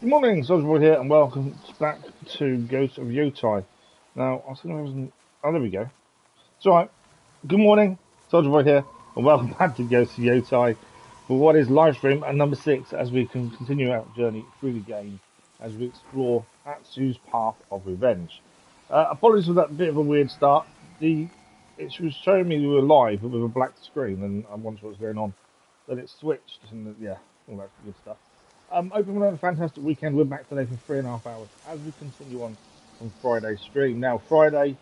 Good morning, Sodgeboy here, and welcome back to Ghost of Yotei. Now, I was thinking I wasn't. Oh, there we go. It's alright. Good morning, Sodgeboy here, and welcome back to Ghost of Yotei for what is live stream at number 6 as we can continue our journey through the game as we explore Atsu's path of revenge. Apologies for that bit of a weird start. It was showing me we were live, but with a black screen, and I wondered what was going on. Then it switched, and yeah, all that good stuff. Hoping we'll have a fantastic weekend. We're back today for 3.5 hours as we continue on from Friday's stream. Now, Friday,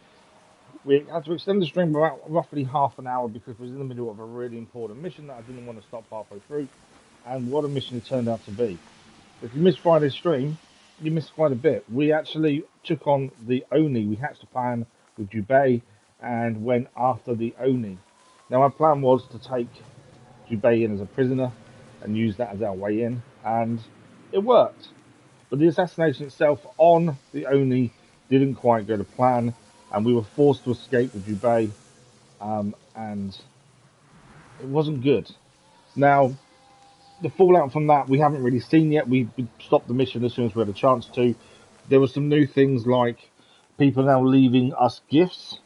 we had to extend the stream by about roughly half an hour because we was in the middle of a really important mission that I didn't want to stop halfway through. And what a mission it turned out to be. If you missed Friday's stream, you missed quite a bit. We actually took on the Oni. We hatched a plan with Jubei and went after the Oni. Now, our plan was to take Jubei in as a prisoner and use that as our way in, and it worked. But the assassination itself on the Oni didn't quite go to plan, and we were forced to escape with Jubei, and it wasn't good. Now, the fallout from that we haven't really seen yet. We stopped the mission as soon as we had a chance to. There were some new things like people now leaving us gifts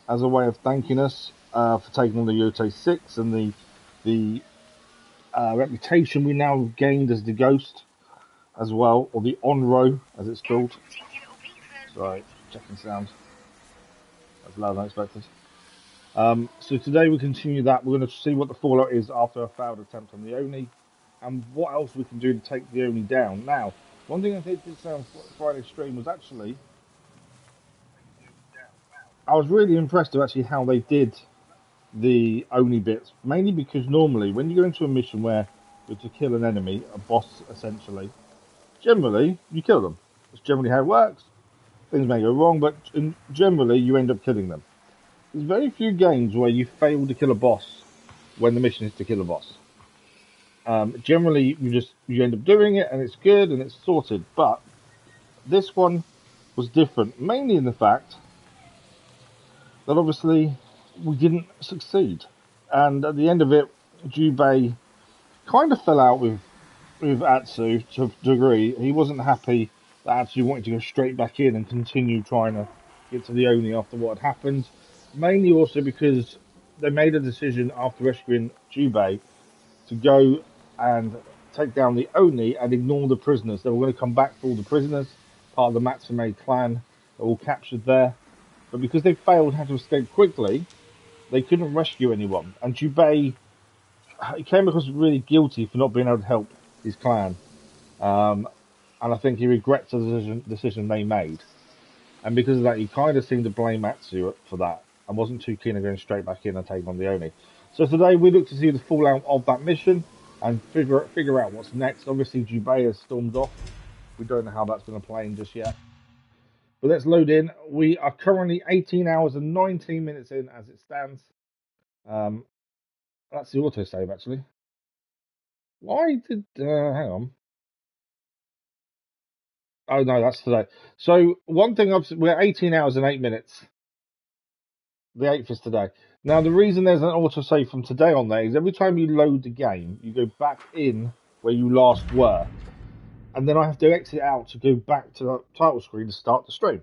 as a way of thanking us for taking on the Yotei 6 and the reputation we now gained as the Ghost as well, or the Onryo as it's called. Sorry, checking sound. That's louder than expected. So today we continue that. We're going to see what the fallout is after a failed attempt on the Oni, and what else we can do to take the Oni down. Now, one thing I did say on Friday's stream was actually, I was really impressed with actually how they did the Oni bits, mainly because normally when you go into a mission where you're to kill an enemy, a boss essentially, generally you kill them. That's generally how it works. Things may go wrong, but generally you end up killing them. There's very few games where you fail to kill a boss when the mission is to kill a boss. Generally you end up doing it and it's good and it's sorted, but this one was different, mainly in the fact that obviously we didn't succeed. And at the end of it, Jubei kind of fell out with Atsu to a degree. He wasn't happy that Atsu wanted to go straight back in and continue trying to get to the Oni after what had happened. Mainly also because they made a decision after rescuing Jubei to go and take down the Oni and ignore the prisoners. They were going to come back for all the prisoners, part of the Matsumae clan, they're all captured there. But because they failed, had to escape quickly, they couldn't rescue anyone. And Jubei, he came across really guilty for not being able to help his clan. And I think he regrets the decision they made. And because of that, he kind of seemed to blame Atsu for that and wasn't too keen on going straight back in and taking on the Oni. So today we look to see the fallout of that mission and figure out what's next. Obviously, Jubei has stormed off. We don't know how that's going to play in just yet. But let's load in. We are currently 18 hours and 19 minutes in as it stands. That's the autosave, actually. Why did... hang on. Oh, no, that's today. So, one thing, we're 18 hours and 8 minutes. The 8th is today. Now, the reason there's an autosave from today on there is every time you load the game, you go back in where you last were. And then I have to exit out to go back to the title screen to start the stream.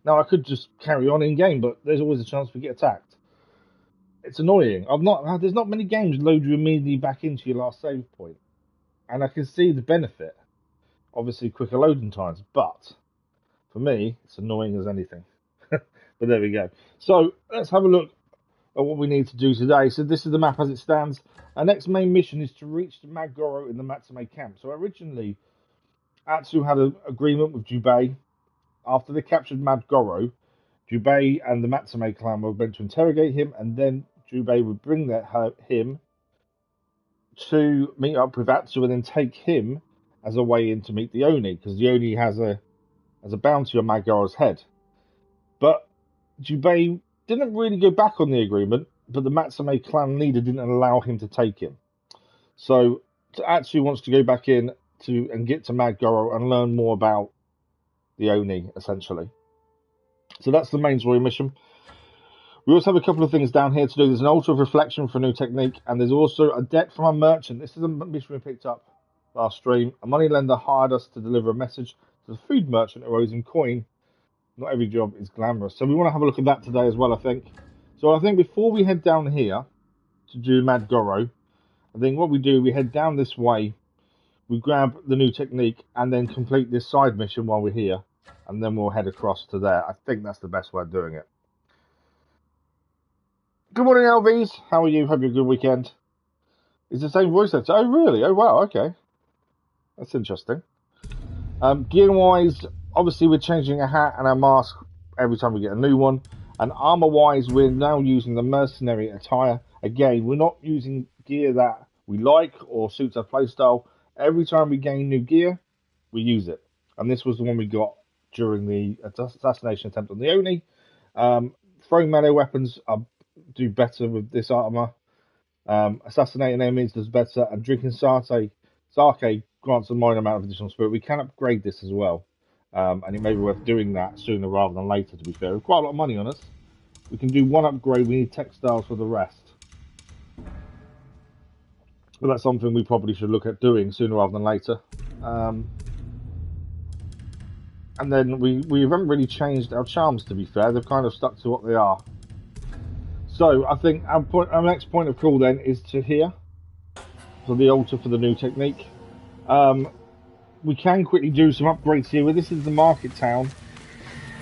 Now, I could just carry on in-game, but there's always a chance we get attacked. It's annoying. There's not many games load you immediately back into your last save point. And I can see the benefit. Obviously, quicker loading times, but for me, it's annoying as anything. But there we go. So let's have a look at what we need to do today. So this is the map as it stands. Our next main mission is to reach the Mad Goro in the Matsumae camp. So originally, Atsu had an agreement with Jubei. After they captured Mad Goro, Jubei and the Matsumae clan were meant to interrogate him, and then Jubei would bring him to meet up with Atsu and then take him as a way in to meet the Oni, because the Oni has a bounty on Mad Goro's head. But Jubei didn't really go back on the agreement, but the Matsumae clan leader didn't allow him to take him. So Atsu wants to go back in and get to Mad Goro and learn more about the Oni, essentially. So that's the main story mission. We also have a couple of things down here to do. There's an altar of reflection for a new technique, and there's also a debt from a merchant. This is a mission we picked up last stream. A moneylender hired us to deliver a message to the food merchant who owes him coin. Not every job is glamorous. So we want to have a look at that today as well, I think. So I think before we head down here to do Mad Goro, I think what we do, we head down this way, we grab the new technique, and then complete this side mission while we're here. And then we'll head across to there. I think that's the best way of doing it. Good morning, LVs. How are you? Hope you had a good weekend. It's the same voice actor. Oh, really? Oh, wow. Okay. That's interesting. Gear-wise, obviously we're changing a hat and a mask every time we get a new one. And armor-wise, we're now using the mercenary attire. Again, we're not using gear that we like or suits our playstyle. Every time we gain new gear, we use it. And this was the one we got during the assassination attempt on the Oni. Throwing melee weapons do better with this armor. Assassinating enemies does better, and drinking sake grants a minor amount of additional spirit. We can upgrade this as well, and it may be worth doing that sooner rather than later, to be fair. We've quite a lot of money on us. We can do one upgrade, we need textiles for the rest. But that's something we probably should look at doing sooner rather than later. And then we haven't really changed our charms, to be fair. They've kind of stuck to what they are. So I think our next point of call then is to here, for the altar for the new technique. We can quickly do some upgrades here. Well, this is the market town,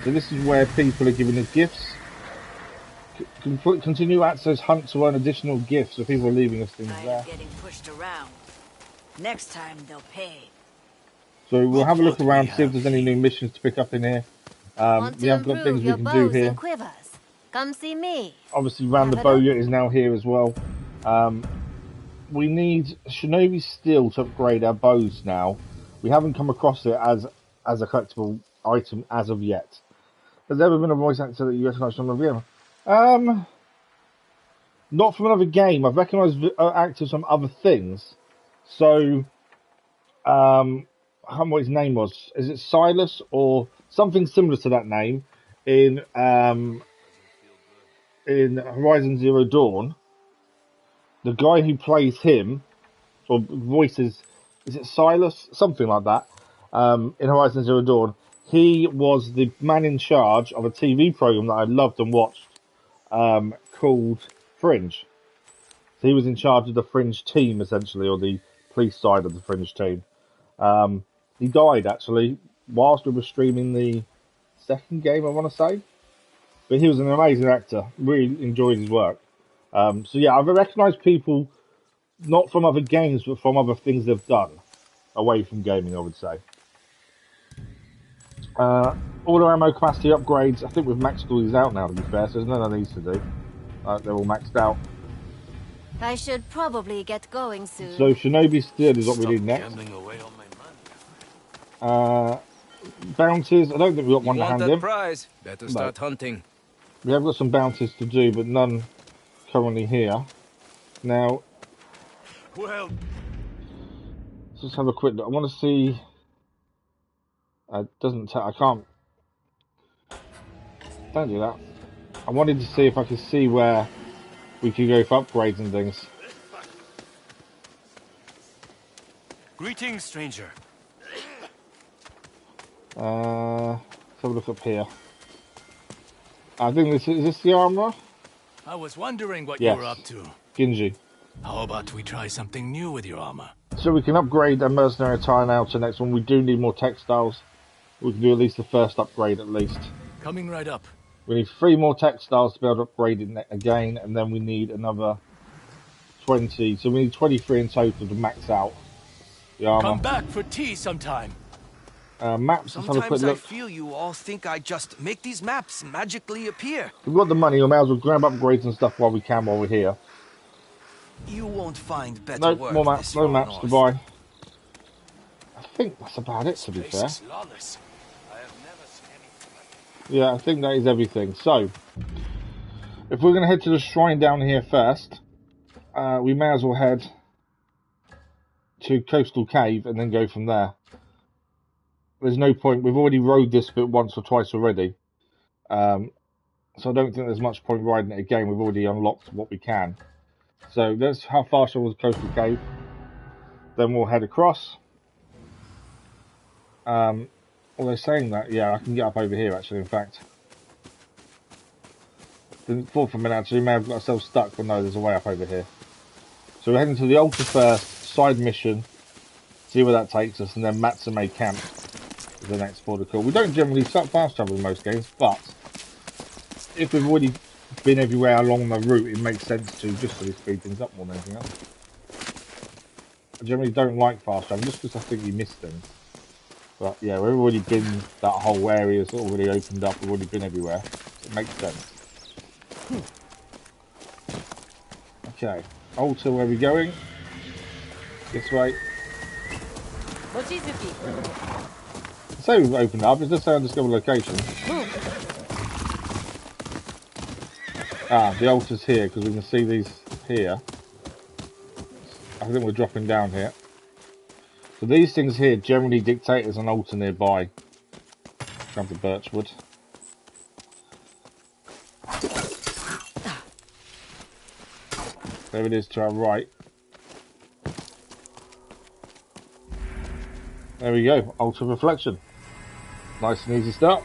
so this is where people are giving us gifts. Continue access hunt to earn additional gifts, so people are leaving us things there. Getting pushed around. Next time they'll pay. So we'll have a look around, see if there's any new missions to pick up in here. We have got things we can do here. Come see me. Obviously, Round the Bowyer is now here as well. We need Shinobi Steel to upgrade our bows now. We haven't come across it as a collectible item as of yet. Has there ever been a voice actor that you recognise from a video? Not from another game. I've recognised actors from other things. So, I can't remember what his name was. Is it Silas or something similar to that name in Horizon Zero Dawn? The guy who plays him, or voices, is it Silas? Something like that. In Horizon Zero Dawn, he was the man in charge of a TV program that I loved and watched, called Fringe. So he was in charge of the Fringe team, essentially, or the police side of the Fringe team. He died, actually, whilst we were streaming the second game, I want to say. But he was an amazing actor. Really enjoyed his work. So yeah, I've recognised people not from other games, but from other things they've done away from gaming, I would say. Auto ammo capacity upgrades. I think we've maxed all these out now, to be fair, so there's none of these to do. They're all maxed out. I should probably get going soon. So Shinobi Steel is what we need next. Bounties. I don't think we've got one to hand in. Prize? Better start hunting. We have got some bounties to do, but none currently here. Now, Well, let's just have a quick look. I want to see. Doesn't. I can't. Don't do that. I wanted to see if I could see where we could go for upgrades and things. greetings, stranger. Let's have a look up here. I think is this the armor? I was wondering what Yes. you were up to. Ginji. How about we try something new with your armor? So we can upgrade our mercenary attire now to the next one. We do need more textiles. We can do at least the first upgrade at least. Coming right up. We need 3 more textiles to be able to upgrade it again, and then we need another 20. So we need 23 in total to max out the armor. Come back for tea sometime. Maps, let's have a quick Sometimes I look. feel you all think I just make these maps magically appear. We've got the money, we may as well grab upgrades and stuff while we can while we're here. You won't find better No work more maps, this no far maps to north. buy. I think that's about it, to be fair. Lawless. I have never seen anything like Yeah, I think that is everything. So, if we're going to head to the shrine down here first, we may as well head to Coastal Cave and then go from there. There's no point. We've already rode this bit once or twice already. So I don't think there's much point riding it again. We've already unlocked what we can. So that's how far shall was Coastal Cave. Then we'll head across. Well, they're saying that, yeah, I can get up over here, actually, in fact. Didn't thought for a minute, actually, may have got ourselves stuck, but no, there's a way up over here. So we're heading to the altar first, side mission, see where that takes us, and then Matsumae camp is the next port of call. We don't generally fast travel in most games, but if we've already been everywhere along the route, it makes sense to just really speed things up more than anything else. I generally don't like fast travel, just because I think you miss things. But yeah, we've already been, that whole area's already opened up, we've already been everywhere. It makes sense. Okay, altar, where are we going? This way. I say we've opened up, it's just say undiscovered location. Ah, the altar's here, because we can see these here. I think we're dropping down here. So these things here generally dictate there's an altar nearby. Grab the birchwood. There it is to our right. There we go, altar reflection. Nice and easy start.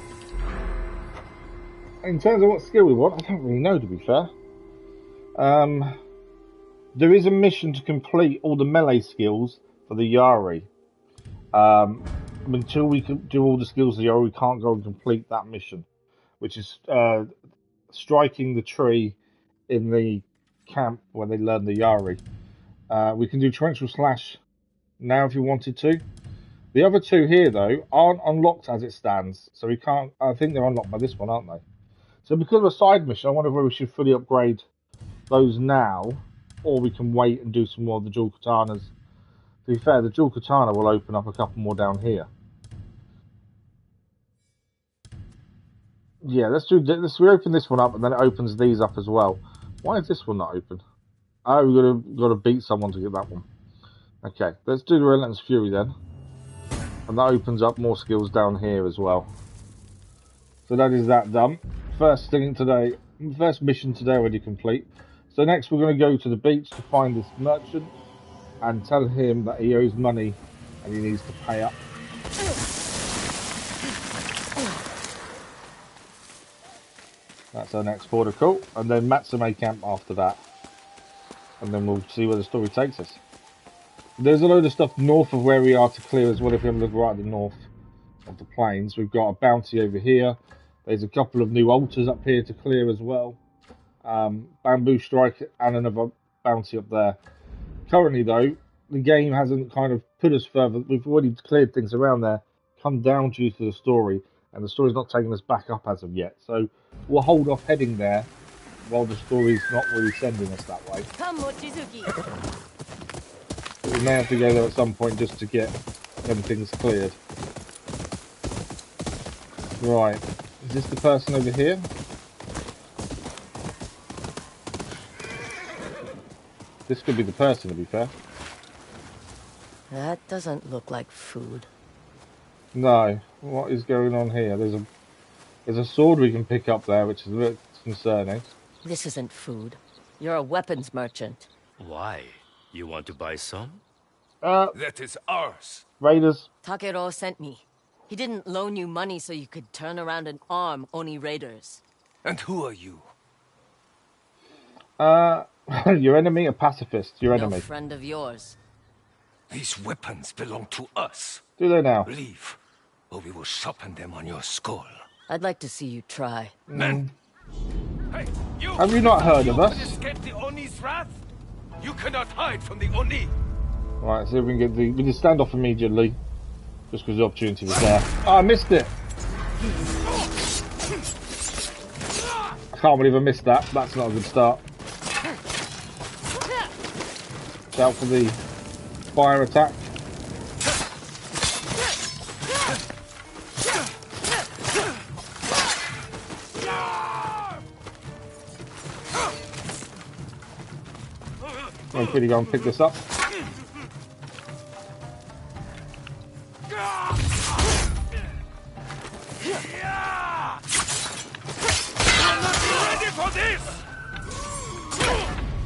In terms of what skill we want, I don't really know, to be fair. There is a mission to complete all the melee skills for the Yari. Until we can do all the skills of the Yari, we can't go and complete that mission, which is striking the tree in the camp where they learn the Yari. We can do torrential slash now if you wanted to. The other two here though aren't unlocked as it stands, so we can't. I think they're unlocked by this one, aren't they? So because of a side mission, I wonder whether we should fully upgrade those now, or we can wait and do some more of the dual katanas. To be fair, the dual katana will open up a couple more down here. Yeah, let's do this. We open this one up, and then it opens these up as well. Why is this one not open? Oh, we've got to beat someone to get that one. Okay, let's do the Relentless Fury then. And that opens up more skills down here as well. So that is that done. First thing today, first mission today already complete. So next we're going to go to the beach to find this merchant and tell him that he owes money and he needs to pay up. That's our next port of call, and then Matsumae camp after that. And then we'll see where the story takes us. There's a load of stuff north of where we are to clear as well. If we have a look right at the north of the plains, we've got a bounty over here. There's a couple of new altars up here to clear as well. Bamboo strike and another bounty up there. Currently though, the game hasn't kind of put us further. We've already cleared things around there, come down due to the story, and the story's not taking us back up as of yet. So we'll hold off heading there while the story's not really sending us that way. We may have to go there at some point just to get them things cleared. Right, is this the person over here? This could be the person, to be fair. That doesn't look like food. No, what is going on here? There's a sword we can pick up there, which is a bit concerning. This isn't food. You're a weapons merchant. Why? You want to buy some? That is ours. Raiders. Takero sent me. He didn't loan you money so you could turn around and arm Oni raiders. And who are you? Your enemy, a pacifist. Your enemy. No friend of yours. These weapons belong to us. Do they now? Leave, or we will sharpen them on your skull. I'd like to see you try. Men! Hey, you! Have you not heard of us? Escape the Oni's wrath? You cannot hide from the Oni. Right, see if we can get the... We just stand off immediately. Just because the opportunity was there. Oh, I missed it! I can't believe I missed that. That's not a good start. Shout for the fire attack. I'm pretty go and pick this up.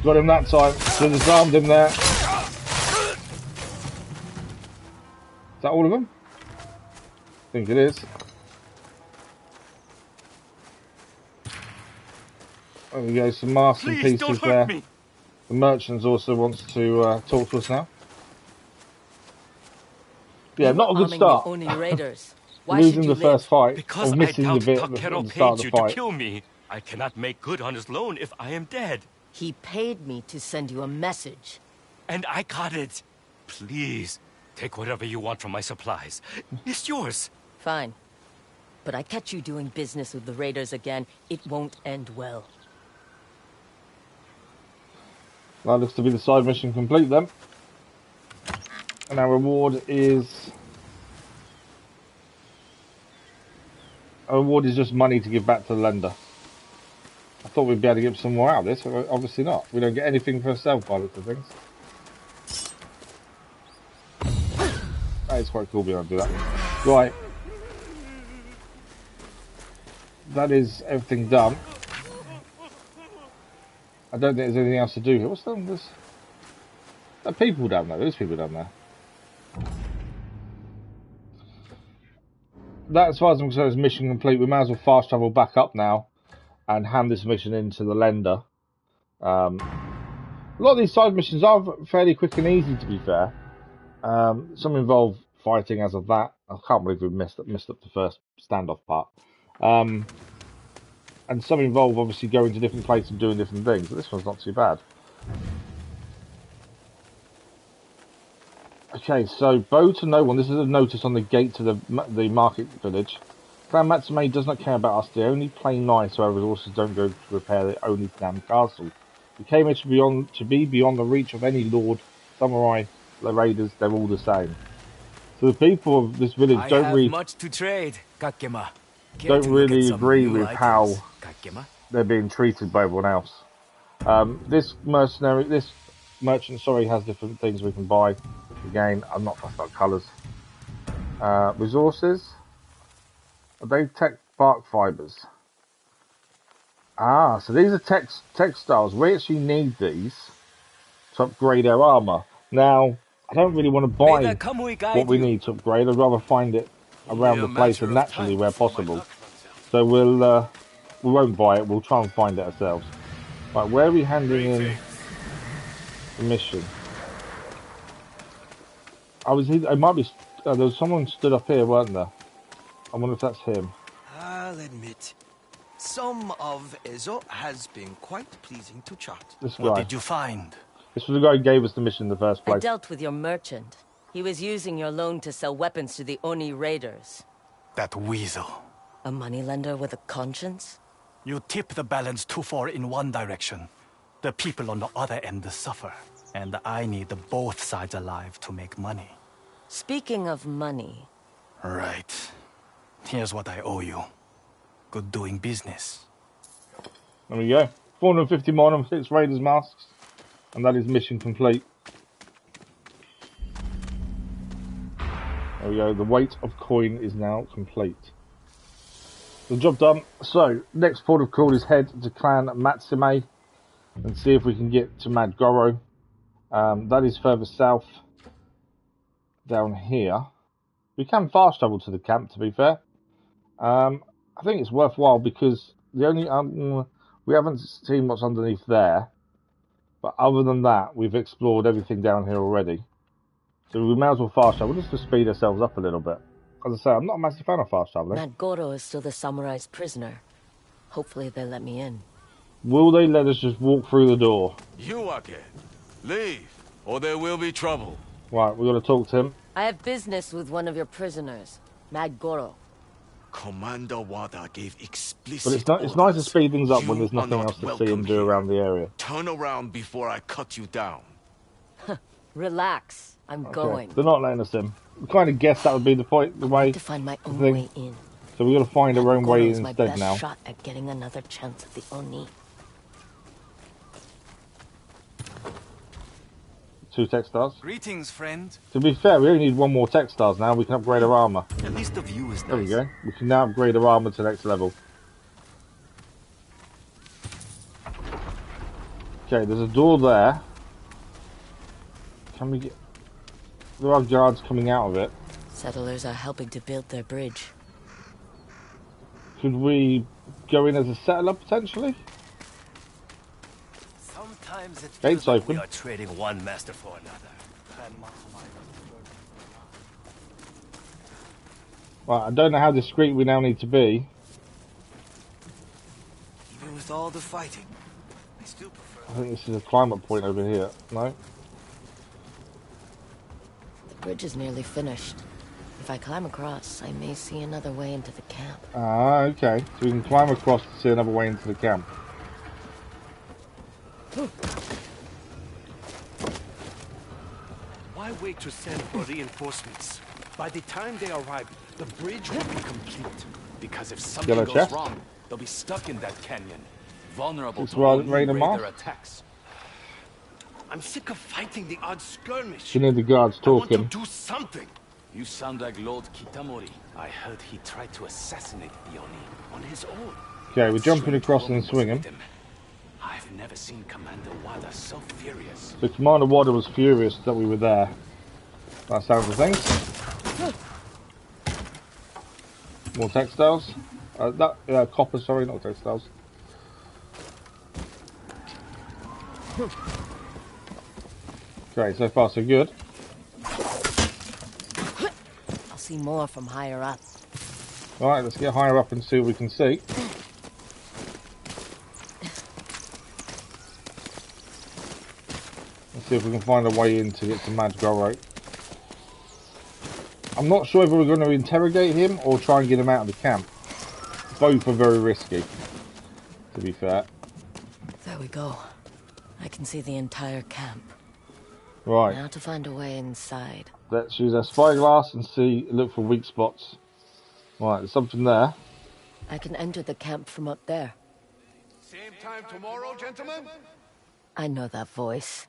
Got him that time. So disarmed him there. that all of them? I think it is. There we go, some masks and Please don't pieces hurt there. me. The merchant also wants to talk to us now. Yeah, You not a were good arming start. the Oni raiders. Why should Losing you the first live? fight, Because or I missing the doubt bit at Takeru the start paid of you the to fight. kill me. I cannot make good on his loan if I am dead. He paid me to send you a message. And I got it. Please, take whatever you want from my supplies. It's yours. Fine. But I catch you doing business with the raiders again, it won't end well. That looks to be the side mission complete then. And our reward is... Our reward is just money to give back to the lender. I thought we'd be able to get some more out of this, but obviously not. We don't get anything for ourselves by the looks of things. That is quite cool being able to do that. Right. That is everything done. I don't think there's anything else to do here. What's that? There are people down there. There's people down there. That, as far as I'm concerned, is mission complete. We might as well fast travel back up now and hand this mission in to the lender. A lot of these side missions are fairly quick and easy, to be fair. Some involve fighting as of that. I can't believe we missed up the first standoff part. And some involve obviously going to different places and doing different things, but this one's not too bad. Okay, so bow to no one. This is a notice on the gate to the market village. Clan Matsumae does not care about us. They only play nice, so our resources don't go to repair the only damn castle. We came here to be beyond the reach of any lord, samurai, the raiders. They're all the same. So the people of this village don't really much to trade, Kakema. agree with how they're being treated by everyone else. This merchant, has different things we can buy. Again, I'm not fussed about colours. Resources. Are they tech bark fibres? Ah, so these are textiles. We actually need these to upgrade our armour. Now, I don't really want to buy what we need to upgrade. I'd rather find it around the place and naturally where possible. So we won't buy it. We'll try and find it ourselves. Right, where are we handing in the mission? I might be. There was someone stood up here, weren't there? I wonder if that's him. I'll admit, some of Ezo has been quite pleasing to chat. This guy. What did you find? This was the guy who gave us the mission in the first place. I dealt with your merchant. He was using your loan to sell weapons to the Oni raiders. That weasel. A moneylender with a conscience? You tip the balance too far in one direction. The people on the other end suffer. And I need both sides alive to make money. Speaking of money... Right. Here's what I owe you. Good doing business. There we go. 450 more and 6 raiders masks. And that is mission complete. There we go. The weight of coin is now complete. The job done. So, next port of call is head to Clan Matsumae and see if we can get to Mad Goro. That is further south down here. We can fast travel to the camp, to be fair. I think it's worthwhile because the only we haven't seen what's underneath there. But other than that, we've explored everything down here already. So we may as well fast travel just to speed ourselves up a little bit. As I say, I'm not a massive fan of fast traveling. Mad Goro is still the samurai's prisoner. Hopefully they let me in. Will they let us just walk through the door? Yuake, leave, or there will be trouble. Right, we've got to talk to him. I have business with one of your prisoners, Mad Goro. Commander Wada gave explicit But it's nice to orders. speed things up when You there's are nothing not else to see welcome and do here. around the area. Turn around before I cut you down. Relax, I'm going. They're not letting us in. We kind of guessed that would be the point, the I way. need to find my own thing. way in. So we've got to find our own way Goro in is my instead best now. shot at getting another chance at the Oni. 2 tech stars. Greetings, friend. To be fair, we only need 1 more tech stars now. We can upgrade our armor. At least the view is nice. There we go. We can now upgrade our armor to the next level. Okay, there's a door there. Can we get... There are guards coming out of it. Settlers are helping to build their bridge. Could we go in as a settler, potentially? Sometimes it Gates feels like open. we are trading one master for another. Right, I don't know how discreet we now need to be. Even with all the fighting, I still prefer... I think this is a climate point over here. No? The bridge is nearly finished. If I climb across, I may see another way into the camp. Ah, okay. So we can climb across to see another way into the camp. Why wait to send for reinforcements? By the time they arrive, the bridge will be complete. Because if something Yellow goes chest? wrong, they'll be stuck in that canyon, vulnerable It's to right, Oni raid 'em off. raider attacks. I'm sick of fighting the odd skirmish. You need the guards I want to talking. do something. You sound like Lord Kitamori. I heard he tried to assassinate the Oni on his own. Okay, we're jumping Strange across woman and was swinging. with him. I've never seen Commander Wada so furious. So Commander Wada was furious that we were there. That sounds the thing. More textiles. Copper, sorry, not textiles. Okay, so far so good. I'll see more from higher up. Alright, let's get higher up and see what we can see. Let's see if we can find a way in to get to Mad Goro. I'm not sure if we're going to interrogate him or try and get him out of the camp. Both are very risky, to be fair. There we go. I can see the entire camp. Right, Now to find a way inside. let's use our spyglass and look for weak spots. Right, there's something there. I can enter the camp from up there. Same time tomorrow, gentlemen? I know that voice.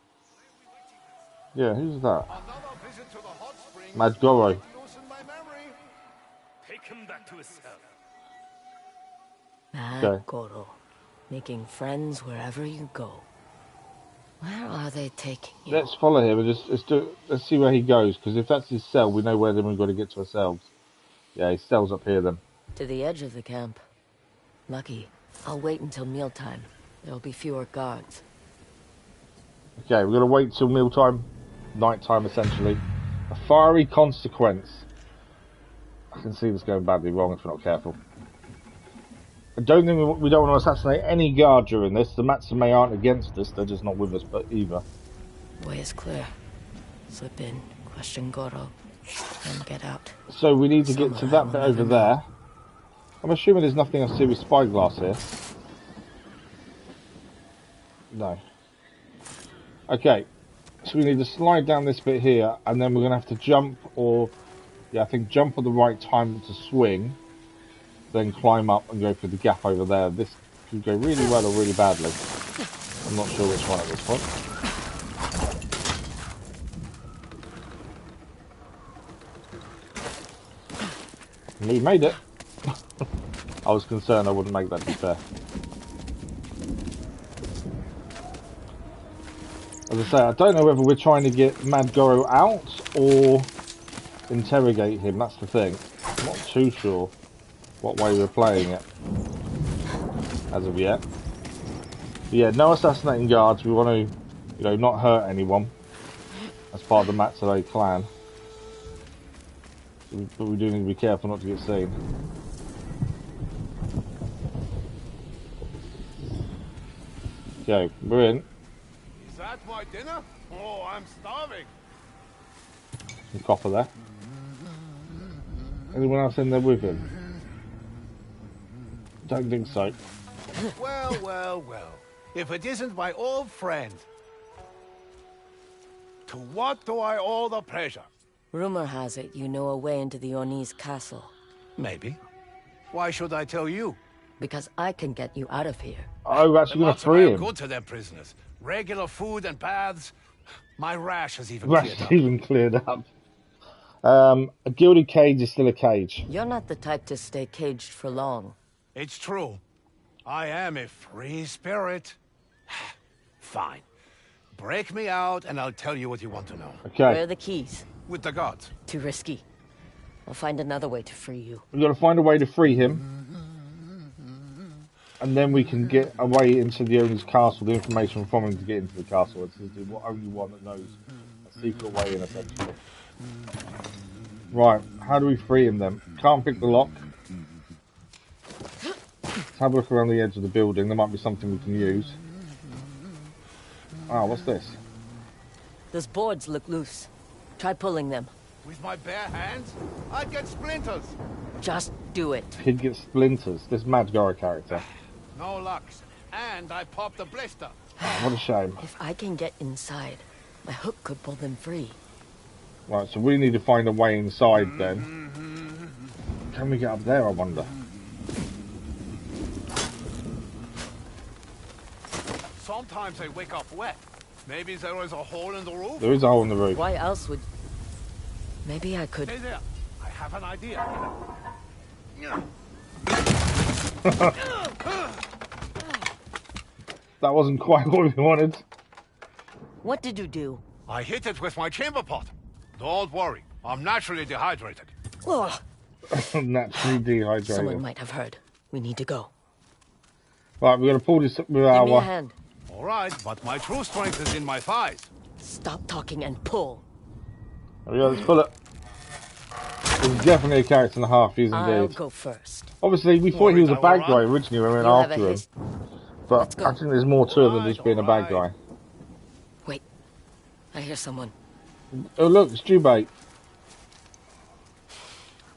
Yeah, who's that? Another visit to the hot springs. Mad Goro. Loosen my memory. Take him back to his cell. Mad Okay. Goro. Making friends wherever you go. Where are they taking you? Let's follow him and let's see where he goes, because if that's his cell, we know where then we've got to get to ourselves. Yeah, his cell's up here then. To the edge of the camp. Lucky. I'll wait until mealtime. There'll be fewer guards. Okay, we're going to wait till mealtime, nighttime essentially. A fiery consequence. I can see this going badly wrong if we're not careful. I don't think we don't want to assassinate any guard during this. The Matsumae aren't against us, they're just not with us, but either. Way is clear. Slip in, question Goro, and get out. So we need to get to that bit over there. I'm assuming there's nothing I see with spyglass here. No. Okay, so we need to slide down this bit here, and then we're going to have to jump, or... Yeah, I think jump at the right time to swing, then climb up and go through the gap over there. This could go really well or really badly. I'm not sure which one at this point. We made it. I was concerned I wouldn't make that, to be fair. As I say, I don't know whether we're trying to get Mad Goro out or interrogate him, that's the thing. I'm not too sure what way we're playing it as of yet. But yeah, no assassinating guards. We want to, not hurt anyone as part of the Matsumae clan. But we do need to be careful not to get seen. Okay, we're in. Is that my dinner? Oh, I'm starving. The copper there. Anyone else in there with him? Don't think so. Well, well, well. If it isn't my old friend. To what do I owe the pleasure? Rumor has it you know a way into the Oni's castle. Maybe. Why should I tell you? Because I can get you out of here. Oh, we're actually going to free Matsumae are him. good to their prisoners. Regular food and baths. My rash has even That's cleared up. even cleared up. A gilded cage is still a cage. You're not the type to stay caged for long. It's true. I am a free spirit. Fine. Break me out and I'll tell you what you want to know. Where are Okay. the keys? With the gods. Too risky. I'll find another way to free you. We've got to find a way to free him. And then we can get away into the owner's castle, the information from him to get into the castle. It's the only one that knows a secret way in, essentially. Right, how do we free him then? Can't pick the lock. Let's have a look around the edge of the building. There might be something we can use. Ah, what's this? Those boards look loose. Try pulling them. With my bare hands, I'd get splinters. Just do it. He'd get splinters. This Mad Goro character. No luck. And I popped a blister. Oh, what a shame. If I can get inside, my hook could pull them free. Right, so we need to find a way inside then. Can we get up there, I wonder? Sometimes they wake up wet. Maybe there is a hole in the roof? There is a hole in the roof. Why else would... Maybe I could... Hey there, I have an idea. That wasn't quite what we wanted. What did you do? I hit it with my chamber pot. Don't worry, I'm naturally dehydrated. Ugh. Naturally dehydrated. Someone might have heard. We need to go. Right, we're going to pull this up with Give me a our... hand. All right, but my true strength is in my thighs. Stop talking and pull. There we go, let's pull it. There's definitely a character and a half, he's I'll indeed. go first. Obviously, we thought he was a bad guy originally when we went You'll have after a him. haste. But Let's go. I think there's more to him than just being a bad guy. Wait. I hear someone. Oh look, it's Jubei.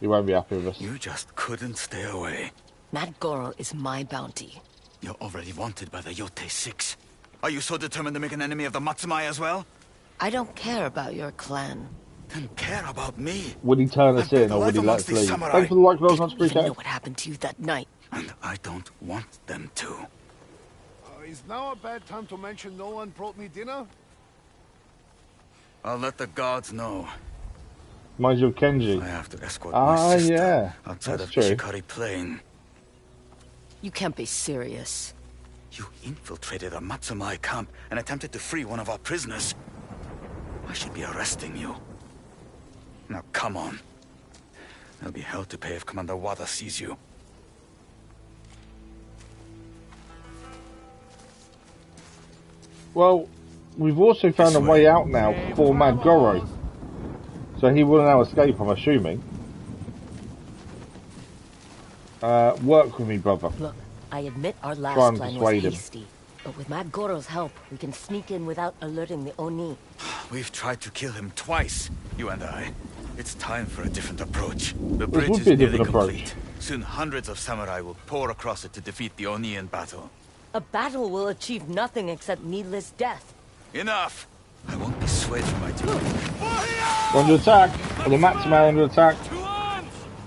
He won't be happy with us. You just couldn't stay away. Mad Goro is my bounty. You're already wanted by the Yotei 6. Are you so determined to make an enemy of the Matsumae as well? I don't care about your clan. Then care about me. Would he turn us in or would he let us leave? Thanks for the like, those much You know appreciated. what happened to you that night. And I don't want them to. Is now a bad time to mention no one brought me dinner? I'll let the gods know. Reminds you of Kenji. I have to escort my sister Yeah, outside that's of true. Ishikari Plain. You can't be serious. You infiltrated a Matsumae camp and attempted to free one of our prisoners. I should be arresting you. Now come on. There'll be hell to pay if Commander Wada sees you. Well, we've also found a way out now for Mad Goro. So he will now escape, I'm assuming. Work with me, brother. Look, I admit our Try last and plan was persuade him. hasty. But with Mad Goro's help, we can sneak in without alerting the Oni. We've tried to kill him twice, you and I. It's time for a different approach. The This bridge would is be a nearly different approach. complete. Soon hundreds of samurai will pour across it to defeat the Oni in battle. A battle will achieve nothing except needless death. Enough! I won't be swayed from my duty. We're under attack. Or the Matsumae under attack.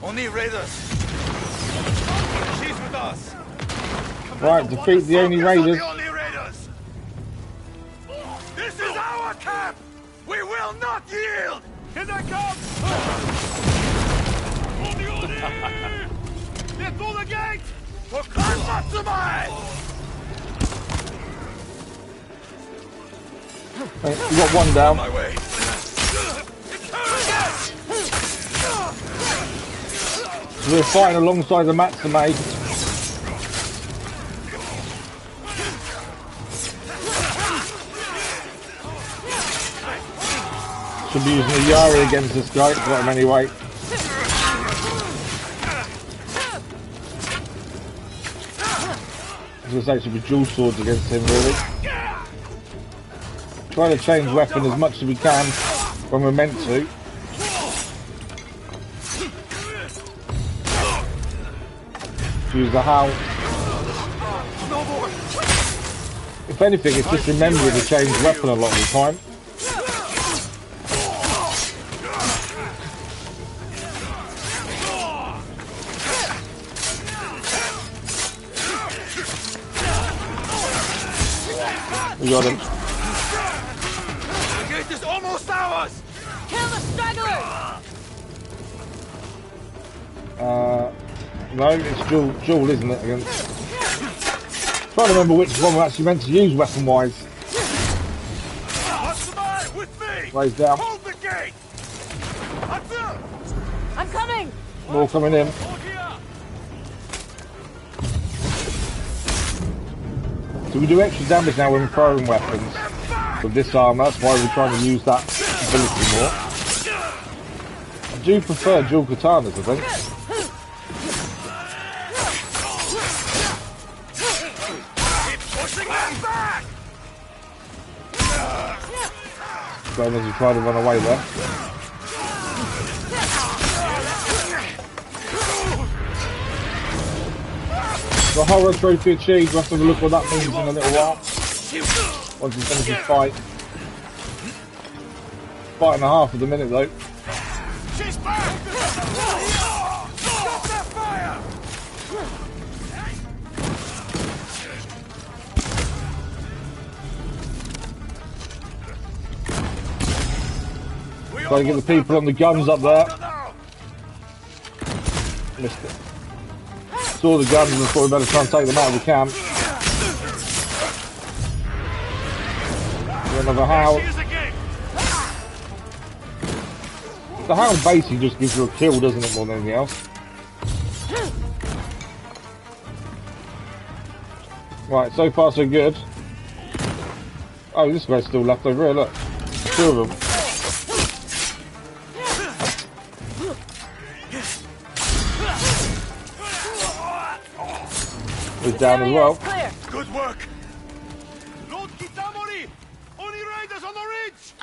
Oni raiders! She's with us. Right, defeat the Oni raiders. The Oni raiders! This is our camp! We will not yield! Here they come! They're through the gate! For Clan Matsumae! Right, we got one down. My way. We're fighting alongside the Matsumae. Should be using a Yari against this guy, got him anyway. I was going to say it should be dual swords against him, really. Try to change weapon as much as we can when we're meant to. Use the Howl. If anything, it's just remembering to change weapon a lot of the time. We got him. The gate is almost ours! Kill the stragglers! No, it's dual, isn't it? Against. Trying to remember which one we're actually meant to use weapon-wise. Matsumae, with me! Raise down. Hold the gate! I'm coming! More coming in. So we do extra damage now when throwing weapons with this arm. That's why we're trying to use that ability more. I do prefer dual katanas, I think. As you try to run away there. The horror trophy achieved. We'll have to look what that means in a little while. Once he finishes his fight. Fight and a half at the minute though. She's back! Stop that fire! Gotta get the people on the guns up there. Missed it. Saw the guns and thought we better try and take them out if we can. Another Howl. The Howl basically just gives you a kill, doesn't it, more than anything else? Right, so far so good. Oh, this guy's still left over here, look. Two of them. He's down as well. Good work. Lord Kitamori! Oni raiders on the ridge!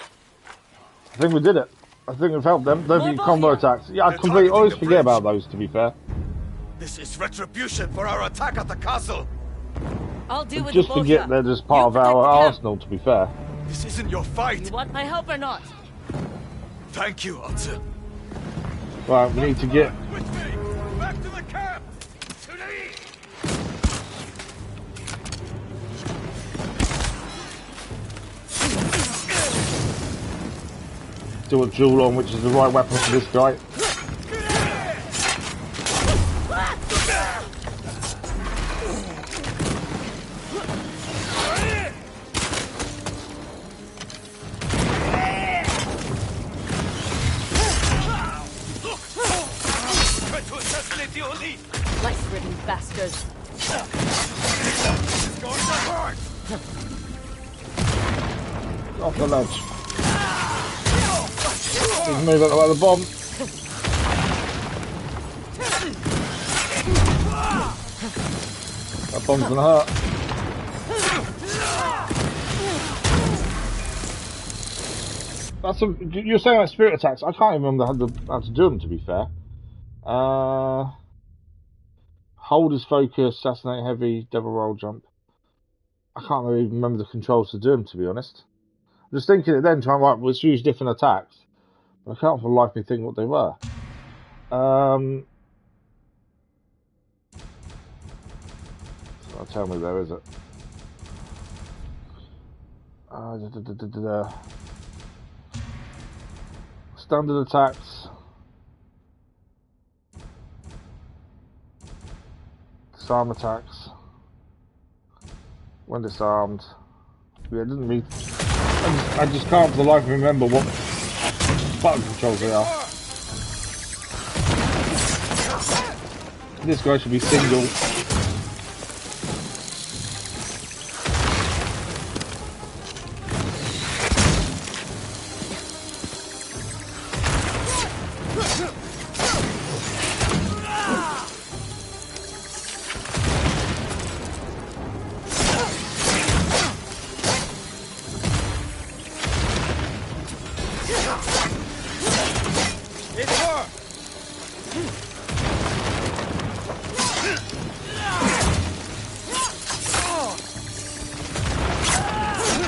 I think we did it. I think we've helped them. Don't forget combo attacks. Yeah, I completely always forget about those, to be fair. This is retribution for our attack at the castle. I'll deal with Just both forget of they're just part of our arsenal, to be fair. This isn't your fight. You want my help or not? Thank you, Otsu. Right, we need to get... With me! Back to the camp! To the east! do a duel on which is the right weapon for this guy. Lice-ridden bastards. Off the ledge. He's moving like the bomb. That bomb's gonna hurt. That's a, you're saying about spirit attacks. I can't even remember how to do them, to be fair. Hold is focus, assassinate heavy, devil roll jump. I can't really remember the controls to do them, to be honest. I'm just thinking it then, trying to let's use different attacks. I can't for the life of me think what they were. I'll tell me there, is it? Standard attacks. Disarm attacks. When disarmed. Yeah, it didn't mean. I just can't for the life of me remember what button controls they are. This guy should be single.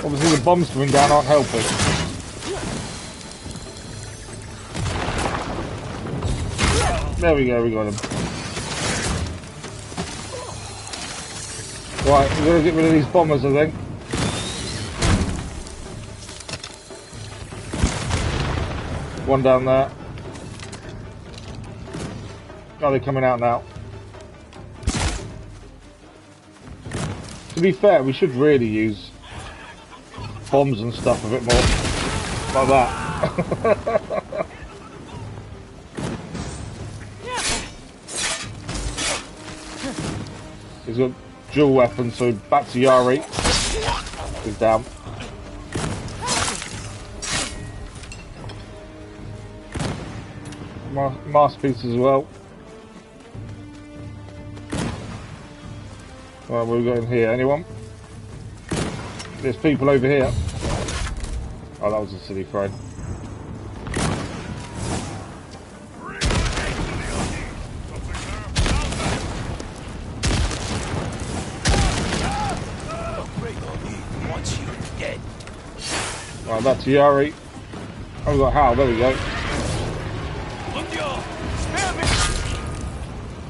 Obviously the bombs coming down aren't helping. There we go, we got him. Right, we're going to get rid of these bombers, I think. One down there. Oh, they're coming out now. To be fair, we should really use bombs and stuff a bit more like that. He's got dual weapons, so back to Yari. He's down. Masterpiece as well. Right, what have we got in here? Anyone? There's people over here. Oh, that was a silly throw. Right, back to Yari. Oh, we've got Howl, there we go.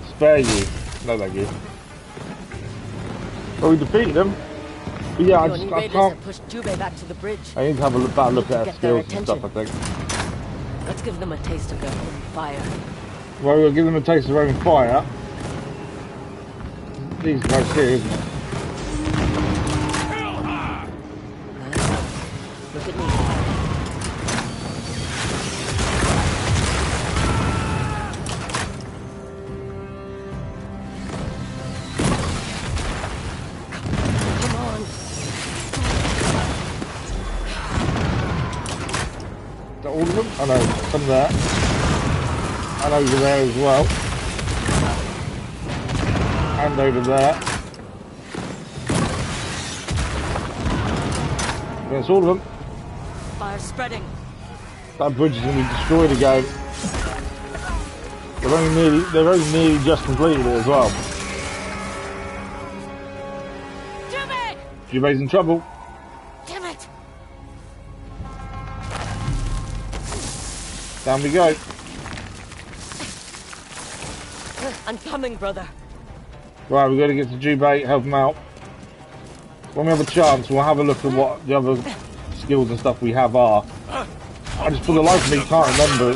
Spare you. No, thank you. Well, we defeated them. But yeah, I can't. Push Jubei back to the bridge. I need to have a better look at our skills and stuff, I think. Let's give them a taste of their own fire. Well, we'll give them a taste of their own fire. These guys here, isn't it? Look at me. All of them? I know, some there. And over there as well. And over there. That's all of them. Fire spreading. That bridge is going to be destroyed again. They've only nearly just completed it as well. Jubei! Jubei's in trouble. Damn it! Down we go. I'm coming, brother. Right, we've got to get to Jubei, help him out. When we have a chance, we'll have a look at what the other skills and stuff we have are. I just, for the life of me, can't remember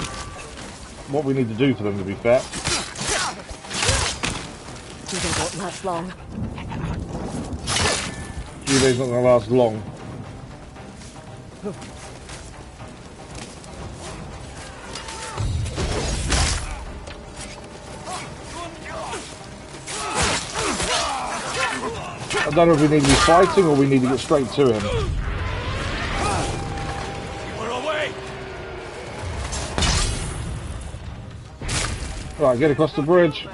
what we need to do for them, to be fair. Jubei won't last long. Jubei's not going to last long. I don't know if we need to be fighting or we need to get straight to him. We're away. Right, get across the bridge.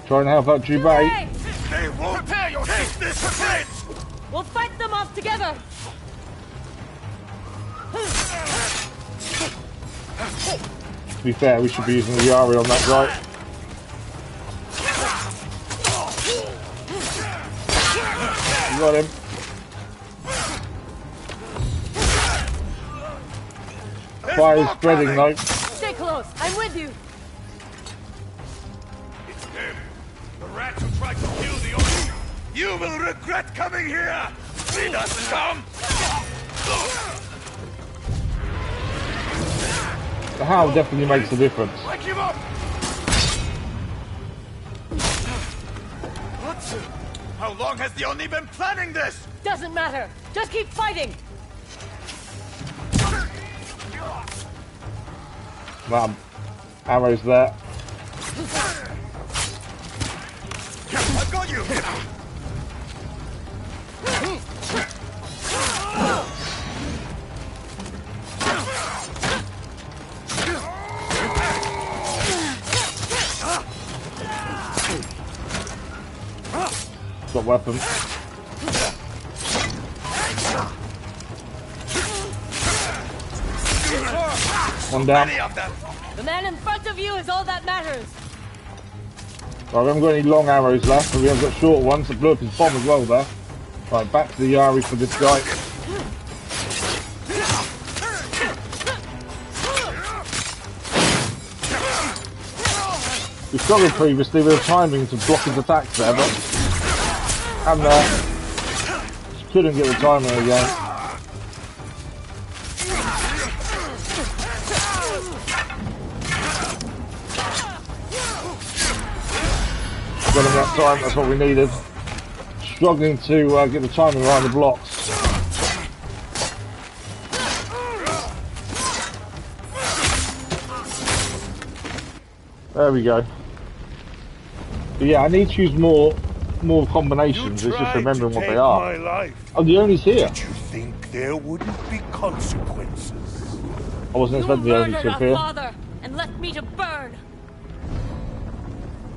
Try and help out Jubei. They won't prepare your this defense. We'll fight them off together! To be fair, we should be using the Yari on that guy. You got him. Fire is spreading though. Stay close, I'm with you! It's him. The rat who tried to kill the Oni. You will regret coming here. See us come. The Howl definitely makes a difference. Wake him up. How long has the Oni been planning this? Doesn't matter! Just keep fighting! Man, arrows there. I've got you. Got weapons. One down. The man in front of you is all that matters! Right, we haven't got any long arrows left, but we have got short ones. That blew up his bomb as well there. Right, back to the Yari for this guy. We struggled previously with the timing to block his attacks there, but and just couldn't get the timing again. Got him that time, that's what we needed. Struggling to get the timing around the blocks. There we go. But yeah, I need to use more You combinations. It's just tried to remembering what take they are. my life. Oh, the Oni's here. Did you think there wouldn't be consequences? I wasn't You expecting the Oni murdered to our appear. father and left me to burn.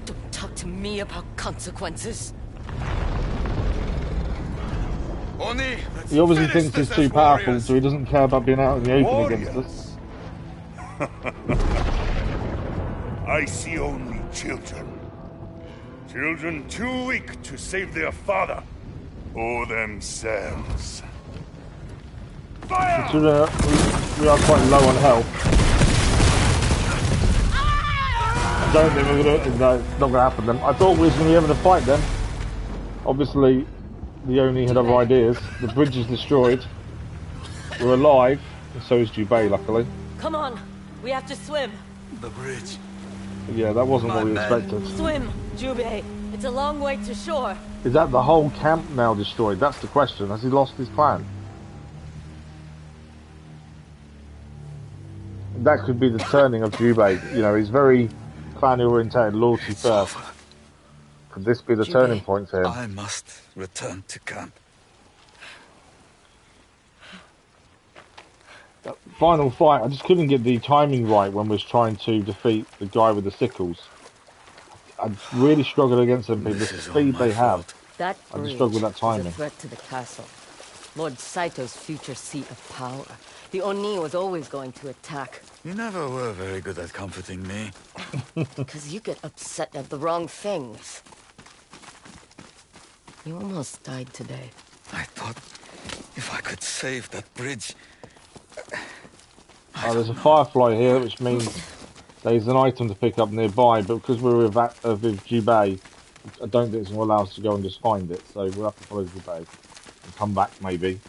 Don't talk to me about consequences. Oni, He obviously thinks he's too powerful, so he doesn't care about being out in the open against us. I see only children. Children too weak to save their father or themselves. Fire! Considering we are quite low on health. I don't think we're gonna. No, it's not gonna happen then. I thought we was gonna be able to fight then. Obviously, the Oni had other ideas. The bridge is destroyed. We're alive, and so is Jubei, luckily. Come on, we have to swim. The bridge. Yeah, that wasn't what we My man. expected. Swim, Jubei. It's a long way to shore. Is that the whole camp now destroyed? That's the question. Has he lost his plan? That could be the turning of Jubei. You know, he's very clan oriented, loyalty It's first. over. Could this be the Jubei. turning point for him? I must return to camp. That final fight, I just couldn't get the timing right when we was trying to defeat the guy with the sickles. I really struggled against them people. The This is all speed my they have. fault. That I just bridge struggle with that is timing. a threat to the castle. Lord Saito's future seat of power. The Oni was always going to attack. You never were very good at comforting me. Because you get upset at the wrong things. You almost died today. I thought if I could save that bridge. Oh, there's a firefly here, which means there's an item to pick up nearby, but because we're with Jubei, I don't think it's going to allow us to go and just find it, so we'll have to follow Jubei and come back, maybe.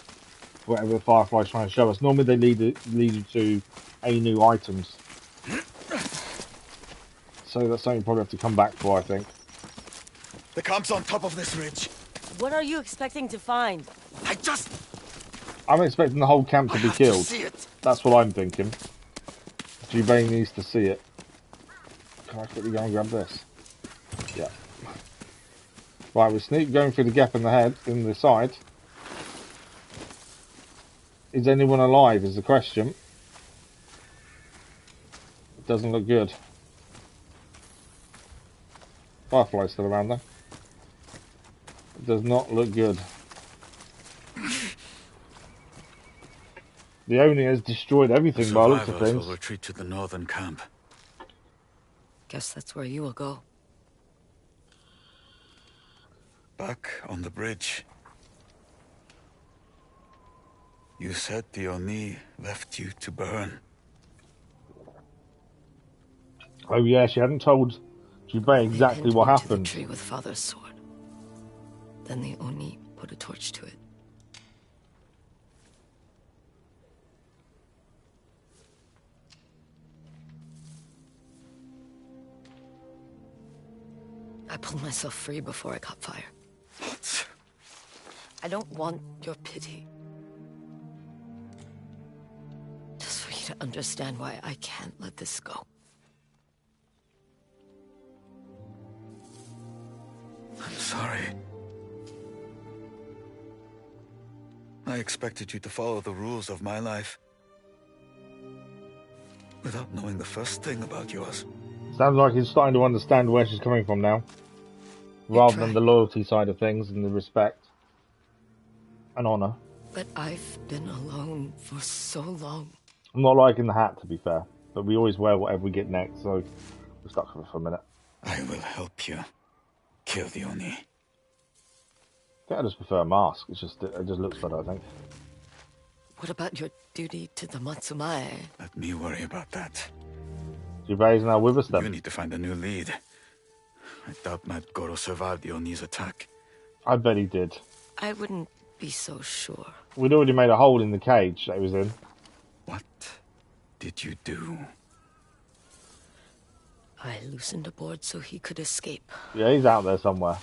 Whatever the firefly's trying to show us. Normally they lead you to new items. So that's something you probably have to come back for, I think. The camp's on top of this ridge. What are you expecting to find? I'm expecting the whole camp to be have killed. To see it. That's what I'm thinking. Jubei needs to see it. Can I quickly go and grab this? Yeah. Right, we sneak going through the gap in the head, in the side. Is anyone alive is the question. It doesn't look good. Firefly's still around though. It does not look good. The Oni has destroyed everything by the looks of Survivors things. will retreat to the northern camp. Guess that's where you will go. Back on the bridge. You said the Oni left you to burn. Oh yeah, she hadn't told Jubei exactly what To the happened. tree with father's sword. Then the Oni put a torch to it. I pulled myself free before I caught fire. I don't want your pity. Just for you to understand why I can't let this go. I'm sorry. I expected you to follow the rules of my life. Without knowing the first thing about yours. Sounds like he's starting to understand where she's coming from now. Rather than the loyalty side of things and the respect and honour. But I've been alone for so long. I'm not liking the hat, to be fair. But we always wear whatever we get next, so we're stuck with it for a minute. I will help you kill the Oni. I think I just prefer a mask. It just looks better, I think. What about your duty to the Matsumae? Let me worry about that. Jubei's now with us then. You need to find a new lead. I doubt Mad Goro survived the Oni's attack. I bet he did. I wouldn't be so sure. We'd already made a hole in the cage that he was in. What did you do? I loosened a board so he could escape. Yeah, he's out there somewhere.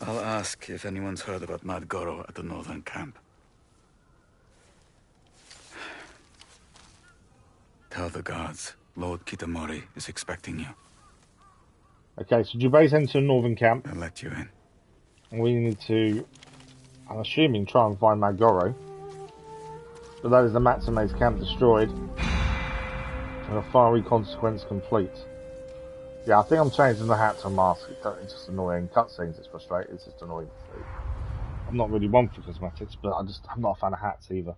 I'll ask if anyone's heard about Mad Goro at the northern camp. Tell the guards Lord Kitamori is expecting you. Okay, so Jubei's heading to the northern camp. I'll let you in. And we need to, I'm assuming, try and find Mad Goro. But that is the Matsumae's camp destroyed. And a fiery consequence complete. Yeah, I think I'm changing the hat to a mask. It's just annoying. Cutscenes, it's frustrating. It's just annoying to see. I'm not really one for cosmetics, but I'm not a fan of hats either.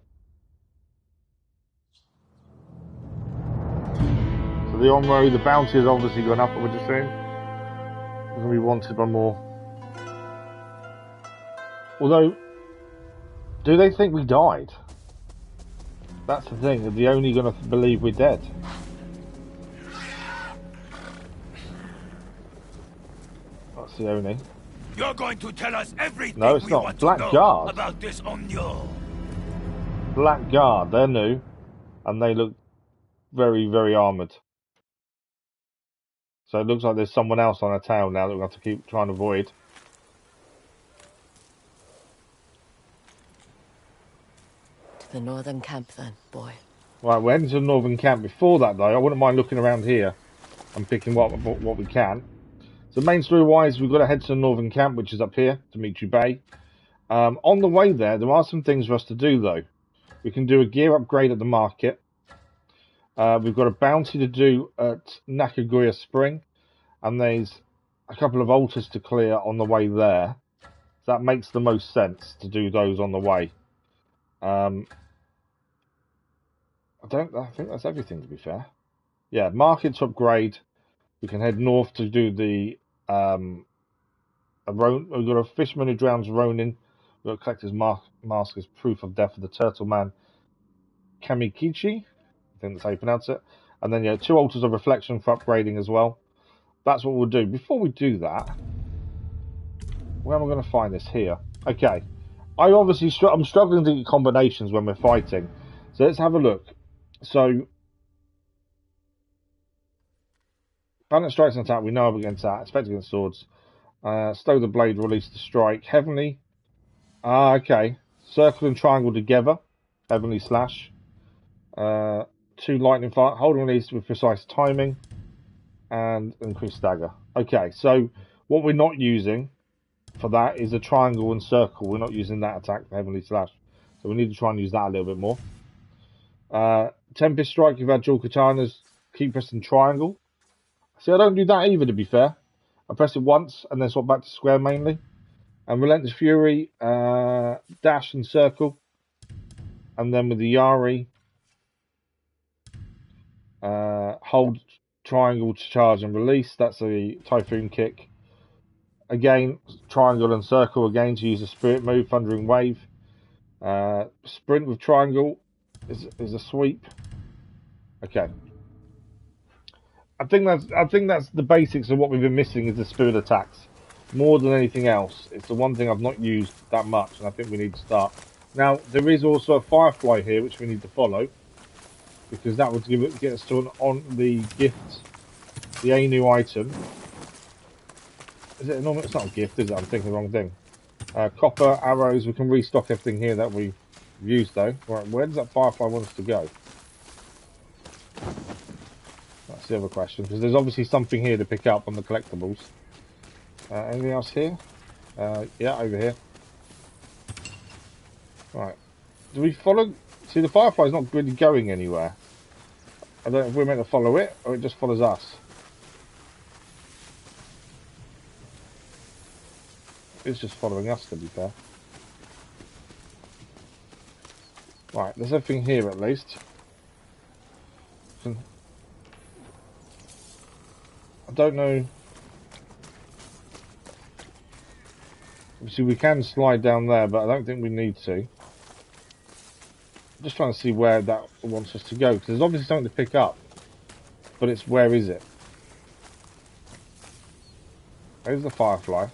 So the Onryo, the bounty has obviously gone up, I would assume. We're going to be wanted by more. Although, do they think we died? That's the thing. Are they only going to believe we're dead? That's the only. You're going to tell us everything No, it's we not. want Black to know Guard. about this Onryo. Black Guard, they're new. And they look very, very armoured. So it looks like there's someone else on our tail now that we have to keep trying to avoid. To the northern camp then, boy. Right, we're heading to the northern camp. Before that, though, I wouldn't mind looking around here and picking what we can. So main story-wise, we've got to head to the northern camp, which is up here, to meet Jubei. On the way there are some things for us to do, though. We can do a gear upgrade at the market. We've got a bounty to do at Nakaguya Spring. And there's a couple of altars to clear on the way there. So that makes the most sense to do those on the way. I think that's everything, to be fair. Yeah, market to upgrade. We can head north to do the we've got a fisherman who drowns Ronin. We've got to collect his mask as proof of death of the turtle man Kamikichi. I think that's how you pronounce it. And then 2 altars of reflection for upgrading as well. That's what we'll do. Before we do that, where am I going to find this? Here. Okay. I'm struggling to get combinations when we're fighting. So let's have a look. So balance strikes and attack, we know against that. Expect against swords. Stow the blade, release the strike. Heavenly. Okay. Circle and triangle together. Heavenly slash. 2 lightning fire. Hold and release with precise timing. And increase stagger. Okay, so what we're not using for that is a triangle and circle. We're not using that attack for heavenly slash. So we need to try and use that a little bit more. Tempest strike, you've had dual katanas. Keep pressing triangle. See, I don't do that either, to be fair. I press it once and then swap back to square mainly. And Relentless Fury, dash and circle. And then with the Yari, hold triangle to charge and release. That's a Typhoon kick. Again, triangle and circle again to use a spirit move, Thundering Wave. Sprint with triangle is a sweep. Okay. I think that's the basics of what we've been missing is the spirit attacks. More than anything else. It's the one thing I've not used that much, and I think we need to start. Now, there is also a Firefly here, which we need to follow. Because that would get us to on the gift, the new item. Is it a normal? It's not a gift, is it? I'm thinking the wrong thing. Copper, arrows, we can restock everything here that we've used though. Right, where does that Firefly want us to go? That's the other question, because there's obviously something here to pick up on the collectibles. Anything else here? Yeah, over here. Right. Do we follow? See, the Firefly's not really going anywhere. I don't know if we're meant to follow it, or it just follows us. It's just following us, to be fair. Right, there's everything here at least. I don't know. Obviously, we can slide down there, but I don't think we need to. Just trying to see where that wants us to go, because there's obviously something to pick up, but it's where is it? There's the Firefly.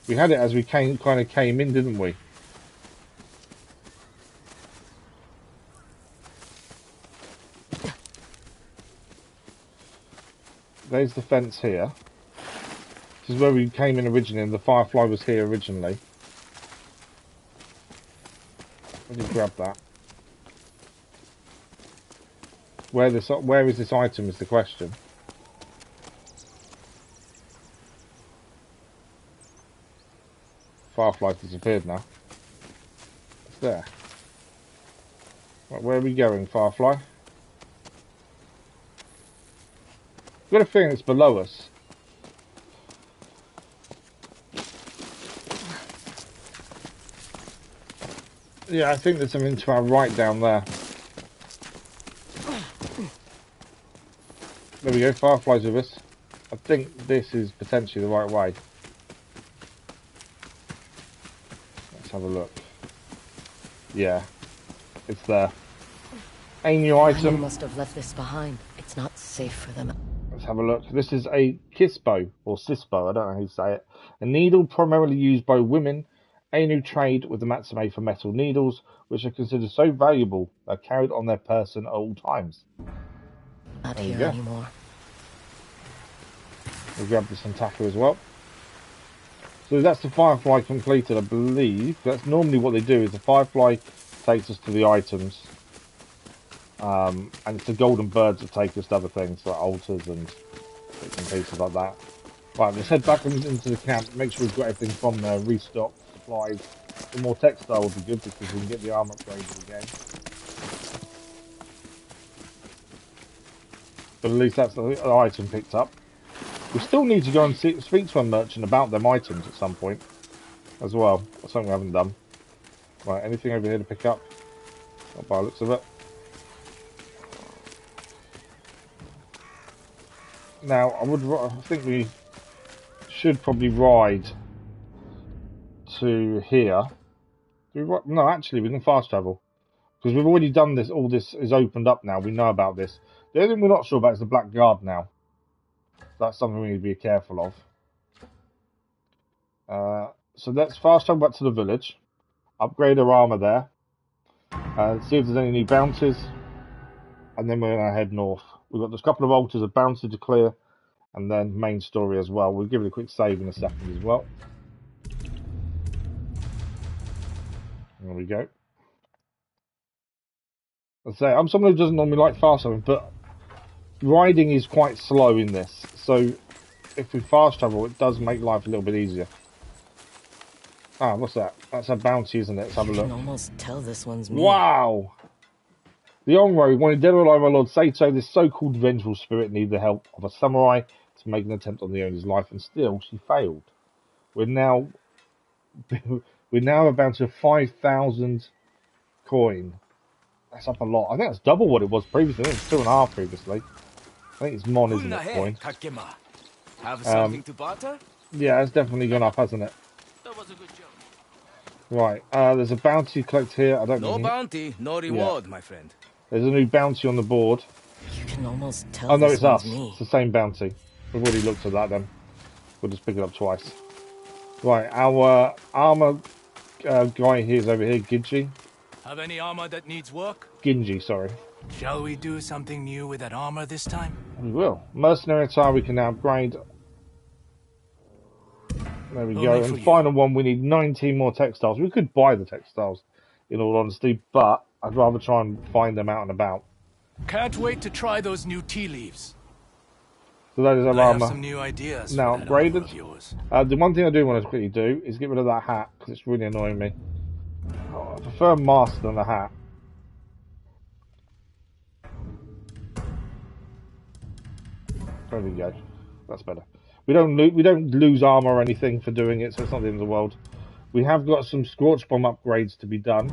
We had it as we kind of came in, didn't we? There's the fence here. This is where we came in originally, and the Firefly was here originally. Let me grab that. Where is this item is the question. Firefly's disappeared now. It's there. Right, where are we going, Firefly? I've got a feeling it's below us. Yeah, I think there's something to our right down there. There we go, Firefly's with us. I think this is potentially the right way. Let's have a look. Yeah, it's there. A new item. Must have left this behind. It's not safe for them. Let's have a look. This is a kiss bow, or cis bow, I don't know how you say it. A needle primarily used by women. A new trade with the Matsumae for metal needles, which are considered so valuable they're carried on their person at all times. Not There you here go. anymore. We'll grab this attacker as well. So that's the Firefly completed, I believe. That's normally what they do, is the Firefly takes us to the items. And it's the golden birds that take us to other things, like altars and bits and pieces like that. Right, let's head back into the camp, make sure we've got everything from there, restock, supplies. Some more textile would be good because we can get the armor upgraded again. But at least that's the item picked up. We still need to go and speak to a merchant about them items at some point as well. That's something we haven't done. Right, anything over here to pick up? Not by the looks of it. Now, I think we should probably ride to here. No, actually, we can fast travel. Because we've already done this, all this is opened up now, we know about this. The only thing we're not sure about is the Black Guard now. That's something we need to be careful of. So let's fast travel back to the village. Upgrade our armor there. See if there's any new bounties. And then we're going to head north. We've got this couple of altars of bounty to clear. And then main story as well. We'll give it a quick save in a second as well. There we go. Let's say I'm someone who doesn't normally like fast traveling, but riding is quite slow in this. So if we fast travel, it does make life a little bit easier. Ah, what's that? That's a bounty, isn't it? Let's have a look. You can almost tell this one's me. Wow! The Onryo wanted dead or alive, our Lord Sato, this so-called vengeful spirit, needed the help of a samurai to make an attempt on the owner's life, and still she failed. We're now about to 5,000 coin. That's up a lot. I think that's double what it was previously. I think it's 2.5 previously. I think it's mon, isn't it, coin? Have something to barter? Yeah, it's definitely gone up, hasn't it? That was a good job. Right, there's a bounty to collect here. I don't know. No bounty, no reward, my friend. There's a new bounty on the board. You can almost tell. Oh no, this it's us. one's me. It's the same bounty. We've already looked at that then. We'll just pick it up twice. Right, our armor guy here is over here, Ginji. Have any armor that needs work? Ginji, sorry. Shall we do something new with that armor this time? We will. Mercenary attire we can now upgrade. There we go. And final one, we need 19 more textiles. We could buy the textiles, in all honesty, but I'd rather try and find them out and about. Can't wait to try those new tea leaves. So that is our I armor. have some new ideas Now for that armor upgraded. of yours. The one thing I do want to quickly do is get rid of that hat, because it's really annoying me. Oh, I prefer a mask than a hat. There we go. That's better. We don't lose armor or anything for doing it, so it's not the end of the world. We have got some Scorch Bomb upgrades to be done.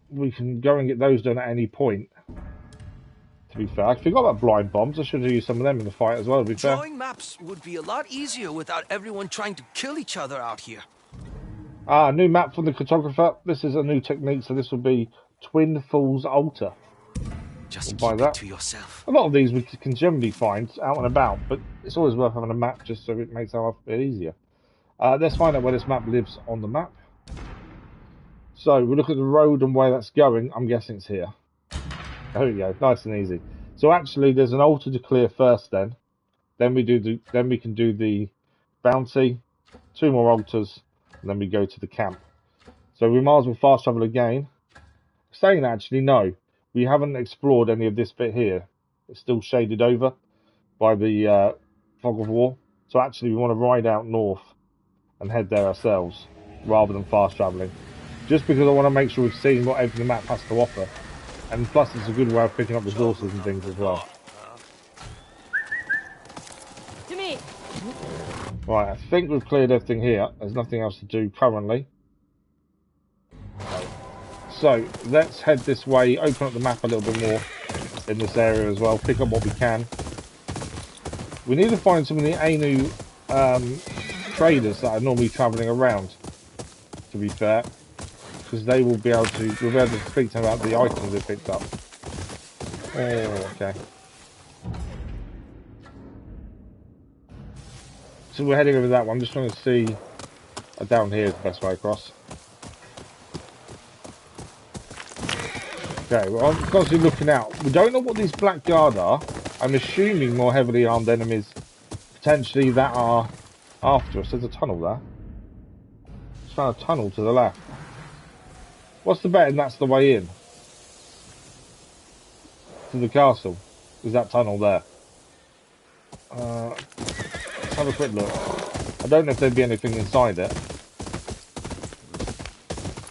We can go and get those done at any point. To be fair, I forgot about blind bombs. I should have used some of them in the fight as well, to be fair. Drawing maps would be a lot easier without everyone trying to kill each other out here. Ah, new map for the cartographer. This is a new technique, so this will be Twin Falls Altar. Just We'll keep buy that. it to yourself. A lot of these we can generally find out and about, but it's always worth having a map just so it makes our life a bit easier. Let's find out where this map lives on the map. So we look at the road and where that's going. I'm guessing it's here. There we go, nice and easy. So actually, there's an altar to clear first. Then we can do the bounty, 2 more altars, and then we go to the camp. So we might as well fast travel again. Saying that, actually, no. We haven't explored any of this bit here. It's still shaded over by the fog of war. So actually we want to ride out north and head there ourselves rather than fast travelling. Just because I want to make sure we've seen what every map has to offer. And plus it's a good way of picking up resources and things as well. To me. Right, I think we've cleared everything here. There's nothing else to do currently. So let's head this way, open up the map a little bit more in this area as well, pick up what we can. We need to find some of the Ainu traders that are normally travelling around, to be fair, because they will be able to, we'll be able to speak to them about the items they picked up. Oh, okay. So we're heading over that one. I'm just trying to see down here is the best way across. Okay, well, I'm constantly looking out. We don't know what these black guard are. I'm assuming more heavily armed enemies, potentially, that are after us. There's a tunnel there. Just found a tunnel to the left. What's the betting that's the way in? To the castle. Is that tunnel there? Let's have a quick look. I don't know if there'd be anything inside it.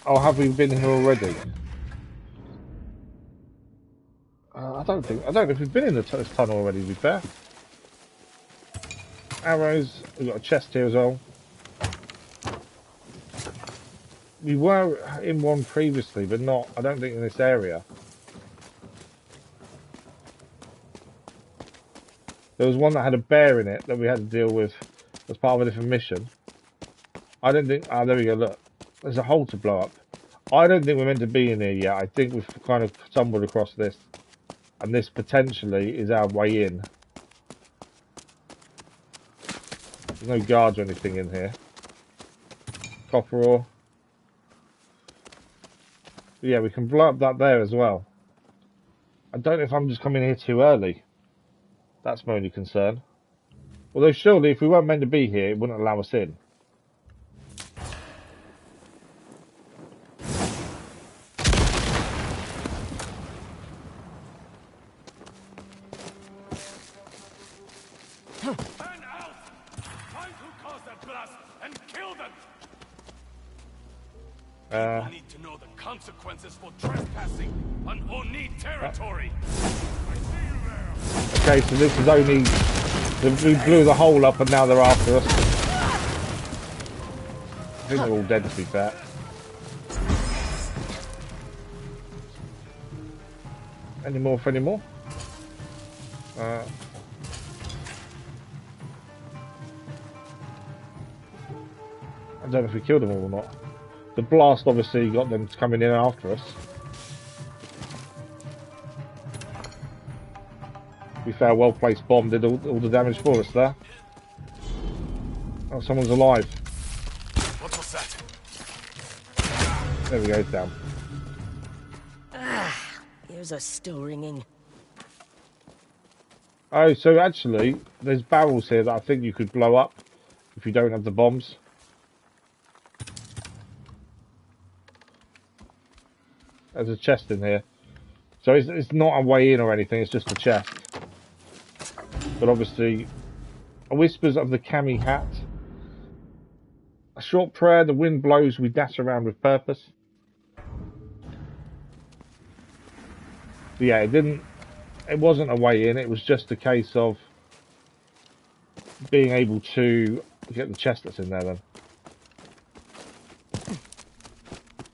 Oh, have we been here already? I don't know if we've been in this tunnel already, to be fair. Arrows, we've got a chest here as well. We were in one previously, but not, I don't think in this area. There was one that had a bear in it that we had to deal with as part of a different mission. I don't think, there we go, look. There's a hole to blow up. I don't think we're meant to be in here yet. I think we've kind of stumbled across this. And this potentially is our way in. There's no guards or anything in here. Copper ore. But yeah, we can blow up that there as well. I don't know if I'm just coming here too early. That's my only concern. Although surely if we weren't meant to be here, it wouldn't allow us in. Need to know the consequences for trespassing on Oni territory. Okay, so this is only... We blew the hole up and now they're after us. I think they're all dead, to be fair. Any more for any more? I don't know if we killed them all or not. The blast obviously got them coming in after us. To be fair, well-placed bomb did all the damage for us there. Oh, someone's alive. What was that? There we go, it's down. Ears are still ringing. Oh, so actually, there's barrels here that I think you could blow up if you don't have the bombs. There's a chest in here. So it's not a way in or anything, it's just a chest. But obviously, whispers of the Kami hat. A short prayer, the wind blows, we dash around with purpose. But yeah, it wasn't a way in, it was just a case of being able to get the chest that's in there then.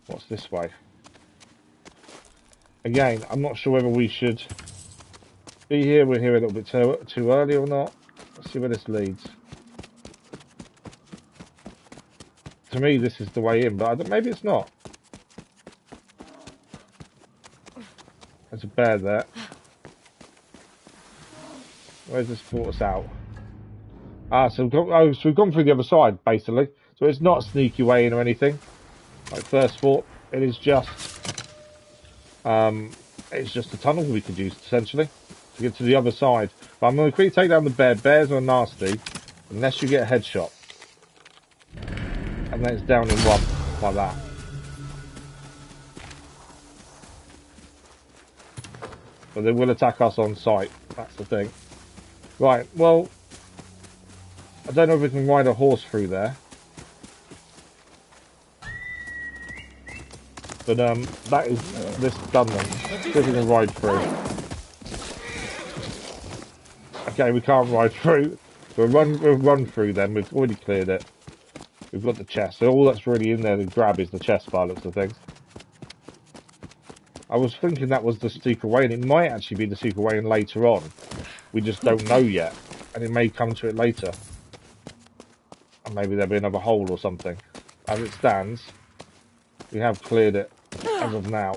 What's this way? Again, I'm not sure whether we should be here. We're here a little bit too early or not. Let's see where this leads. To me, this is the way in, but maybe it's not. There's a bear there. Where's this brought us out? So we've gone through the other side, basically. So it's not a sneaky way in or anything. Like first thought, it is just... it's just a tunnel we could use, essentially, to get to the other side. But I'm going to quickly take down the bear. Bears are nasty, unless you get a headshot. And then it's down in one, like that. But they will attack us on sight. That's the thing. Right, well, I don't know if we can ride a horse through there. But that is this done then. See if we can ride through. Okay, we can't ride through. We'll run through then. We've already cleared it. We've got the chest. So all that's really in there to grab is the chest by looks of things. I was thinking that was the secret way, and it might actually be the secret way, and later on. We just don't know yet. And it may come to it later. And maybe there'll be another hole or something. As it stands, we have cleared it as of now.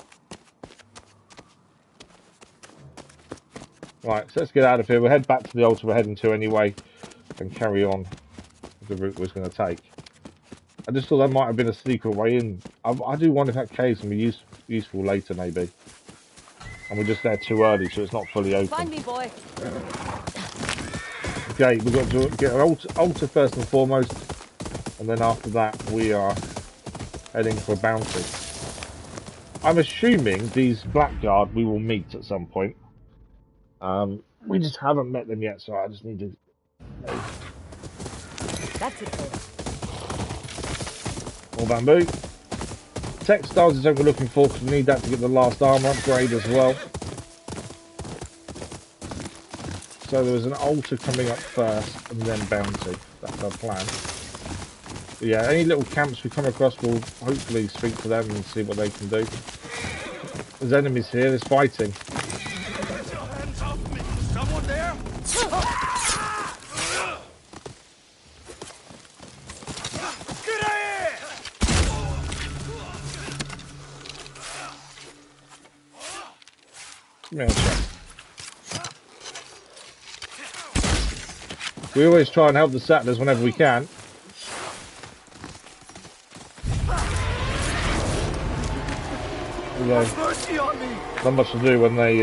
Right, so let's get out of here. We'll head back to the altar we're heading to anyway and carry on with the route we're going to take. I just thought that might have been a secret way in. I do wonder if that cave's going to be useful later, maybe. And we're just there too early, so it's not fully open. Find me, boy. Okay, we've got to get our altar first and foremost. And then after that, we are heading for a bounty. I'm assuming these blackguard we will meet at some point. We just haven't met them yet, so I just need to... That's it, boy. More bamboo. Textiles is what we're looking for, because we need that to get the last armor upgrade as well. So there was an altar coming up first, and then bounty. That's our plan. But yeah, any little camps we come across, we'll hopefully speak to them and see what they can do. There's enemies here, there's fighting. Get your hands off me! Someone there? Get out here! Give me a check. We always try and help the settlers whenever we can. Mercy on me! Not much to do when they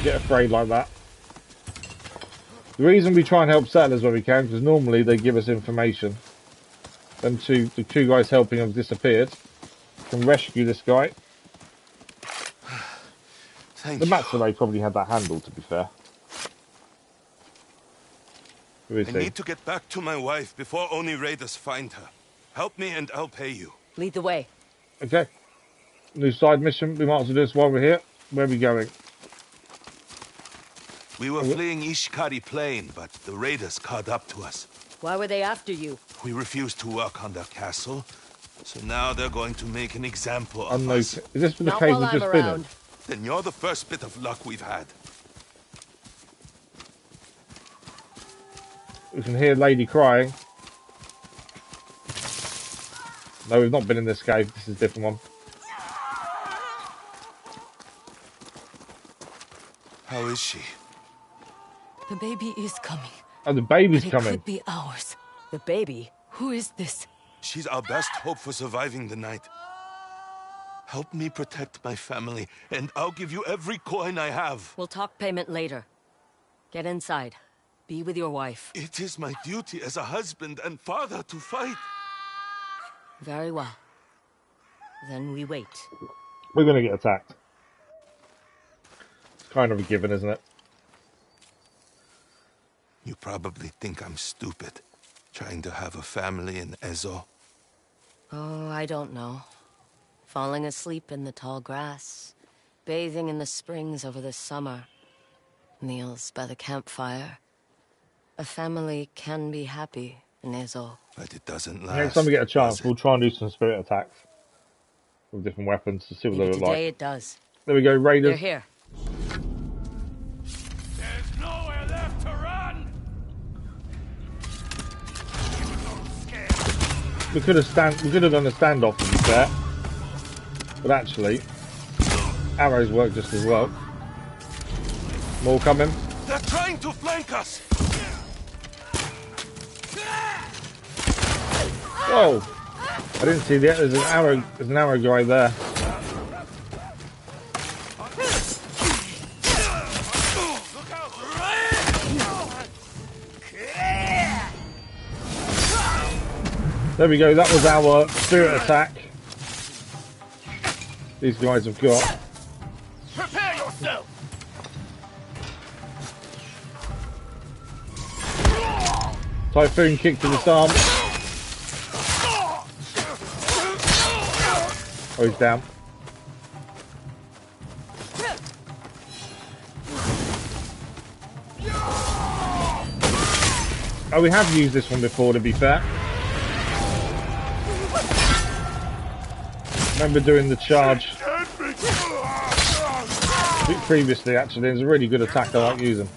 get afraid like that. The reason we try and help settlers when we can, because normally they give us information. The two guys helping have disappeared. Can rescue this guy. Thank The you. Matsumae probably had that handled, to be fair. Who is I he? need to get back to my wife before Oni raiders find her. Help me and I'll pay you. Lead the way. Okay. New side mission. We might as well do this while we're here. Where are we going? We were fleeing Ishikari Plain, but the raiders caught up to us. Why were they after you? We refused to work on their castle, so now they're going to make an example of Unknown. us. Is this for the Not cave while we've I'm just been in? around. Then you're the first bit of luck we've had. We can hear Lady crying. No, we've not been in this cave. This is a different one. How is she? The baby is coming. Oh, the baby's But it coming. could be ours. The baby? Who is this? She's our best hope for surviving the night. Help me protect my family, and I'll give you every coin I have. We'll talk payment later. Get inside. Be with your wife. It is my duty as a husband and father to fight. Very well. Then we wait. We're going to get attacked. It's kind of a given, isn't it? You probably think I'm stupid, trying to have a family in Ezo. Oh, I don't know. Falling asleep in the tall grass. Bathing in the springs over the summer. Meals by the campfire. A family can be happy in Ezo. But it doesn't last. Next time we get a chance, does it? we'll try and do some spirit attacks. With different weapons to see what they Maybe look today like. it does. There we go, They're raiders. here. There's nowhere left to run! We could have done a standoff, to be fair. But actually, arrows work just as well. More coming. They're trying to flank us! Whoa! I didn't see that. There's an arrow guy there. There we go, that was our spirit attack. These guys have got. Typhoon kick to the arm. Oh, he's down. Oh, we have used this one before, to be fair. Remember doing the charge previously, actually. It's a really good attack I like using.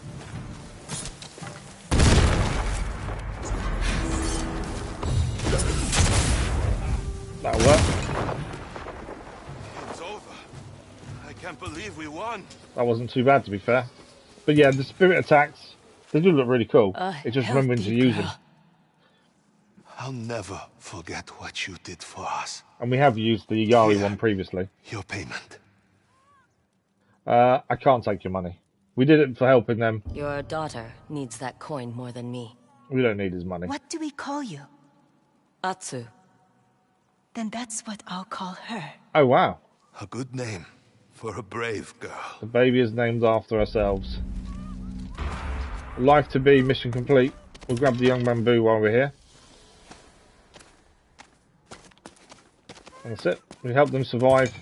That'll work. It's over. I can't believe we won. That wasn't too bad, to be fair. But yeah, the spirit attacks, they do look really cool. It's just remembering to use them. I'll never forget what you did for us. And we have used the Yari one previously. Your payment. I can't take your money. We did it for helping them. Your daughter needs that coin more than me. We don't need his money. What do we call you? Atsu. Then that's what I'll call her. Oh, wow. A good name for a brave girl. The baby is named after ourselves. Life to be, mission complete. We'll grab the young bamboo while we're here. That's it. We helped them survive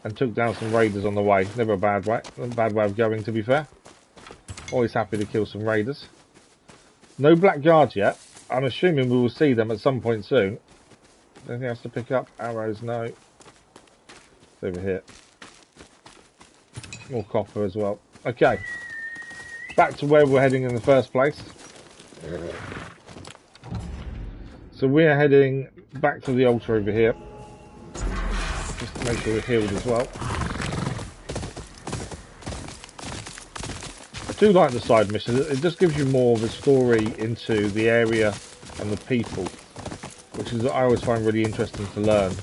and took down some raiders on the way. Never a bad way of going, to be fair. Always happy to kill some raiders. No black guards yet. I'm assuming we will see them at some point soon. Anything else to pick up? Arrows, no. It's over here. More copper as well. Okay. Back to where we're heading in the first place. So we're heading back to the altar over here. Just to make sure we're healed as well. I do like the side missions. It just gives you more of a story into the area and the people, which is what I always find really interesting to learn.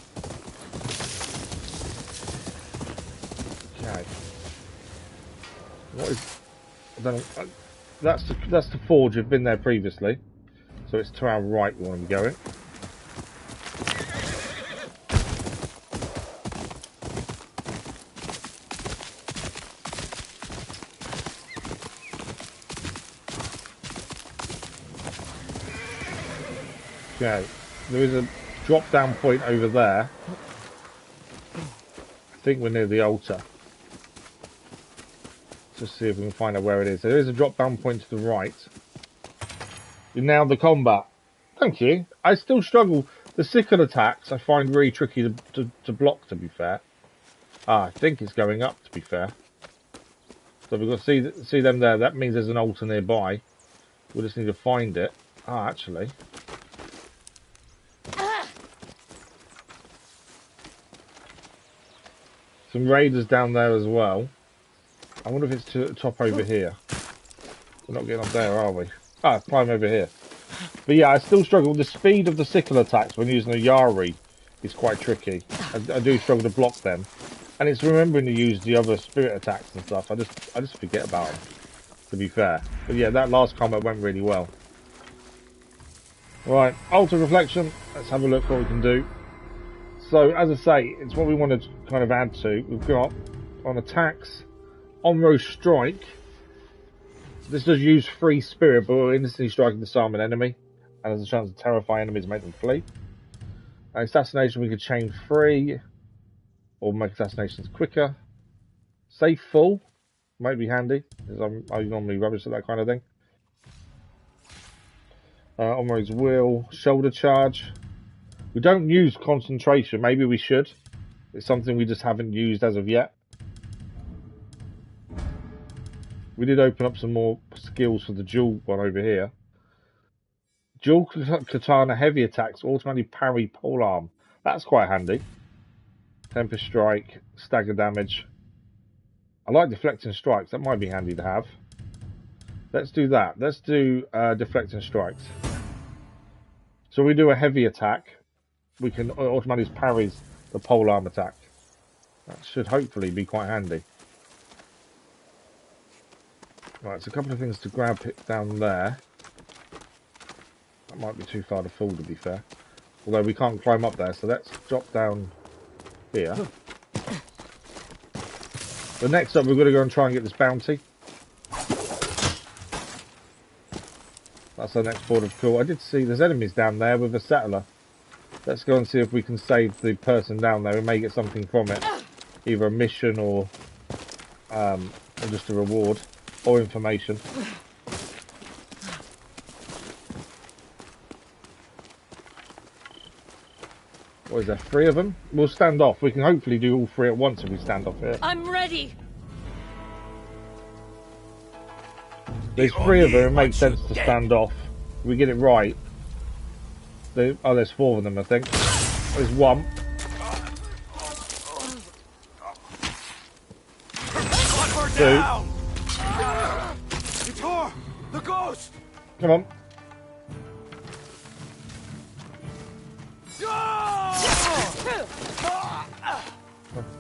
Okay. What is... I don't know. That's the forge. We've been there previously. So it's to our right we want to be going. Okay, there is a drop down point over there. I think we're near the altar. Just see if we can find out where it is. So there is a drop down point to the right. Now the combat. Thank you. I still struggle. The sickle attacks I find really tricky to block, to be fair. I think it's going up, to be fair. So we've got to see them there. That means there's an altar nearby. We'll just need to find it. Actually. Some raiders down there as well. I wonder if it's to the top over here. We're not getting up there, are we? Climb over here. But yeah, I still struggle. The speed of the sickle attacks when using a Yari is quite tricky. I do struggle to block them. And it's remembering to use the other spirit attacks and stuff. I just forget about them, to be fair. But yeah, that last combat went really well. Right, Altar Reflection. Let's have a look what we can do. So, as I say, it's what we want to kind of add to. We've got, on attacks, Onryo Strike. This does use free spirit, but we're instantly striking to disarm an enemy, and has a chance to terrify enemies and make them flee. Assassination, we could chain free, or make assassinations quicker. Safe full, might be handy, because I normally rubbish at that kind of thing. Onryo's Will, Shoulder Charge. We don't use concentration, maybe we should. It's something we just haven't used as of yet. We did open up some more skills for the dual one over here. Dual Katana Heavy Attacks, automatically parry polearm. That's quite handy. Tempest Strike, Stagger Damage. I like Deflecting Strikes, that might be handy to have. Let's do that. Let's do Deflecting Strikes. So we do a heavy attack. We can automatically parry the polearm attack. That should hopefully be quite handy. Right, so a couple of things to grab down there. That might be too far to fall, to be fair. Although we can't climb up there, so let's drop down here. So next up, we're going to go and try and get this bounty. That's our next port of call. I did see there's enemies down there with a settler. Let's go and see if we can save the person down there. We may get something from it. Either a mission or just a reward or information. What is there, 3 of them? We'll stand off. We can hopefully do all 3 at once if we stand off here. I'm ready. There's 3 of them. It makes sense to stand off. If we get it right. Oh, there's 4 of them, I think. There's 1. Two. The ghost! Come on.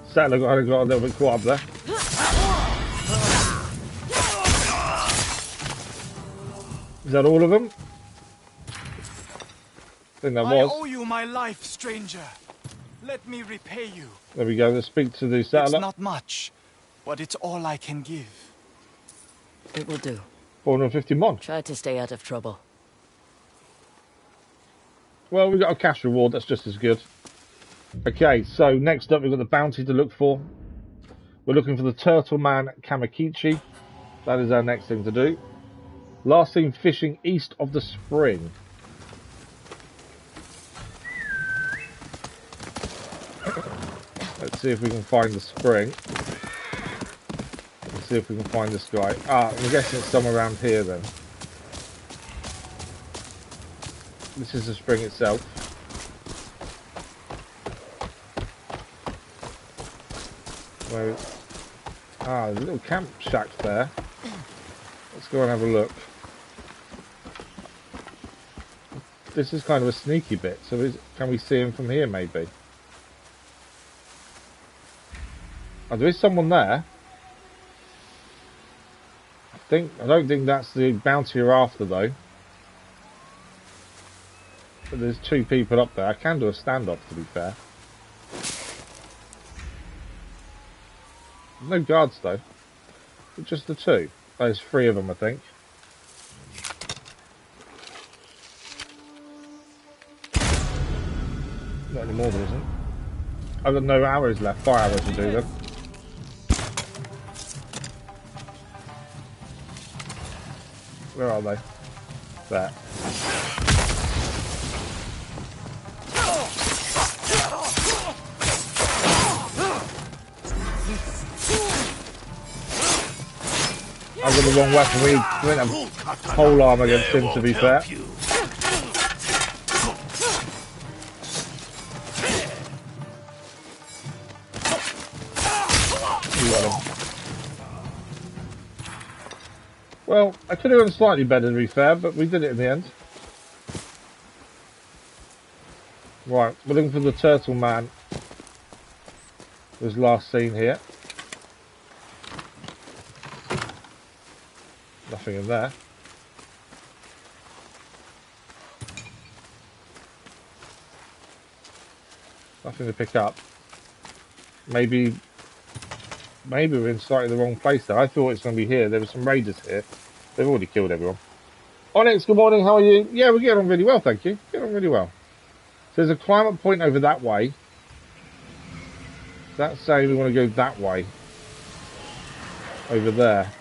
Settler got a little bit caught up there. Is that all of them? I think that was. I owe you my life, stranger. Let me repay you. There we go. Let's speak to the settler. It's not much, but it's all I can give. It will do. 450 mon. Try to stay out of trouble. Well, we got a cash reward. That's just as good. Okay, so next up we've got the bounty to look for. We're looking for the Turtle Man Kamakichi. That is our next thing to do. Last seen fishing east of the spring. Let's see if we can find the spring. Let's see if we can find this guy. Ah, I'm guessing it's somewhere around here then. This is the spring itself. Where? Ah, there's a little camp shack there. Let's go and have a look. This is kind of a sneaky bit, so can we see him from here maybe? Oh, there is someone there. I don't think that's the bounty you're after though. But there's 2 people up there. I can do a standoff to be fair. No guards though. Just the 2. There's 3 of them I think. Not anymore there isn't. I've got no arrows left. 4 arrows to do them. Where are they? There. I've got the wrong weapon. We went have whole arm against him to be fair. Well, I could have done slightly better to be fair, but we did it in the end. Right, we're looking for the Turtle Man. Was last seen here. Nothing in there. Nothing to pick up. Maybe we're in slightly the wrong place there. I thought it was going to be here. There were some raiders here. They've already killed everyone. Onyx, good morning. How are you? Yeah, we're getting on really well, thank you. Getting on really well. So there's a climate point over that way. That's saying we want to go that way. Over there.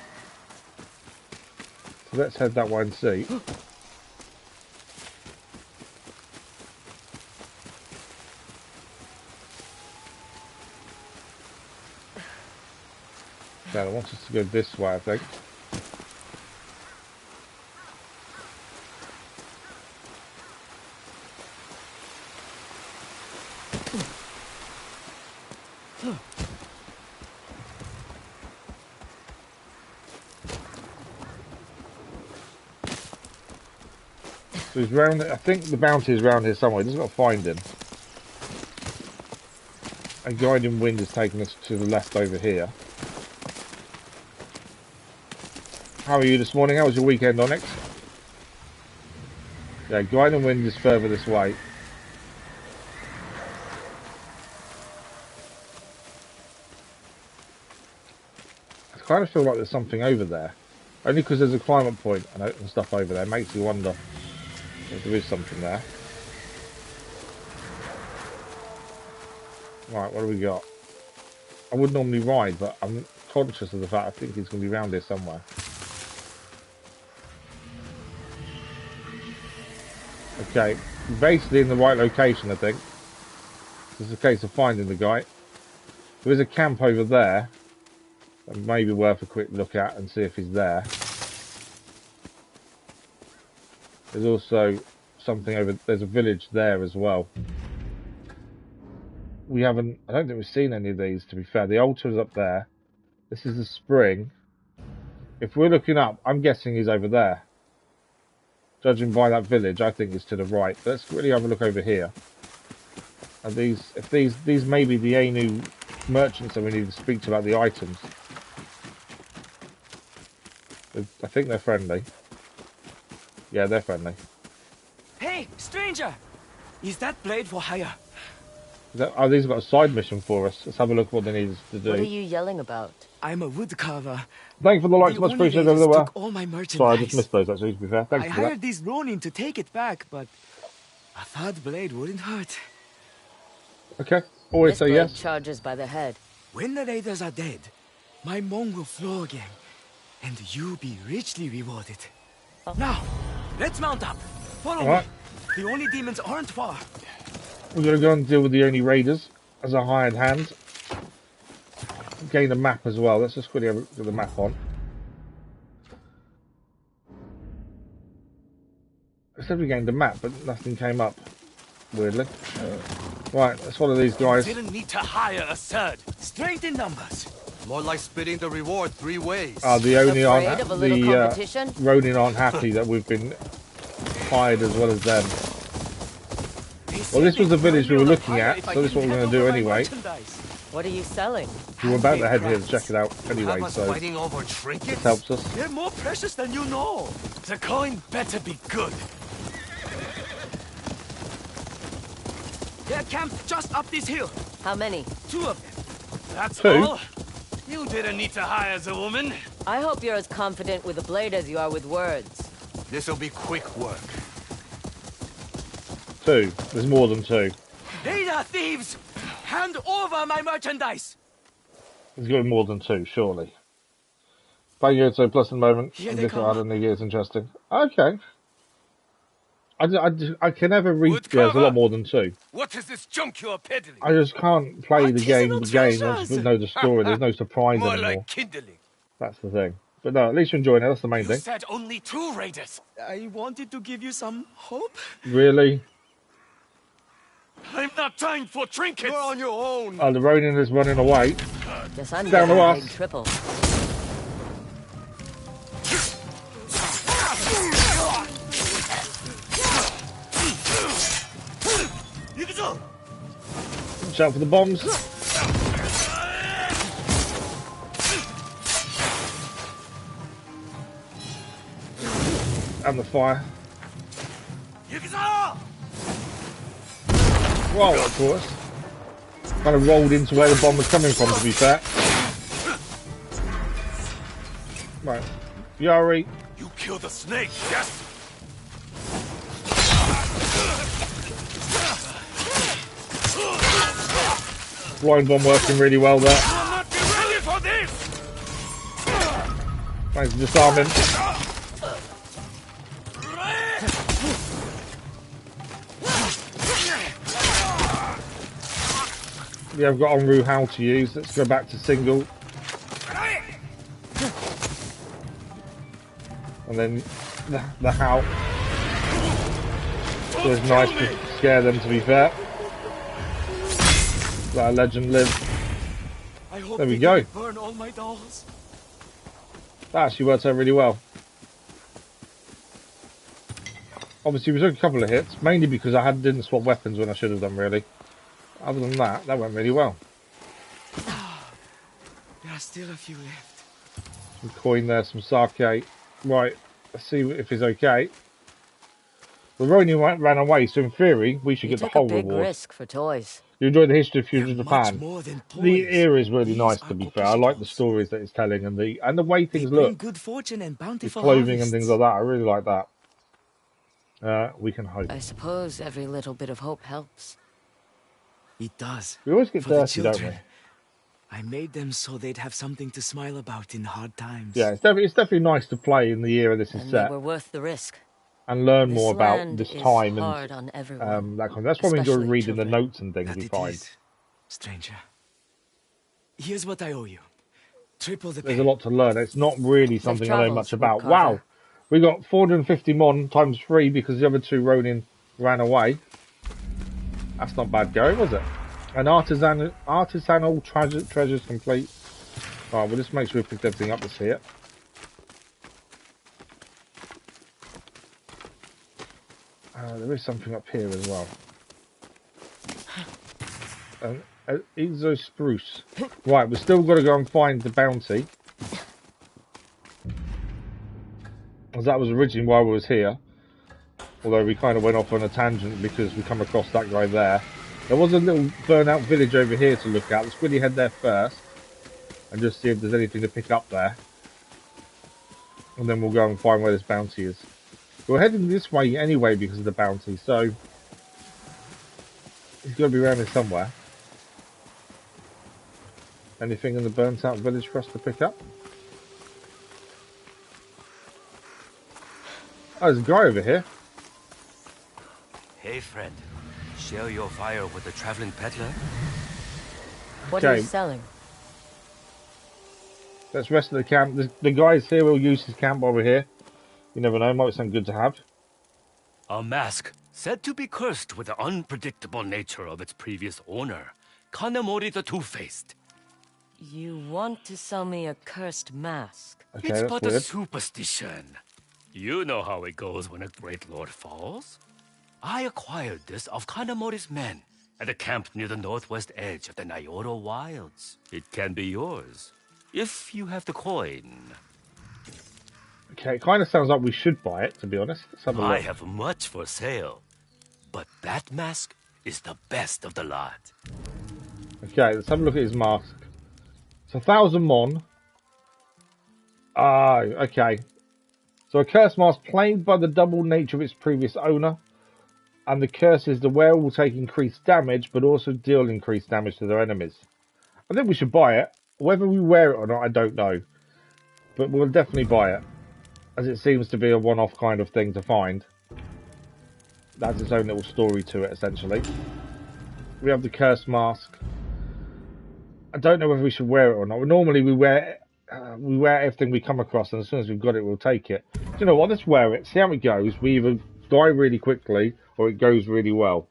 So let's head that way and see. Yeah, it wants us to go this way, I think. So he's round. I think the bounty is around here somewhere. Just got to find him. A guiding wind is taking us to the left over here. How are you this morning? How was your weekend, Onyx? Yeah, guiding wind is further this way. kind of feel like there's something over there. Only because there's a climate point and stuff over there. Makes you wonder if there is something there. Right, what do we got? I would normally ride, but I'm conscious of the fact I think he's going to be around here somewhere. Okay, basically in the right location, I think. It's a case of finding the guy. There is a camp over there. That may be worth a quick look at and see if he's there. There's also something over... There's a village there as well. We haven't... I don't think we've seen any of these, to be fair. The altar is up there. This is the spring. If we're looking up, I'm guessing he's over there. Judging by that village, I think it's to the right. But let's really have a look over here. And these may be the Ainu merchants that we need to speak to about the items. I think they're friendly. Yeah, they're friendly. Hey, stranger! Is that blade for hire? Oh, these have got a side mission for us. Let's have a look at what they need us to do. What are you yelling about? I'm a woodcarver. Thank you for the likes, much appreciated over there. All my merchandise. Sorry, I just missed those actually, to be fair. Thanks I for that. hired these Ronin to take it back, but a third blade wouldn't hurt. Okay, always say yes. Charges by the head. When the raiders are dead, my Mong will flow again, and you be richly rewarded. Now, let's mount up. Follow me. The only demons aren't far. We're going to go and deal with the only raiders as a hired hand. Gain a map as well. Let's just quickly have a look at the map on. I said we gained a map, but nothing came up. Weirdly. Right, let's follow these guys. Didn't need to hire a third. Strength in numbers. More like splitting the reward 3 ways. The Oni aren't the Ronin aren't happy that we've been hired as well as them. Well, this was the village we were looking at, so this is what we're going to do anyway. What are you selling? We were about to head here to check it out anyway, so this helps us. They're more precious than you know. The coin better be good. They're camped just up this hill. How many? 2 of them. That's 2? all? You didn't need to hire the woman. I hope you're as confident with a blade as you are with words. This'll be quick work. 2. There's more than 2. They are thieves! Hand over my merchandise! There's going to be more than 2, surely. Playing Yotei plus the moment. Here And they this come. I don't think it's interesting. Okay. I can never read. There's a lot more than 2. What is this junk you're peddling? I just can't play the game. Artisanal I just treasures! know the story. There's no surprise More anymore. like kindling. That's the thing. But no, at least you're enjoying it. That's the main You thing. said only 2 raiders. I wanted to give you some hope. Really? I'm not trying for trinkets. You're on your own. Oh, the Ronin is running away. Guess I'm Down to getting us. paid triple. Watch out for the bombs. And the fire. Whoa, of course. Kind of rolled into where the bomb was coming from, to be fair. Right. Yari. You killed the snake, yes? Blind bomb working really well there. You'll not be ready for this! Thanks for disarming. Yeah, I've got Onryo Howl to use. Let's go back to single. And then the Howl. So it's nice to scare them, to be fair. Let a legend live. I hope There we they go. didn't burn all my dolls. That actually worked out really well. Obviously we took a couple of hits, mainly because I didn't swap weapons when I should have done, really. Other than that, that went really well. There are still a few left. Some coin there, some sake. Right, let's see if he's okay. The Ronin ran away, so in theory, we should You get the took a whole big reward. risk for toys. You enjoy the history of feudal They're much Japan. more than The toys. era is really These nice, are to be fair. I like the kokushitos. stories that it's telling and the way They things bring look. good fortune and The bountiful clothing and things harvests. like that. I really like that. We can hope. I suppose every little bit of hope helps. It does. We always get For the dirty, don't we? children. I made them so they'd have something to smile about in hard times. Yeah, it's definitely nice to play in the era this is And they set were worth the risk. and learn This more about land this is time hard and on everyone, that kind of. That's why we enjoy especially reading the children. notes and things That we it find. is, stranger. Here's what I owe you. Triple the There's pay. a lot to learn. It's not really Safe something I know travels, much about. Woodcarver. Wow, we got 450 mon times 3 because the other 2 Ronin ran away. That's not bad going, was it? An artisanal treasures complete. Alright, we'll just make sure we picked everything up to see it. There is something up here as well. An Exo spruce. Right, we've still got to go and find the bounty. As that was originally why we was here. Although we kind of went off on a tangent because we come across that guy there. There was a little burnout village over here to look at. Let's quickly head there first. And just see if there's anything to pick up there. And then we'll go and find where this bounty is. We're heading this way anyway because of the bounty, so he's got to be around here somewhere. Anything in the burnt out village for us to pick up? Oh, there's a guy over here. Hey, friend. Share your fire with the traveling peddler? What are you selling? Let's rest at the camp. The guys here will use his camp while we're here. You never know, might be something good to have. A mask said to be cursed with the unpredictable nature of its previous owner, Kanamori the Two-Faced. You want to sell me a cursed mask? Okay, It's that's but weird. a superstition. You know how it goes when a great lord falls. I acquired this of Kanamori's men at a camp near the northwest edge of the Nyoro Wilds. It can be yours, if you have the coin. Okay, it kind of sounds like we should buy it, to be honest. Let's have a I look. have much for sale, but that mask is the best of the lot. Okay, let's have a look at his mask. It's 1,000 mon. Ah, okay. So a curse mask plagued by the double nature of its previous owner. And the curse is the wearer will take increased damage, but also deal increased damage to their enemies. I think we should buy it. Whether we wear it or not, I don't know. But we'll definitely buy it. As it seems to be a one-off kind of thing to find. That's its own little story to it, essentially. We have the curse mask. I don't know whether we should wear it or not. Normally we wear everything we come across, and as soon as we've got it, we'll take it. Do you know what? Let's wear it. See how it goes. We either die really quickly, or it goes really well.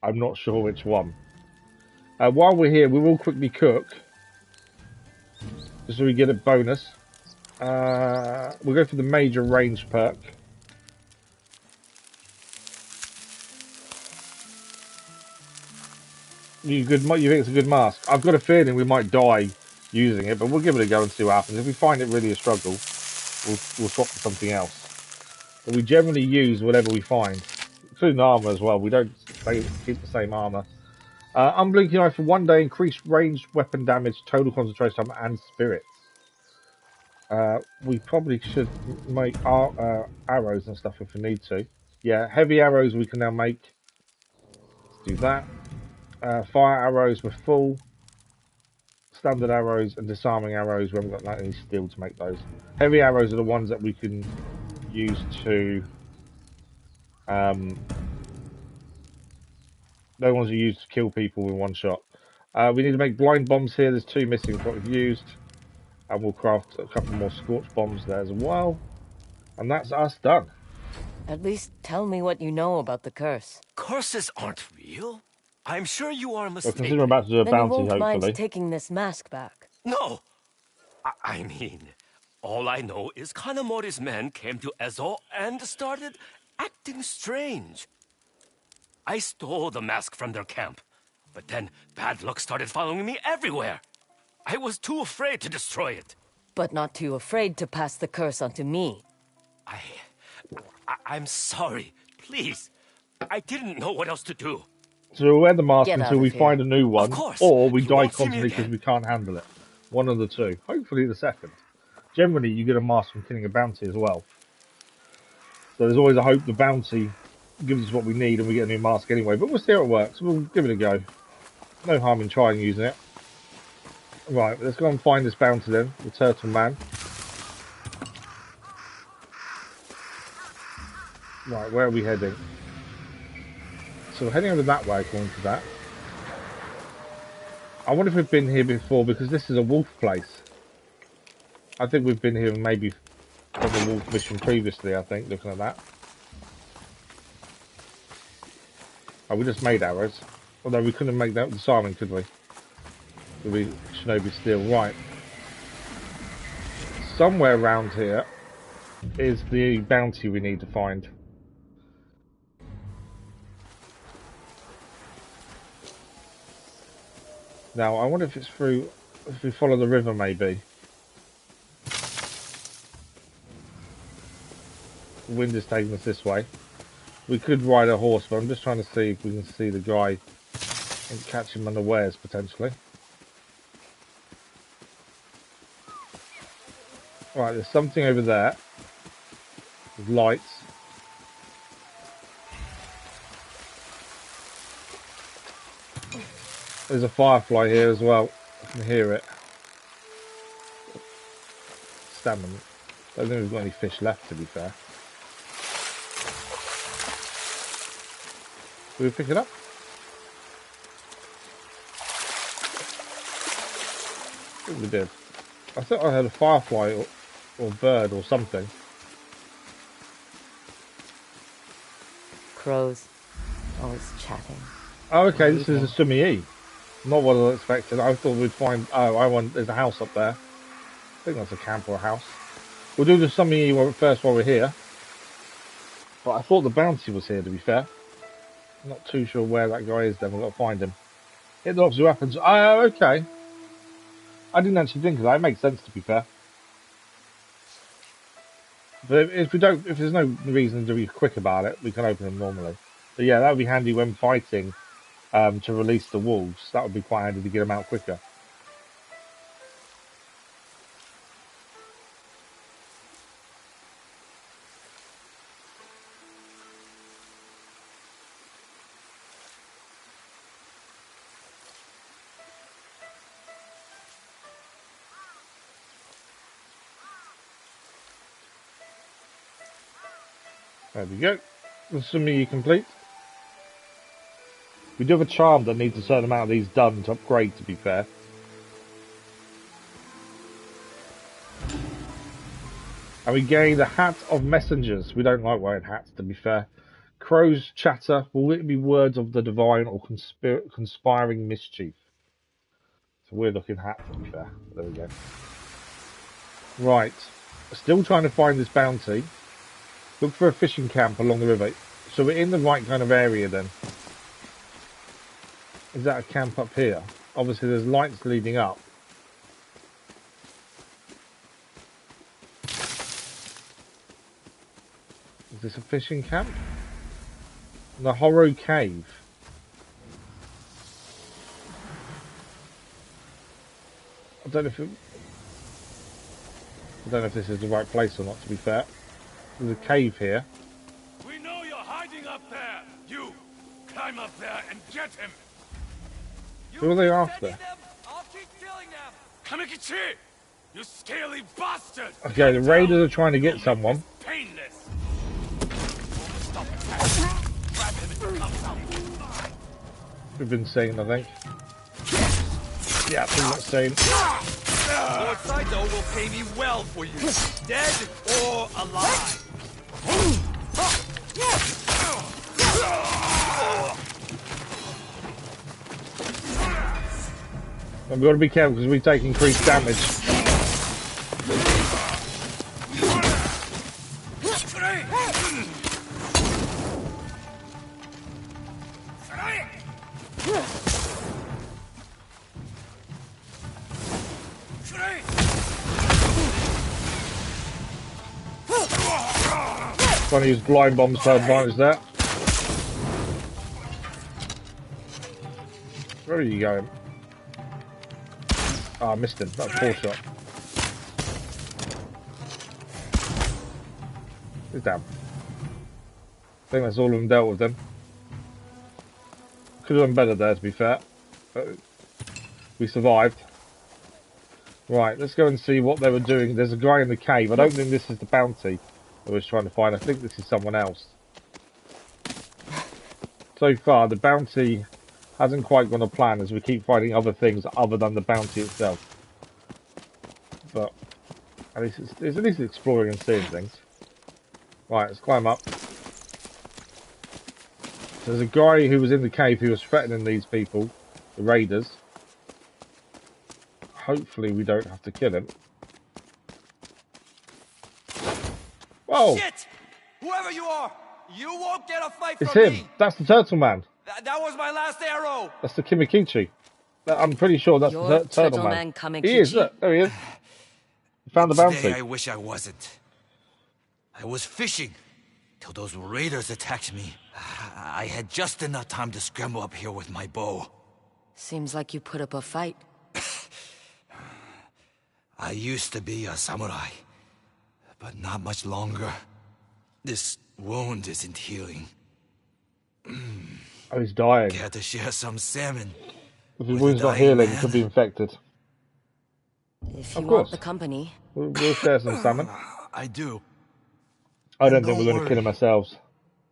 I'm not sure which one. While we're here, we will quickly cook. Just so we get a bonus. We'll go for the major range perk. You think it's a good mask? I've got a feeling we might die using it, but we'll give it a go and see what happens. If we find it really a struggle, we'll swap for something else. But we generally use whatever we find, including armor as well. We don't keep the same armor. Unblinking Eye for 1 day, increased ranged weapon damage, total concentration time, and spirits. We probably should make arrows and stuff if we need to. Yeah, heavy arrows we can now make. Let's do that. Fire arrows were full. Standard arrows and disarming arrows, we haven't got any steel to make those. Heavy arrows are the ones that we can use to... those ones are used to kill people with one shot. We need to make blind bombs here. There's 2 missing from what we've used. And we'll craft a couple more scorch bombs there as well. And that's us done. At least tell me what you know about the curse. Curses aren't real. I'm sure you are Well, mistaken. consider we're about to do a Then you bounty, won't hopefully. mind taking this mask back. No! I mean, all I know is Kanamori's men came to Ezo and started acting strange. I stole the mask from their camp, but then bad luck started following me everywhere. I was too afraid to destroy it. But not too afraid to pass the curse on to me. I'm sorry. Please. I didn't know what else to do. So we'll wear the mask Get until out we of here. find a new one, Of course. or we You die won't see me constantly because again. we can't handle it. One of the two. Hopefully the second. Generally, you get a mask from killing a bounty as well. So there's always a hope the bounty gives us what we need and we get a new mask anyway. But we'll see how it works. We'll give it a go. No harm in trying using it. Right, let's go and find this bounty then. The Turtle Man. Right, where are we heading? So we're heading over that way according to that. I wonder if we've been here before because this is a wolf place. I think we've been here maybe on the wolf mission previously, I think, looking at that. Oh, we just made arrows. Although we couldn't make that with the siren, could we? We Shinobi Steel. Right. Somewhere around here is the bounty we need to find. Now, I wonder if it's through, if we follow the river maybe. The wind is taking us this way. We could ride a horse, but I'm just trying to see if we can see the guy and catch him unawares, potentially. Right, there's something over there. With lights. There's a firefly here as well. I can hear it. Salmon. I don't think we've got any fish left, to be fair. Did we pick it up? I think we did. I thought I had a firefly or bird or something. Crows. Always chatting. Oh, okay, this is a Sumi-E. Not what I was expecting. I thought we'd find... Oh, there's a house up there. I think that's a camp or a house. We'll do the Sumi-E first while we're here. But I thought the bounty was here, to be fair. I'm not too sure where that guy is then. We've got to find him. Hit the opposite weapons. Oh, okay. I didn't actually think of that. It makes sense, to be fair. But if there's no reason to be quick about it, we can open them normally. But yeah, that would be handy when fighting to release the wolves. That would be quite handy to get them out quicker. There we go. Assuming you complete. We do have a charm that needs a certain amount of these done to upgrade, to be fair. And we gain the Hat of Messengers. We don't like wearing hats, to be fair. Crows chatter. Will it be words of the divine or conspiring mischief? It's a weird looking hat, to be fair. There we go. Right. Still trying to find this bounty. Look for a fishing camp along the river. So we're in the right kind of area then. Is that a camp up here? Obviously there's lights leading up. Is this a fishing camp? The Horror Cave. I don't know if this is the right place or not, to be fair. There's a cave here. We know you're hiding up there. You climb up there and get him. Who are they after? I'll keep killing them. Kamikichi, you scaly bastard! Okay, the raiders are trying to get someone. Painless. Grab him and come out. We've been seen, I think. Yeah, we've not seen. Lord Saito will pay me well for you, dead or alive. We've got to be careful because we take increased damage. Trying to use blind bombs to advantage that. are you going? Oh, I missed him. That's a poor shot. He's down. I think that's all of them dealt with then. Could have done better there, to be fair. But we survived. Right, let's go and see what they were doing. There's a guy in the cave. I don't think this is the bounty I was trying to find. I think this is someone else. So far, the bounty hasn't quite gone to plan as we keep finding other things other than the bounty itself. But at least it's at least exploring and seeing things. Right, let's climb up. There's a guy who was in the cave who was threatening these people, the raiders. Hopefully we don't have to kill him. Whoa! Shit! Whoever you are, you won't get a fight It's from him! me! That's the turtle man! That was my last arrow! That's the Kimikichi. I'm pretty sure that's the turtle man. He is, look, there he is. He found the bounty. Today I wish I wasn't. I was fishing till those raiders attacked me. I had just enough time to scramble up here with my bow. Seems like you put up a fight. I used to be a samurai, but not much longer. This wound isn't healing. Oh, he's dying. Care to share some salmon? If his wound's not healing, he could be infected. If you want the company. We'll share some salmon. I do. I don't think we're going to kill him ourselves.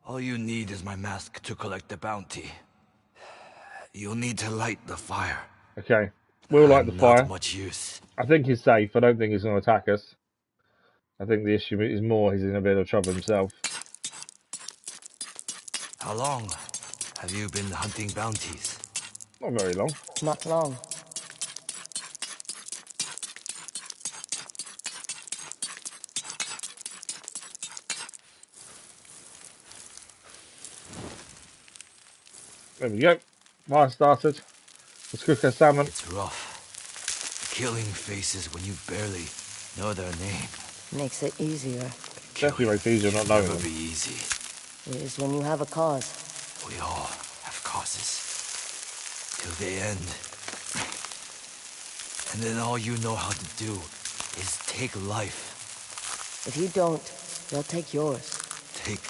All you need is my mask to collect the bounty. You'll need to light the fire. Okay, we'll light the fire. Not much use. I think he's safe. I don't think he's going to attack us. I think the issue is more he's in a bit of trouble himself. How long have you been hunting bounties? Not very long. Not long. There we go. Fire started. Let's cook our salmon. It's rough. Killing faces when you barely know their name. Makes it easier. Definitely makes it easier not knowing them. It'll be easy. It is when you have a cause. We all have causes. Till the end. And then all you know how to do is take life. If you don't, they'll take yours. Take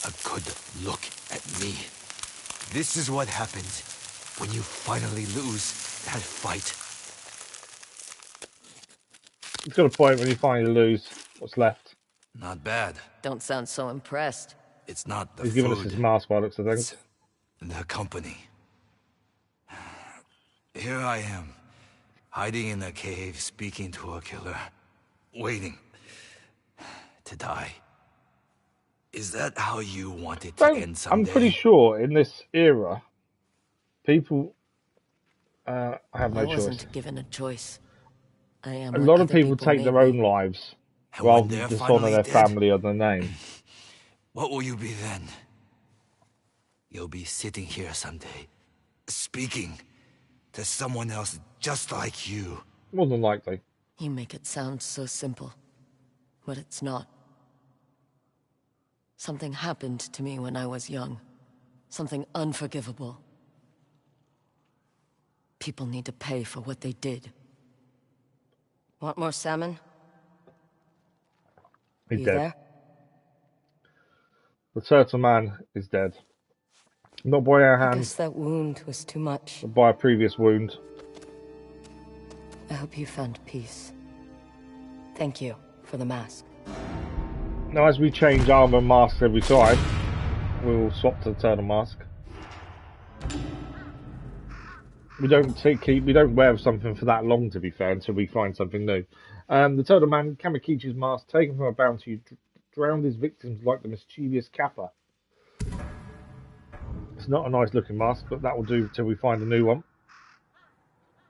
a good look at me. This is what happens when you finally lose that fight. It's got a point when you finally lose what's left. Not bad. Don't sound so impressed. It's not the He's food. giving us his mask by looks of things. It's the company. Here I am, hiding in a cave, speaking to a killer, waiting to die. Is that how you want it to end someday? I'm pretty sure in this era, people have no choice. I wasn't given a choice. I am A what lot of other people take their own lives And rather when than they're dishonor finally their dead, family or their name. What will you be then? You'll be sitting here someday, speaking to someone else just like you. More than likely. You make it sound so simple, but it's not. Something happened to me when I was young. Something unforgivable. People need to pay for what they did. Want more salmon? He's You dead. there? The turtle man is dead. Not by our I hand, guess that wound was too much. but by a previous wound. I hope you found peace. Thank you for the mask. Now, as we change armor and masks every time, we'll swap to the turtle mask. We don't wear something for that long, to be fair, until we find something new. The turtle man, Kamikichi's mask, taken from a bounty, drowned his victims like the mischievous Kappa. It's not a nice looking mask, but that will do till we find a new one.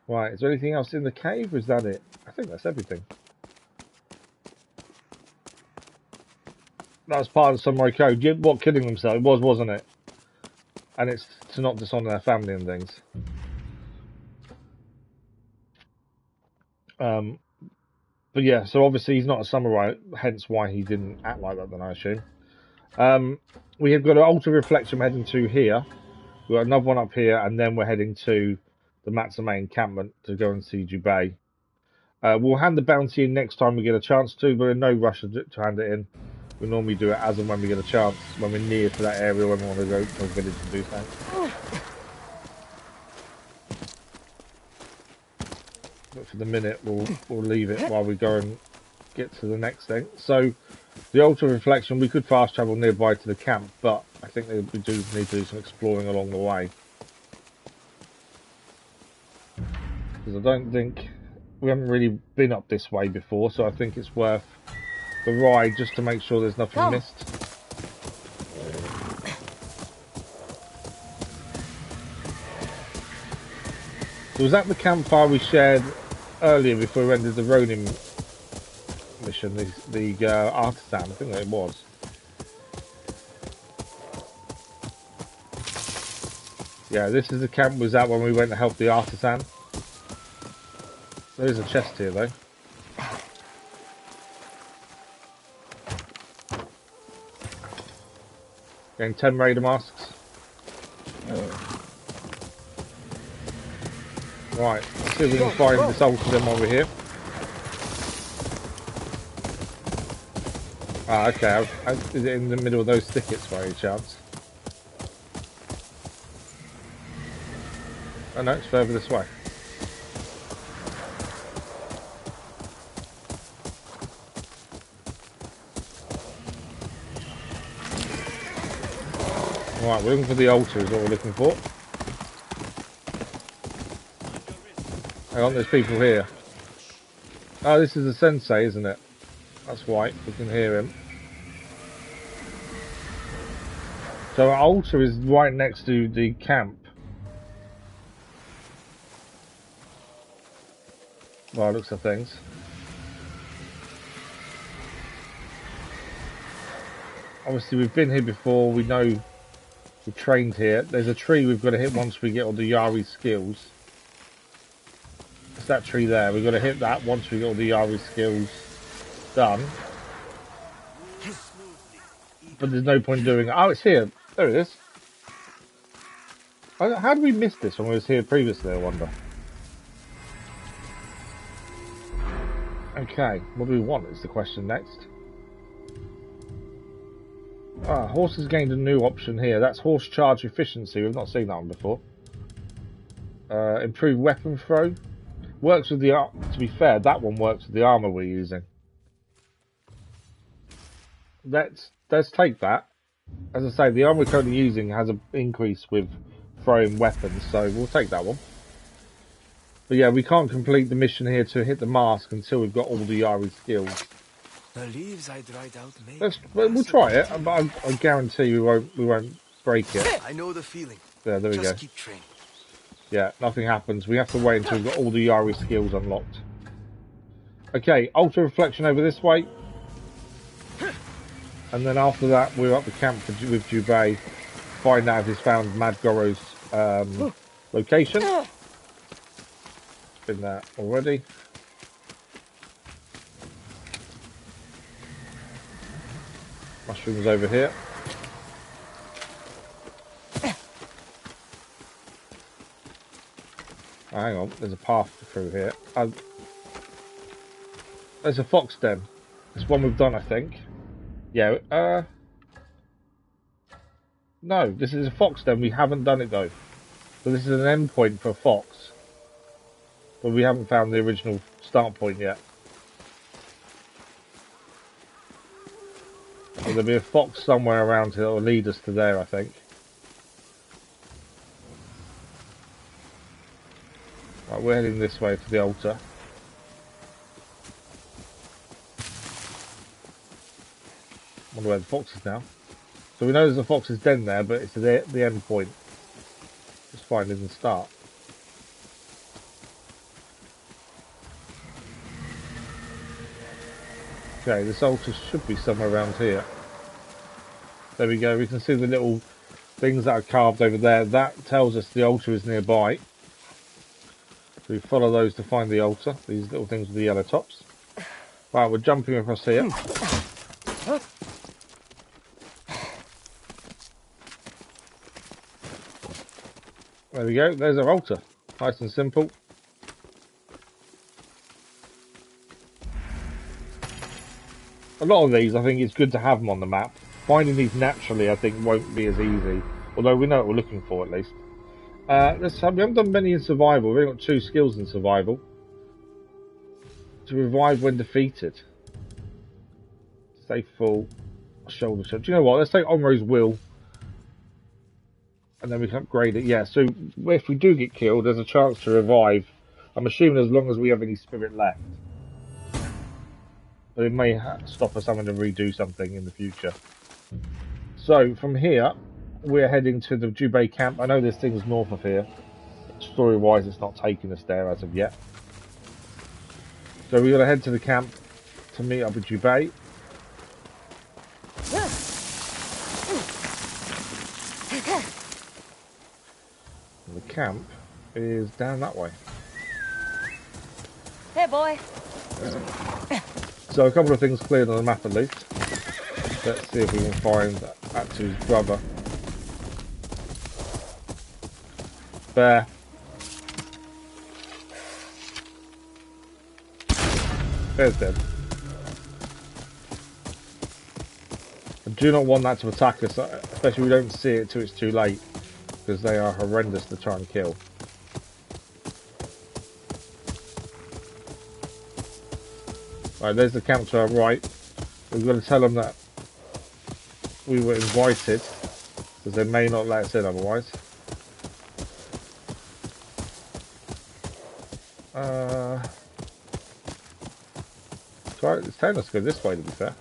Right, is there anything else in the cave, or is that it? I think that's everything. That was part of the samurai code. What, killing themselves? It was, wasn't it? And it's to not dishonor their family and things. But yeah, so obviously he's not a samurai, hence why he didn't act like that then, I assume. We have got an altar reflection heading to here. We've got another one up here, and then we're heading to the Matsumae encampment to go and see Jubei. We'll hand the bounty in next time we get a chance to, but in no rush to hand it in. We normally do it as and when we get a chance, when we're near to that area, when we want to go to a village and do something. But for the minute, we'll leave it while we go and get to the next thing. So, the Altar of Reflection, we could fast travel nearby to the camp, but I think we do need to do some exploring along the way. Because I don't think... We haven't really been up this way before, so I think it's worth the ride just to make sure there's nothing missed. So was that the campfire we shared earlier before we ended the Ronin mission, the artisan? I think that it was. Yeah, this is the camp was that when we went to help the artisan. There is a chest here though. Getting 10 raider masks. Right, let's see if we can find this ultimate over here. Ah, okay. Is it in the middle of those thickets by any chance? Oh no, it's further this way. Right, we're looking for the altar is what we're looking for. Hang on, there's people here. Oh, this is the sensei, isn't it? That's right, we can hear him. So our altar is right next to the camp. Well, looks of things. Obviously, we've been here before. We know we trained here. There's a tree we've got to hit once we get all the Yari skills. It's that tree there. We've got to hit that once we get all the Yari skills done. But there's no point doing it. Oh, it's here. There it is. How did we miss this when we was here previously, I wonder? Okay, what do we want is the question next. Ah, horse has gained a new option here. That's horse charge efficiency. We've not seen that one before. Improved weapon throw. Works with the... To be fair, that one works with the armour we're using. Let's take that. As I say, the armour we're currently using has an increase with throwing weapons, so we'll take that one. But yeah, we can't complete the mission here to hit the mask until we've got all the Yari skills. The leaves I dried out may... We'll try it, but I guarantee we won't break it. I know the feeling. There we go. Just keep training. Yeah, nothing happens. We have to wait until we've got all the Yari skills unlocked. Okay, Altar Reflection over this way. And then after that, we're up the camp with Jubei. Find out if he's found Mad Goro's location. Been there already. Mushrooms over here. Oh, hang on, there's a path through here. There's a fox den. It's one we've done, I think. Yeah, no, this is a fox den. We haven't done it though. So this is an endpoint for a fox. But we haven't found the original start point yet. So there'll be a fox somewhere around here that will lead us to there, I think. Right, we're heading this way to the altar. Wonder where the fox is now. So we know there's a fox's den there, but it's the end point. Just finding the start. Okay, this altar should be somewhere around here. There we go, we can see the little things that are carved over there. That tells us the altar is nearby. So we follow those to find the altar, these little things with the yellow tops. Right, we're jumping across here. There we go, there's our altar. Nice and simple. A lot of these, I think it's good to have them on the map. Finding these naturally, I think, won't be as easy. Although we know what we're looking for, at least. We haven't done many in survival. We've only got 2 skills in survival. To revive when defeated. Stay full. Shoulder shot. Do you know what? Let's take Onryo's will. And then we can upgrade it. Yeah, so if we do get killed, there's a chance to revive. I'm assuming as long as we have any spirit left. But it may stop us having to redo something in the future. So, from here, we're heading to the Jubei camp. I know there's things north of here. Story-wise, it's not taking us there as of yet. So we're going to head to the camp to meet up with Jubei. And the camp is down that way. Hey, boy. So a couple of things cleared on the map at least. Let's see if we can find Atsu's brother. Bear. Bear's dead. I do not want that to attack us, especially if we don't see it till it's too late, because they are horrendous to try and kill. Right, there's the camp to our right. We've got to tell them that we were invited, because they may not let us in otherwise. It's telling us to go this way, to be fair.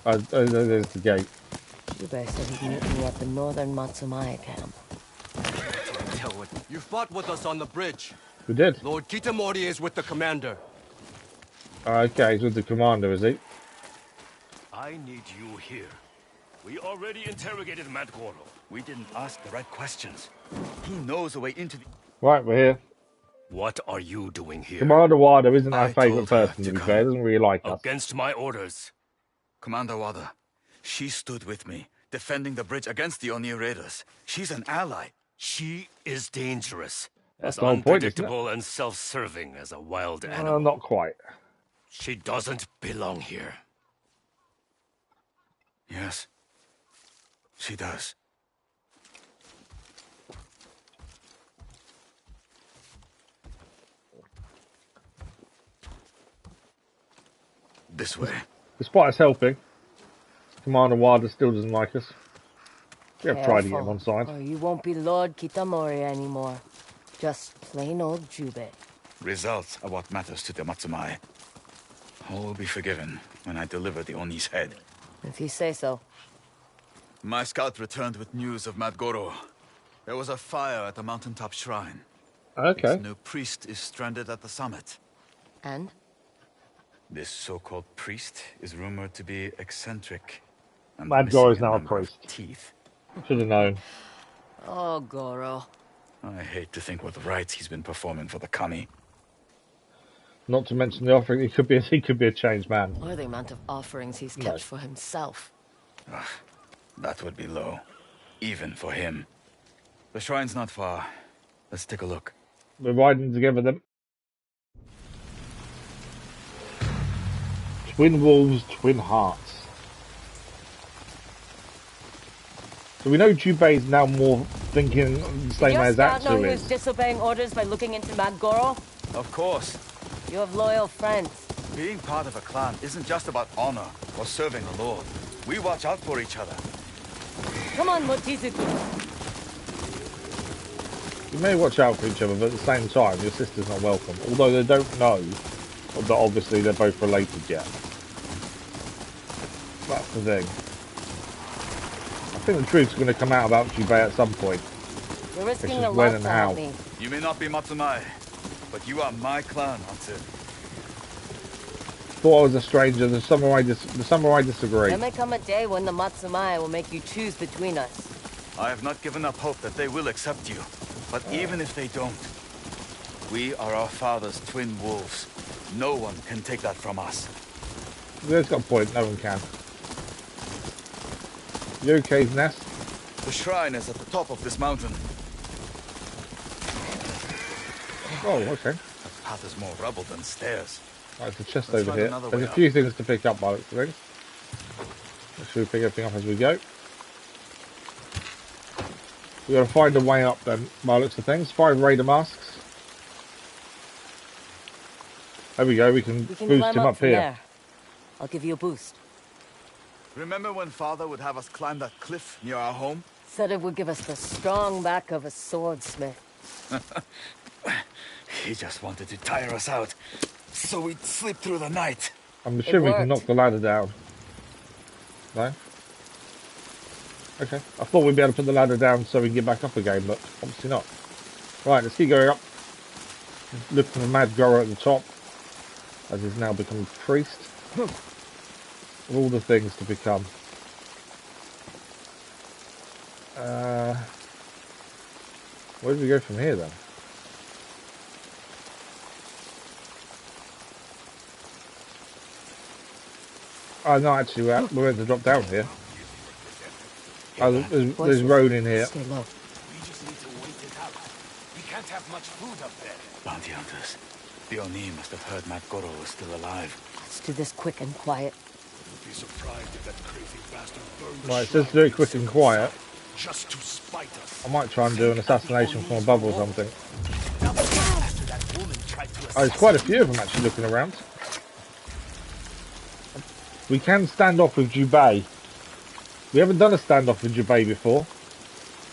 There's the gate. Jubei said he'd meet me at the northern Matsumae camp. You fought with us on the bridge. We did. Lord Kitamori is with the commander. Okay, he's with the commander, is he? I need you here. We already interrogated Mad Goro. We didn't ask the right questions. He knows the way into the... Right, we're here. What are you doing here? Commander Wada isn't our favourite person, to be fair. He doesn't really like us. Against my orders. Commander Wada, she stood with me, defending the bridge against the Onryo raiders. She's an ally. She is dangerous. That's As the whole point, isn't it? unpredictable and self-serving as a wild animal. Not quite. She doesn't belong here. Yes, she does. This way. Despite us helping, Commander Wada still doesn't like us. We have tried to get him on side. Or you won't be Lord Kitamori anymore. Just plain old Jubei. Results are what matters to the Matsumae. All will be forgiven when I deliver the Oni's head. If you say so. My scout returned with news of Mad Goro. There was a fire at the mountaintop shrine. Okay. Its new priest is stranded at the summit. And? This so-called priest is rumored to be eccentric. Mad Goro is now a priest. Teeth. Should have known. Oh, Goro. I hate to think what rites he's been performing for the kami. Not to mention the offering, he could be a changed man. Or the amount of offerings he's kept for himself. Ugh, that would be low, even for him. The shrine's not far. Let's take a look. We're riding together then. Twin wolves, twin hearts. So we know Jubei is now more thinking the same as Atsu know is. who's disobeying orders by looking into Mad Goro? Of course. You have loyal friends. Being part of a clan isn't just about honor or serving a lord. We watch out for each other. Come on, Mochizuki. You may watch out for each other, but at the same time, your sister's not welcome. Although they don't know that obviously they're both related yet. That's the thing. I think the truth's going to come out about Jubei at some point. You're risking It's a just when lot and to how. help me. You may not be Matsumae, but you are my clan, Atsu. Thought I was a stranger. The samurai disagree. There may come a day when the Matsumae will make you choose between us. I have not given up hope that they will accept you. But even if they don't, we are our father's twin wolves. No one can take that from us. There's got a point. No one can. Yoke's nest. The shrine is at the top of this mountain. Oh, okay. The path is more rubble than stairs. Right, there's a chest Let's over find here. another There's way a up. few things to pick up by the looks of things. Make sure we pick everything up as we go. We've got to find a way up then, by the looks of things. 5 raider masks. There we go, we can boost climb him up from here. there. I'll give you a boost. Remember when Father would have us climb that cliff near our home? Said it would give us the strong back of a swordsmith. He just wanted to tire us out, so we'd sleep through the night. I'm assuming we can knock worked. the ladder down. No? Okay. I thought we'd be able to put the ladder down so we can get back up again, but obviously not. Right, let's keep going up. Look for the Mad Goro at the top, as he's now become a priest. All the things to become. Where do we go from here then? Oh no, actually we're going to drop down here. Oh, there's road in here. Stay low. We just need to wait it out. We can't have much food up there. Bounty hunters. The Oni must have heard Mad Goro was still alive. Let's do this quick and quiet. Be surprised if that crazy bastard burned Right, it says to do it quick and quiet. just to spite us. I might try and do an assassination from above or something. After that woman tried to Oh, there's quite a few of them actually looking around. We can stand off with Jubei. We haven't done a standoff with Jubei before.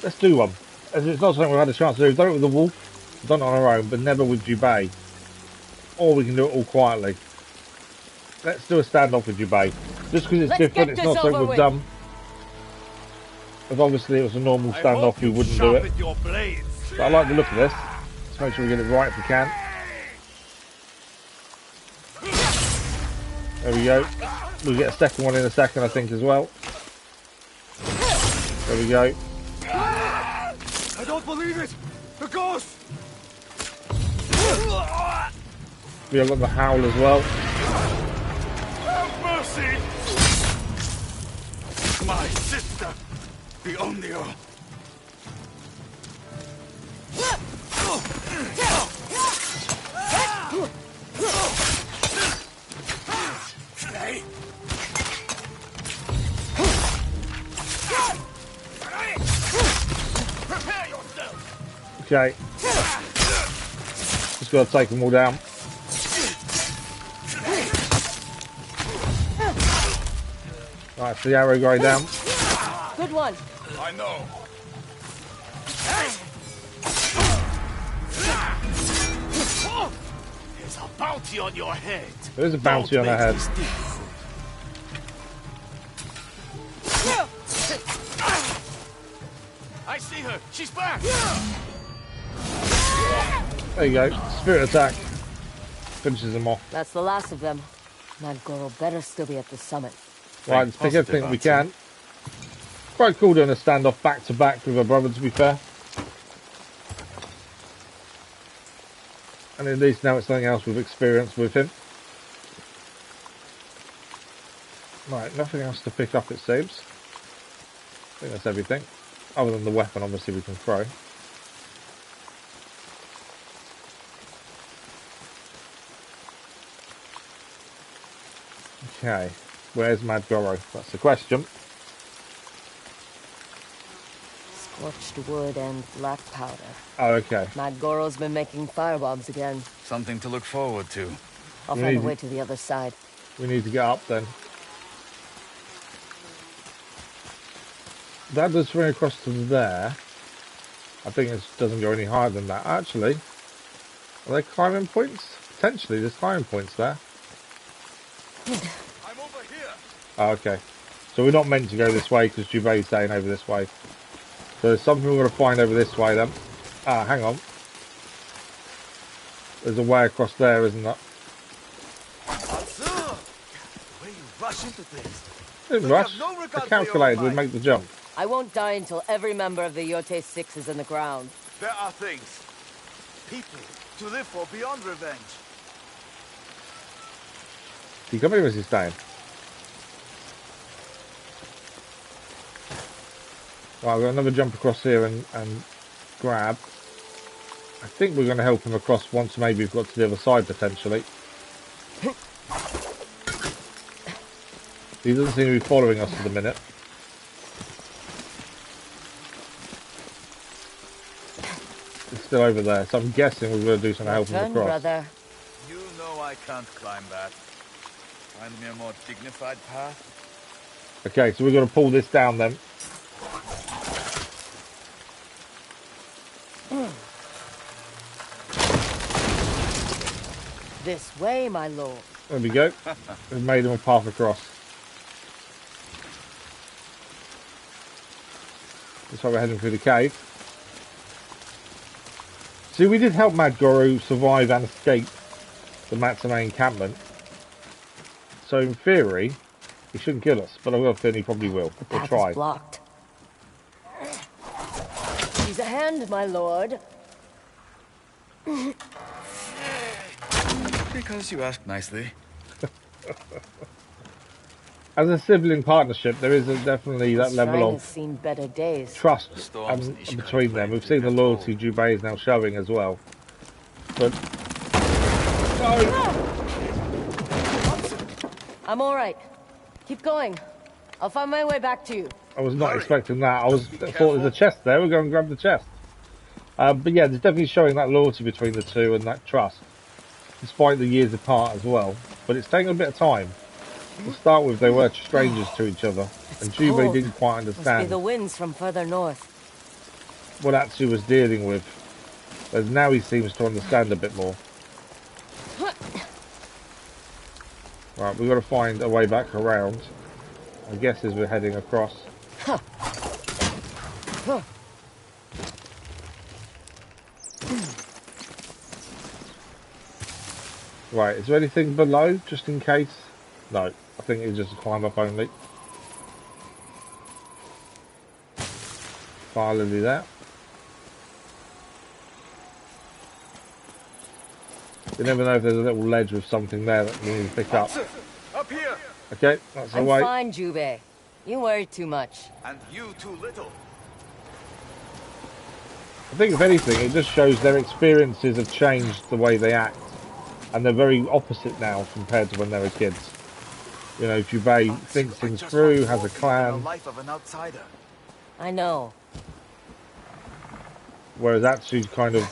Let's do one. As it's not something we've had a chance to do. We've done it with the wolf, we've done it on our own, but never with Jubei. Or we can do it all quietly. Let's do a standoff with Jubei. Just because it's different, it's not something we've done. If obviously it was a normal standoff, we wouldn't do it. But I like the look of this. Let's make sure we get it right if we can. There we go. We'll get a second one in a second, I think, as well. There we go. I don't believe it! The ghost! We've got the Howl as well. Have mercy! My sister! The Onryo! Okay. Just got to take them all down. Right, so the arrow guy down. Good one. I know. There's a bounty on your head. There is a bounty on our head. I see her. She's back. There you go. Spirit attack. Finishes them off. That's the last of them. Mad Goro better still be at the summit. Right, let's pick everything we can. Quite cool doing a standoff back to back with a brother, to be fair. And at least now it's something else we've experienced with him. Right, nothing else to pick up, it seems. I think that's everything. Other than the weapon, obviously, we can throw. Okay, where's Mad Goro? That's the question. Scorched wood and black powder. Oh, okay. Mad Goro's been making firebombs again. Something to look forward to. I'll find a way to the other side. We need to get up then. That does swing across to there. I think it doesn't go any higher than that. Actually, are there climbing points? Potentially, there's climbing points there. I'm over here. Oh, okay. So we're not meant to go this way because Jubei's saying over this way. So there's something we're going to find over this way then. Ah, hang on. There's a way across there, isn't there? The way you rush into things. Didn't rush. I calculated we'd make the jump. I won't die until every member of the Yotei 6 is in the ground. There are things, people, to live for beyond revenge. Can you come here as he's staying? Right, we've got another jump across here and grab. I think we're going to help him across once maybe we've got to the other side potentially. He doesn't seem to be following us for the minute. It's still over there, so I'm guessing we're going to do something to help him across. Brother. You know I can't climb that. Find me a more dignified path. Okay, so we're going to pull this down then. This way, my lord. There we go. We've made him a path across. That's why we're heading through the cave. See, we did help Mad Goro survive and escape the Matsumae encampment. So in theory, he shouldn't kill us, but I will think he probably will. We'll try. Is blocked. He's a hand, my lord. Because you asked nicely. As a sibling partnership, there is definitely that level of seen better days. trust between them. We've seen the loyalty Jubei is now showing as well. But I'm all right. Keep going. I'll find my way back to you. I was not expecting that. I thought there's a chest there. We'll go and grab the chest. But yeah, there's definitely showing that loyalty between the two and that trust, despite the years apart as well. But it's taken a bit of time. To start with, they were strangers to each other, and Jubei didn't quite Must be understand the winds from further north. what Atsu was dealing with. Whereas now he seems to understand a bit more. Right, we've got to find a way back around. I guess as we're heading across. Right, is there anything below, just in case? No, I think it's just a climb up only. Finally there. You never know if there's a little ledge with something there that we need to pick up. Up here! Okay, that's the I'm way. fine, Jubei. You worry too much. And you too little. I think if anything, it just shows their experiences have changed the way they act. And they're very opposite now compared to when they were kids. You know, Jubei thinks things through, has a clan. The life of an outsider. I know. Whereas Atsu's kind of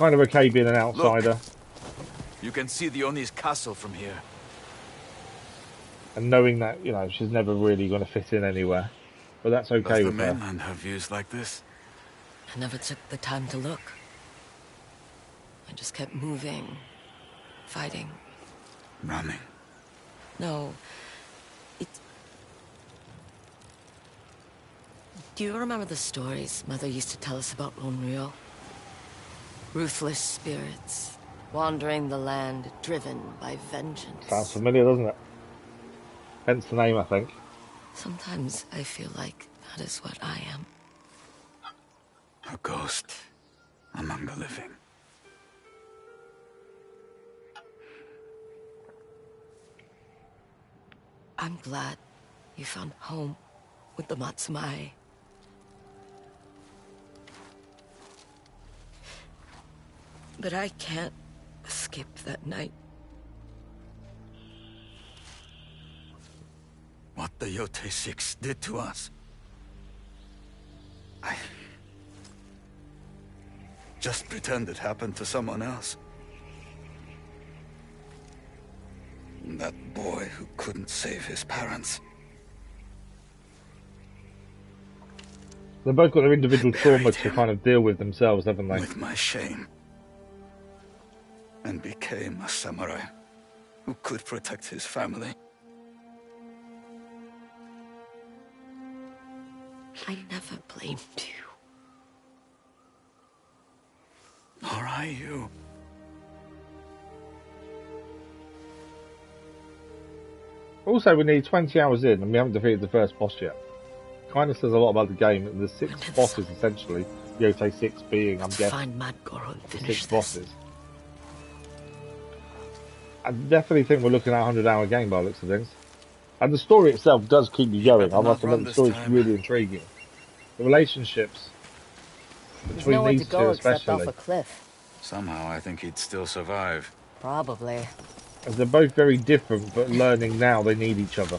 okay being an outsider. Look, you can see the Oni's castle from here. And knowing that, you know, she's never really going to fit in anywhere. But that's okay with her. Does the mainland have views like this? I never took the time to look. I just kept moving, fighting. Running. No. Do you remember the stories Mother used to tell us about Onryo? Ruthless spirits, wandering the land, driven by vengeance. Sounds familiar, doesn't it? Hence the name, I think. Sometimes I feel like that is what I am. A ghost among the living. I'm glad you found home with the Matsumae. But I can't escape that night. What the Yotei 6 did to us. I just pretend it happened to someone else. That boy who couldn't save his parents. They've both got their individual trauma to kind of deal with themselves, haven't they? With my shame. And became a samurai who could protect his family. I never blamed you. Nor I you. Also, we need 20 hours in and we haven't defeated the first boss yet. Kind of says a lot about the game. There's 6 bosses essentially. Yotei 6 being, I'm guessing, find Mad Goro and the finish 6 bosses. I definitely think we're looking at a 100-hour game by the looks of things. And the story itself does keep you going. I must not run admit, the this story's time. really intriguing. The relationships There's between nowhere to these two, go except off especially, a cliff. Somehow I think he'd still survive. Probably. as they're both very different, but learning now they need each other.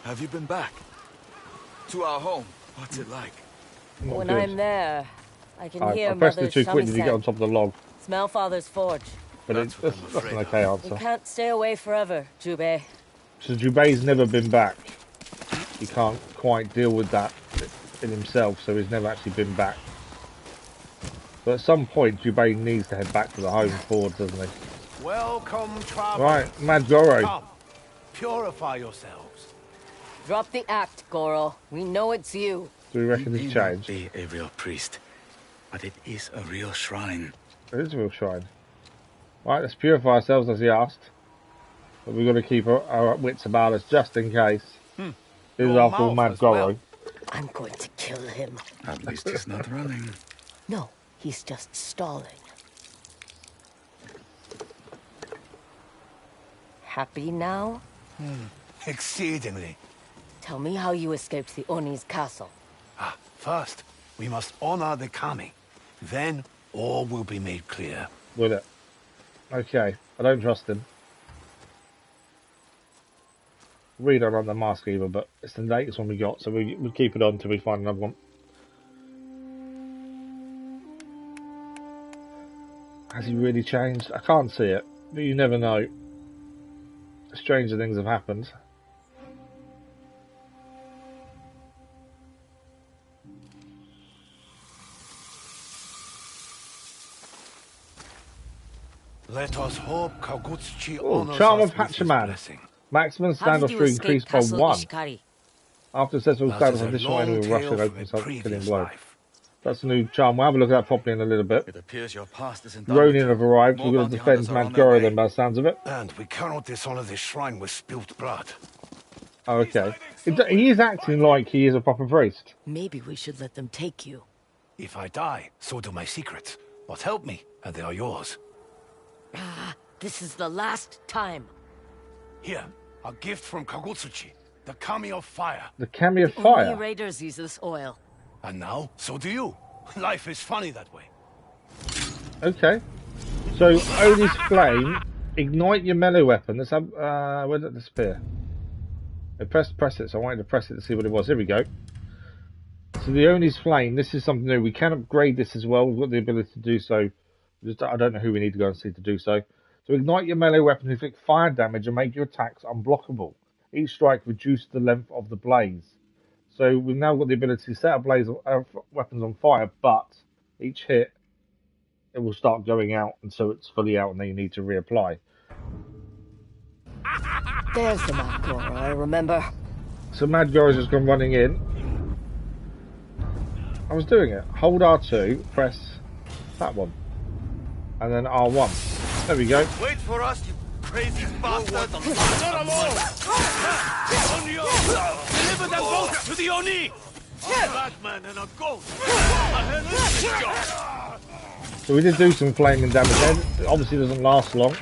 Have you been back? To our home? What's it like? Not When good. I'm there, I can hear I pressed it Mother's too quickly to get on shamisen. top of the log, Smell Father's forge. but That's what I'm that's afraid an of. okay You answer. can't stay away forever, Jubei. So Jubei's never been back. He can't quite deal with that in himself, so he's never actually been back. But at some point, Jubei needs to head back to the home forge, doesn't he? Welcome, travelers. Right, Mad Goro. Come, purify yourselves. Drop the act, Goro. We know it's you. Do we reckon He he's may not changed? be a real priest, but it is a real shrine. It is a real shrine. Right, let's purify ourselves as he asked. But we've got to keep our wits about us just in case. This is Your after all mouth Mad as Goro. well. I'm going to kill him. At least he's not running. No, he's just stalling. Happy now? Exceedingly. Tell me how you escaped the Oni's castle. First, we must honor the kami. Then, all will be made clear. Will it? Okay, I don't trust him. We don't have the mask either, but it's the latest one we got, so we'll keep it on till we find another one. Has he really changed? I can't see it, but you never know. Stranger things have happened. Let us hope Kagutsuchi Oh, honors Charm us of with his Hatchaman. blessing. Maximum How did standoff you through escape increased by Castle 1. Ishikari? After successful That standoff, is a additional long enemy will rush tale in from open a killing previous blow. life. That's a new charm. We'll have a look at that properly in a little bit. It appears your past isn't done with Ronin you. have arrived. More We've got to bounty defend hunters are Mad on their Goro way. then by the sounds of it. And we cannot dishonor this shrine with spilt blood. Oh, okay. He is acting like he is a proper priest. Maybe we should let them take you. If I die, so do my secrets. But help me, and they are yours. This is the last time. Here, a gift from Kagutsuchi, the kami of fire. The Kami of Oni Fire. raiders use this oil. And now, so do you. Life is funny that way. Okay. So, Oni's Flame. Ignite your melee weapon. Let's have... where did it disappear? I press it, so I wanted to press it to see what it was. Here we go. So the Oni's Flame, this is something new. We can upgrade this as well. We've got the ability to do so. Just, I don't know who we need to go and see to do so. So ignite your melee weapon to inflict fire damage and make your attacks unblockable. Each strike reduces the length of the blaze. So we've now got the ability to set weapons on fire, but each hit, it will start going out until it's fully out and then you need to reapply. There's the Mad Goro, I remember. So Mad Goro's just gone running in. I was doing it. Hold R2, press that one. And then R1. There we go. Wait for us, you crazy bastard! Not alone! Onryo! Deliver them both to the Oni! A Batman and a ghost! A headless job! So we did do some flaming damage then. It obviously doesn't last long.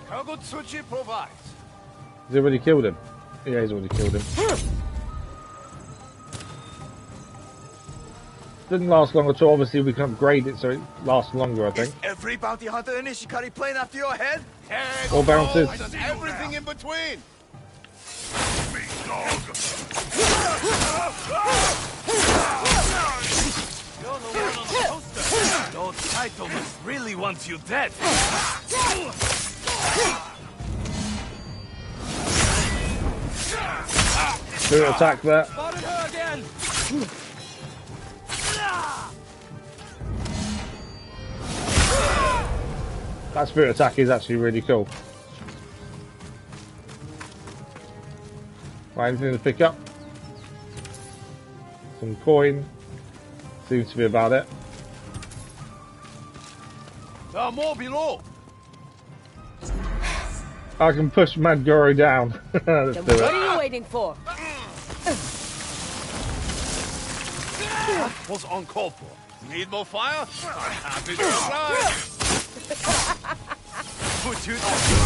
Kagutsuchi provides. Has he already killed him? Yeah, he's already killed him. Didn't last long at all. Obviously, we can upgrade it so it lasts longer, I think. Is every bounty hunter in Ishikari playing after your head? All bounces. And everything in between! You're the one on the poster! Lord Saito must really wants you dead! Spirit attack there. Spotted her again! That spirit attack is actually really cool. Right, anything to pick up? Some coin. Seems to be about it. There are more below. I can push Mad Goro down. Let's do Then what it. are you waiting for? That was uncalled for. Need more fire? I'm happy to oblige. Would you be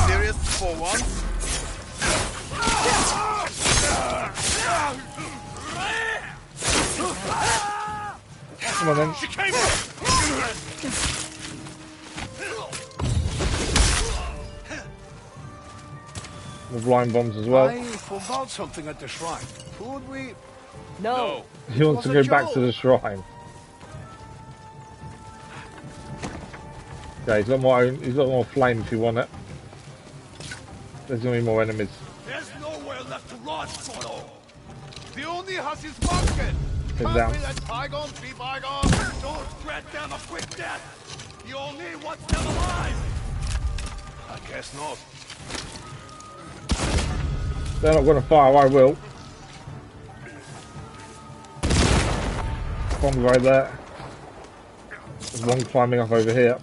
serious for once? Come on then. She came. More blind bombs as well. I forgot something at the shrine. Could we? No. He wants to go back to the shrine. Okay, he's got more flame if you want it. There's gonna be more enemies. There's nowhere left to run, Goro. The Oni has his musket. Head down. Can't we let bygones be bygones? Don't grant them a quick death. The Oni wants them alive. I guess not. They're not gonna fire, I will. Bomb right there. There's one climbing up over here.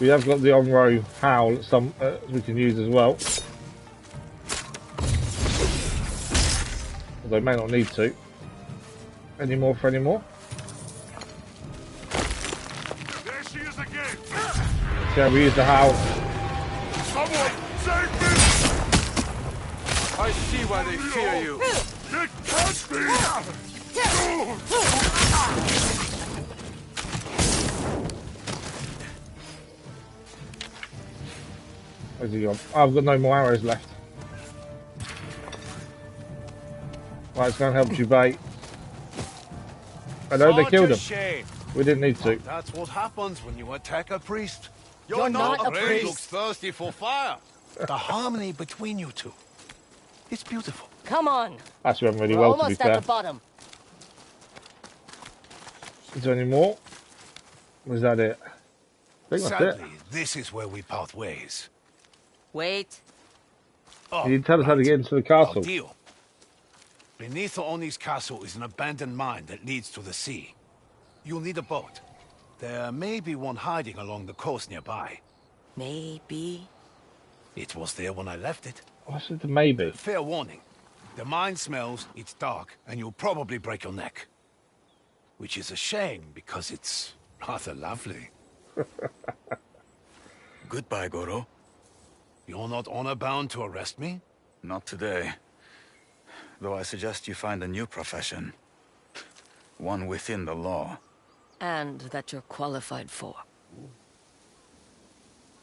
We have got the Onryo Howl we can use as well. Although may not need to. Any more for any more? There she is again. Yeah, we use the Howl. Someone save me! I see why they fear you. It can't be! Where's he gone? Oh, I've got no more arrows left. Right, it's going to help Jubei. I know they killed him. Shame. We didn't need to. That's what happens when you attack a priest. You're not a priest. Looks thirsty for fire. The harmony between you two. It's beautiful. Come on. Actually went really We're well, to be almost fair. at the bottom. Is there any more? Was that it? I think that's it. Sadly, this is where we part ways. Wait. Oh, You didn't tell us how to get into the castle. Our deal. Beneath the Oni's castle is an abandoned mine that leads to the sea. You'll need a boat. There may be one hiding along the coast nearby. Maybe. It was there when I left it. I said the maybe. Fair warning. The mine smells, it's dark, and you'll probably break your neck. Which is a shame, because it's rather lovely. Goodbye, Goro. You're not honor-bound to arrest me? Not today. Though I suggest you find a new profession. One within the law. And that you're qualified for.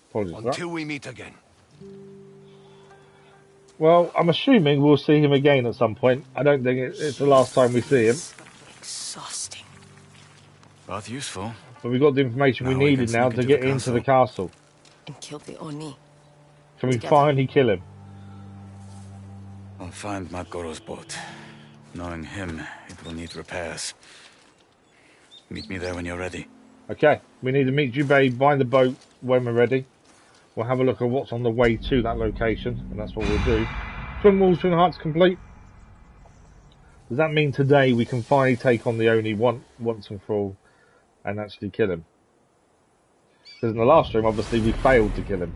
Apologies for that. Until we meet again. Well, I'm assuming we'll see him again at some point. I don't think it's the last time we see him. Exhausting. But useful. But we got the information we Now we can needed now sneak to get into into the the castle. And kill the Oni. Can we Together. finally kill him? I'll find Mad Goro's boat. Knowing him, it will need repairs. Meet me there when you're ready. Okay, we need to meet Jubei, find the boat when we're ready. We'll have a look at what's on the way to that location, and that's what we'll do. Twin Walls, Twin Hearts complete. Does that mean today we can finally take on the Oni once and for all and actually kill him? Because in the last stream, obviously, we failed to kill him.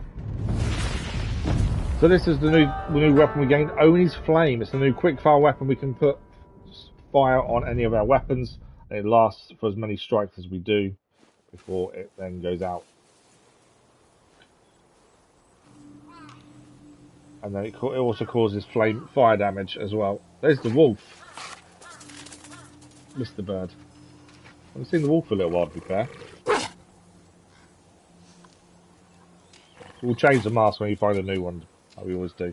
So this is the new weapon we gained, Oni's Flame. It's a new quick-fire weapon. We can put fire on any of our weapons, and it lasts for as many strikes as we do before it then goes out. And then it also causes fire damage as well. There's the wolf. Mr. Bird. I haven't seen the wolf for a little while, to be fair. We'll change the mask when you find a new one, like we always do.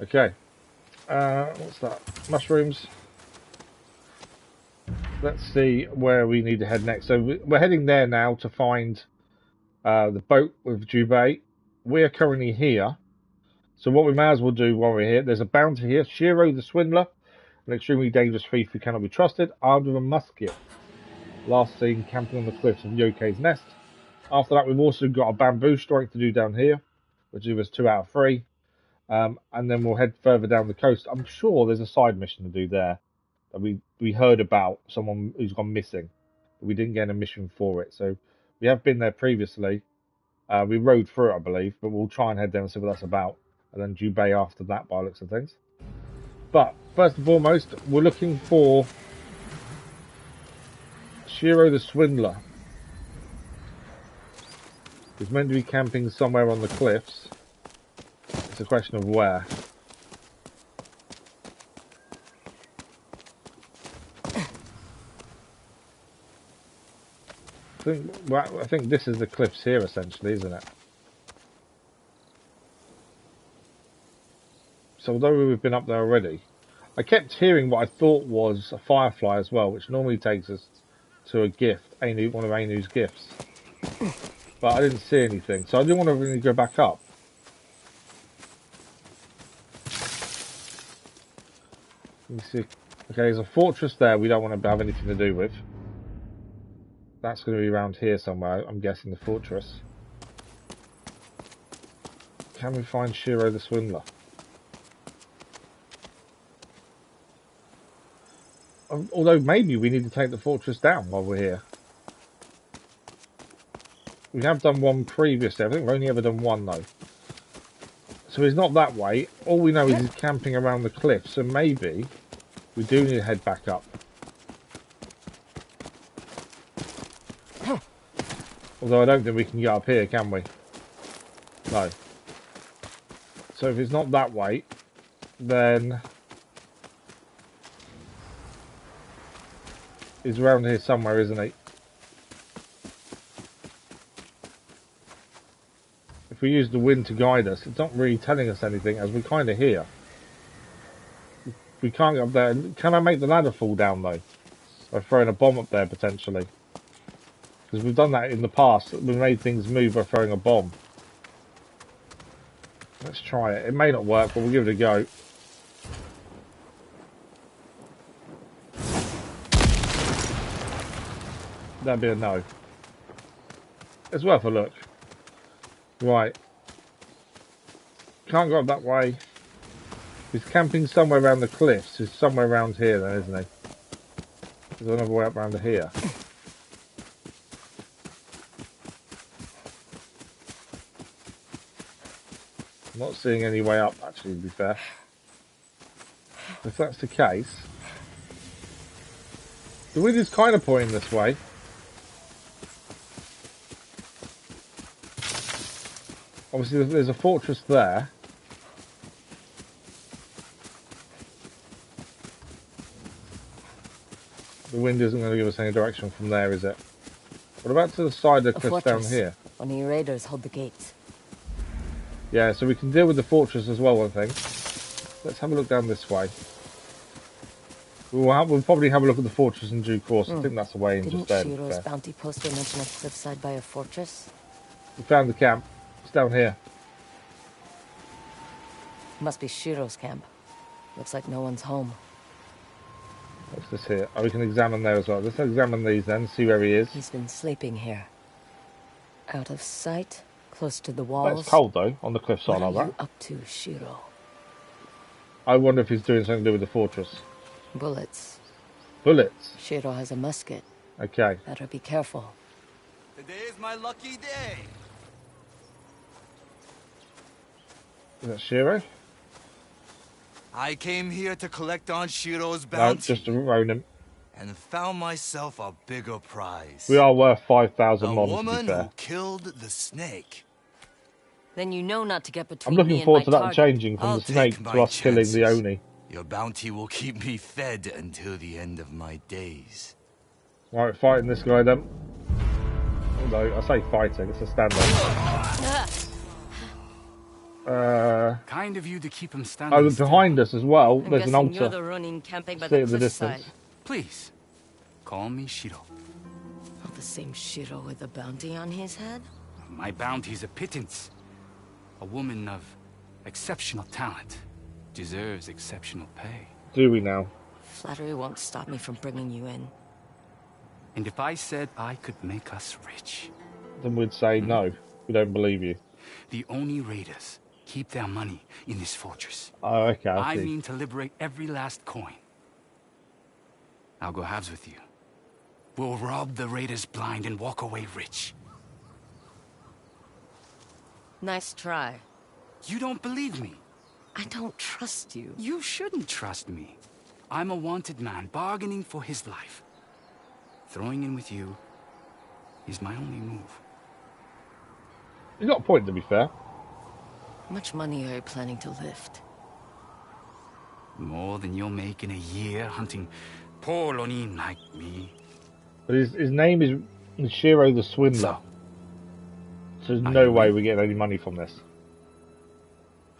Okay. What's that? Mushrooms. Let's see where we need to head next. So we're heading there now to find the boat with Jubei. We're currently here. So what we may as well do while we're here, there's a bounty here. Shiro the Swindler, an extremely dangerous thief who cannot be trusted, armed with a musket. Last seen camping on the cliffs of Yotei's Nest. After that, we've also got a bamboo strike to do down here, which gives us 2 out of 3. And then we'll head further down the coast. I'm sure there's a side mission to do there that we heard about, someone who's gone missing, but we didn't get a mission for it. So we have been there previously, We rode through it, I believe, but we'll try and head down and see what that's about. And then Jubei after that, by the looks of things. But, first and foremost, we're looking for Shiro the Swindler. He's meant to be camping somewhere on the cliffs. It's a question of where. I think this is the cliffs here, essentially, isn't it? So although we've been up there already, I kept hearing what I thought was a firefly as well, which normally takes us to a gift, one of Ainu's gifts. But I didn't see anything, so I didn't want to really go back up. Let me see. Okay, there's a fortress there we don't want to have anything to do with. That's going to be around here somewhere, I'm guessing, the fortress. Can we find Shiro the Swindler? Although maybe we need to take the fortress down while we're here. We have done one previously. I think we've only ever done one though. So he's not that way. All we know is he's camping around the cliff. So maybe we do need to head back up. Although I don't think we can get up here, can we? No. So if it's not that way, then he's around here somewhere, isn't he? If we use the wind to guide us, it's not really telling us anything, as we're kind of here. We can't get up there. Can I make the ladder fall down, though? By throwing a bomb up there, potentially. Because we've done that in the past. We've made things move by throwing a bomb. Let's try it. It may not work, but we'll give it a go. That'd be a no. It's worth a look. Right. Can't go up that way. He's camping somewhere around the cliffs. He's somewhere around here then, isn't he? There's another way up around to here. I'm not seeing any way up, actually, to be fair. If that's the case... The wind is kind of pointing this way. Obviously, there's a fortress there. The wind isn't going to give us any direction from there, is it? What about to the side of the cliff down here? Only raiders hold the gates. Yeah, so we can deal with the fortress as well, I think. Let's have a look down this way. We'll probably have a look at the fortress in due course. I think that's the way in just there. Didn't Shiro's bounty poster mention a cliffside by a fortress? We found the camp. It's down here. Must be Shiro's camp. Looks like no one's home. What's this here? Oh, we can examine there as well. Let's examine these then, see where he is. He's been sleeping here. Out of sight, close to the walls. It's cold though, on the cliffside like that. What are you up to, Shiro? I wonder if he's doing something to do with the fortress. Bullets. Bullets? Shiro has a musket. Okay. Better be careful. Today is my lucky day. Is that Shiro? I came here to collect on Shiro's bounty. No, just to ruin him. And found myself a bigger prize. We are worth 5,000 mons, to be woman fair. who killed the snake. Then you know not to get between I'm looking me forward to and my that target. changing from I'll the snake take to my us killing the chances. Oni. Your bounty will keep me fed until the end of my days. Right, fighting this guy then. Although, I say fighting, it's a standoff. Kind of you to keep him standing. Oh, behind us as well, I'm there's an guessing you're altar. the running camping by See the at the cliffside. distance. Please, call me Shiro. Not the same Shiro with a bounty on his head? My bounty's a pittance. A woman of exceptional talent deserves exceptional pay. Do we now? Flattery won't stop me from bringing you in. And if I said I could make us rich, Then we'd say no. We don't believe you. the Oni raiders keep their money in this fortress. Oh, okay, I I see. mean to liberate every last coin. I'll go halves with you. We'll rob the raiders blind and walk away rich. Nice try. You don't believe me? I don't trust you. You shouldn't trust me. I'm a wanted man, bargaining for his life. Throwing in with you is my only move. He's got a point, to be fair. How much money are you planning to lift? More than you'll make in a year hunting poor Ronin like me. But his name is Shiro the Swindler. So there's no way we get any money from this.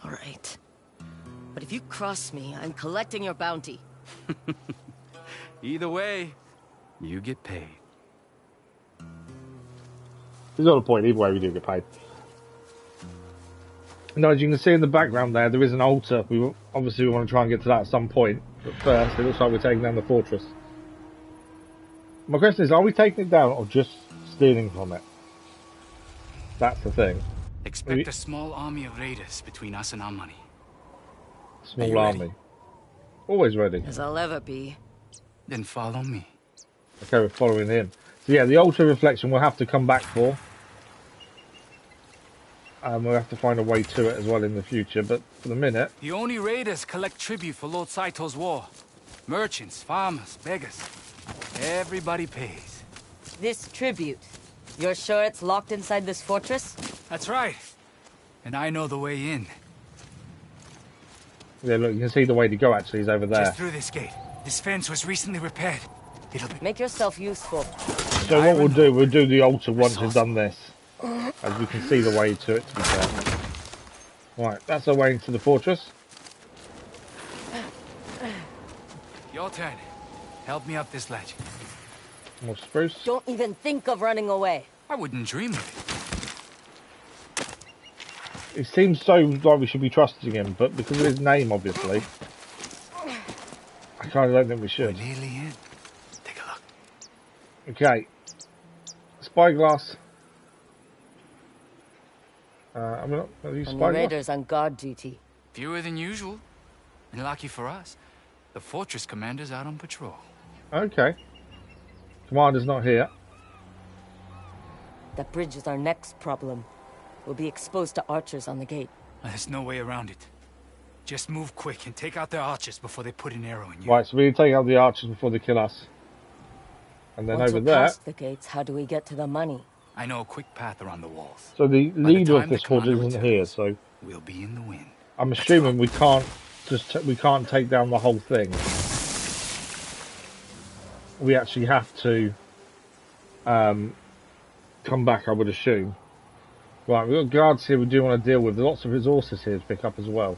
All right. But if you cross me, I'm collecting your bounty. Either way, you get paid. There's not a point, either way we do get paid. Now, as you can see in the background there is an altar. We want to try and get to that at some point. But first, it looks like we're taking down the fortress. My question is, are we taking it down or just stealing from it? That's the thing. Expect a small army of raiders between us and our money. Small army. Always ready. As I'll ever be. Then follow me. Okay, we're following him. So yeah, the altar reflection we'll have to come back for. We'll have to find a way to it as well in the future, but for the minute... The Oni raiders collect tribute for Lord Saito's war. Merchants, farmers, beggars. Everybody pays. This tribute. You're sure it's locked inside this fortress? That's right. And I know the way in. Yeah, look, you can see the way to go actually is over there. Just through this gate. This fence was recently repaired. It'll be... Make yourself useful. So what we'll do the altar once we've done this. As we can see the way to it, to be fair. Right, that's our way into the fortress. Your turn. Help me up this ledge. More spruce. Don't even think of running away. I wouldn't dream of it. It seems so like we should be trusting him, but because of his name, obviously, I kind of don't think we should. We're nearly in. Take a look. Okay. Spyglass. I'm not use And the spyglass. raiders on guard duty. Fewer than usual. And lucky for us, the fortress commander's out on patrol. Okay. Commander's not here. That bridge is our next problem. We'll be exposed to archers on the gate. There's no way around it. Just move quick and take out their archers before they put an arrow in you. Right, so we need to take out the archers before they kill us. And then Once over we're there... past the gates, how do we get to the money? I know a quick path around the walls. So the leader of this the fortress commander isn't here, so... We'll be in the wind. I'm assuming we can't we can't take down the whole thing. We actually have to come back, I would assume. Right, we've got guards here we do want to deal with. There's lots of resources here to pick up as well.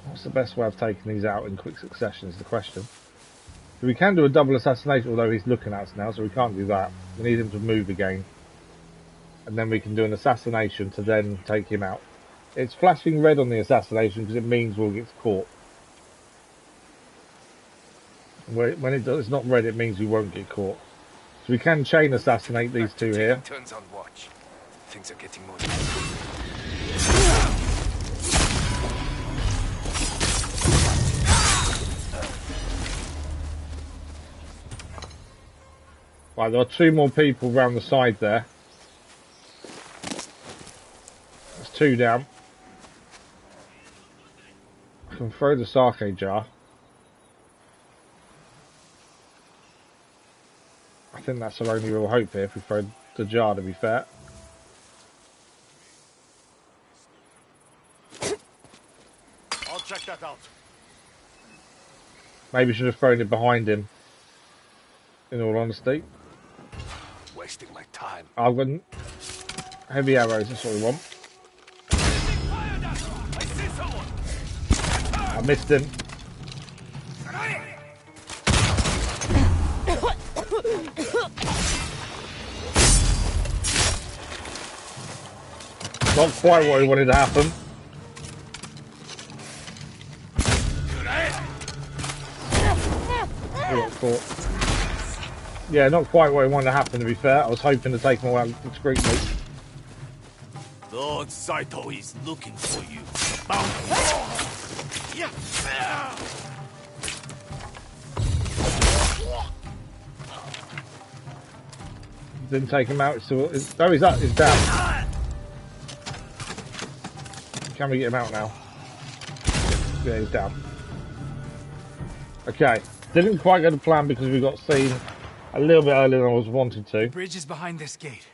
What's the best way of taking these out in quick succession is the question. So we can do a double assassination, although he's looking at us now, so we can't do that. We need him to move again. And then we can do an assassination to then take him out. It's flashing red on the assassination because it means we'll get caught. When it's not red, it means we won't get caught. So we can chain assassinate these two here. Turns on watch. Things are getting more. Right, there are two more people around the side there. That's two down. I can throw the sake jar. I think that's our only real hope here if we throw the jar, to be fair. I'll check that out. Maybe should have thrown it behind him, in all honesty. Wasting my time. I've got heavy arrows, that's what we want. I see someone. I missed him. Not quite what we wanted to happen. We got caught. Yeah, not quite what we wanted to happen, to be fair. I was hoping to take him out discreetly. Lord Saito is looking for you. Didn't take him out. So, no, he's up. He's down. Can we get him out now? Yeah, he's down. Okay. Didn't quite go to plan because we got seen a little bit earlier than I was wanting to. The bridge is behind this gate.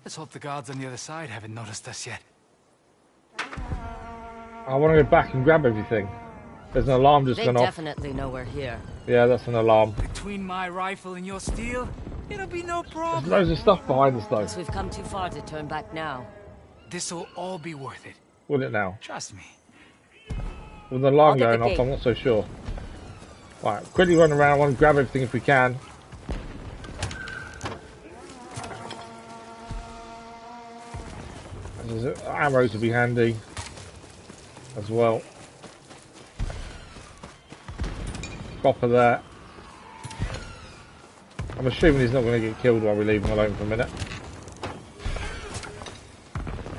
Let's hope the guards on the other side haven't noticed us yet. I want to go back and grab everything. There's an alarm just gone off. They definitely know we're here. Yeah, that's an alarm. Between my rifle and your steel, it'll be no problem. There's loads of stuff behind us though. Guess we've come too far to turn back now. This'll all be worth it. Will it now? Trust me. With the alarm I'll get going the off, gate. I'm not so sure. Right, quickly run around. I want to grab everything if we can. There's ammo to be handy as well. Copper there. I'm assuming he's not going to get killed while we leave him alone for a minute.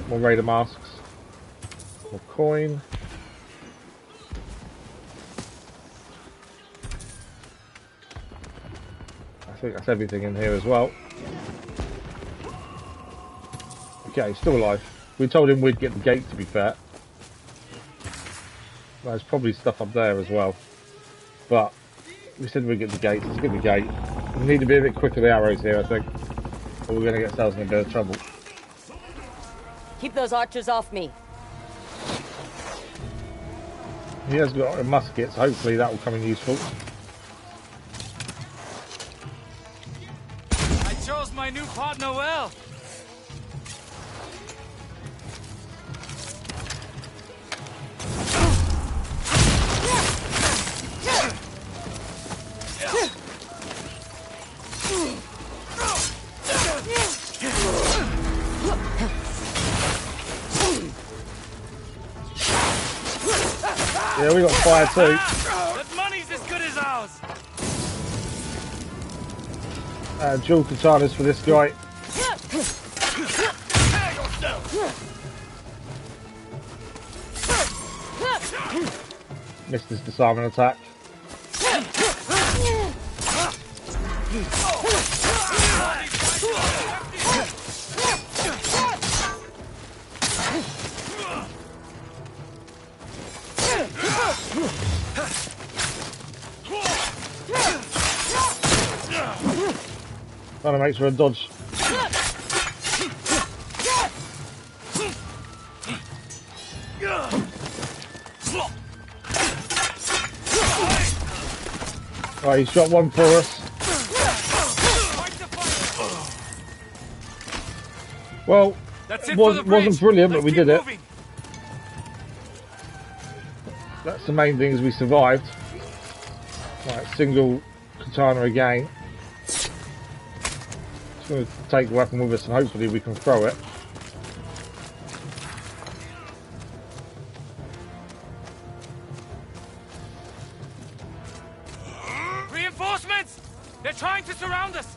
More raider masks. More coin. I think that's everything in here as well. Okay, he's still alive. We told him we'd get the gate, to be fair. There's probably stuff up there as well. But we said we'd get the gate. Let's get the gate. We need to be a bit quicker with the arrows here, I think. Or we're going to get ourselves in a bit of trouble. Keep those archers off me. He has got a musket, so hopefully that will come in useful. I chose my new partner well. Yeah, we got fire too. That money's as good as ours. Dual katanas for this guy. Missed his disarming attack. Trying to make sure I dodge. Right, he shot one for us. Well, it wasn't brilliant, but we did it. That's the main thing, is we survived. Right, single katana again. Just going to take the weapon with us and hopefully we can throw it. Reinforcements! They're trying to surround us!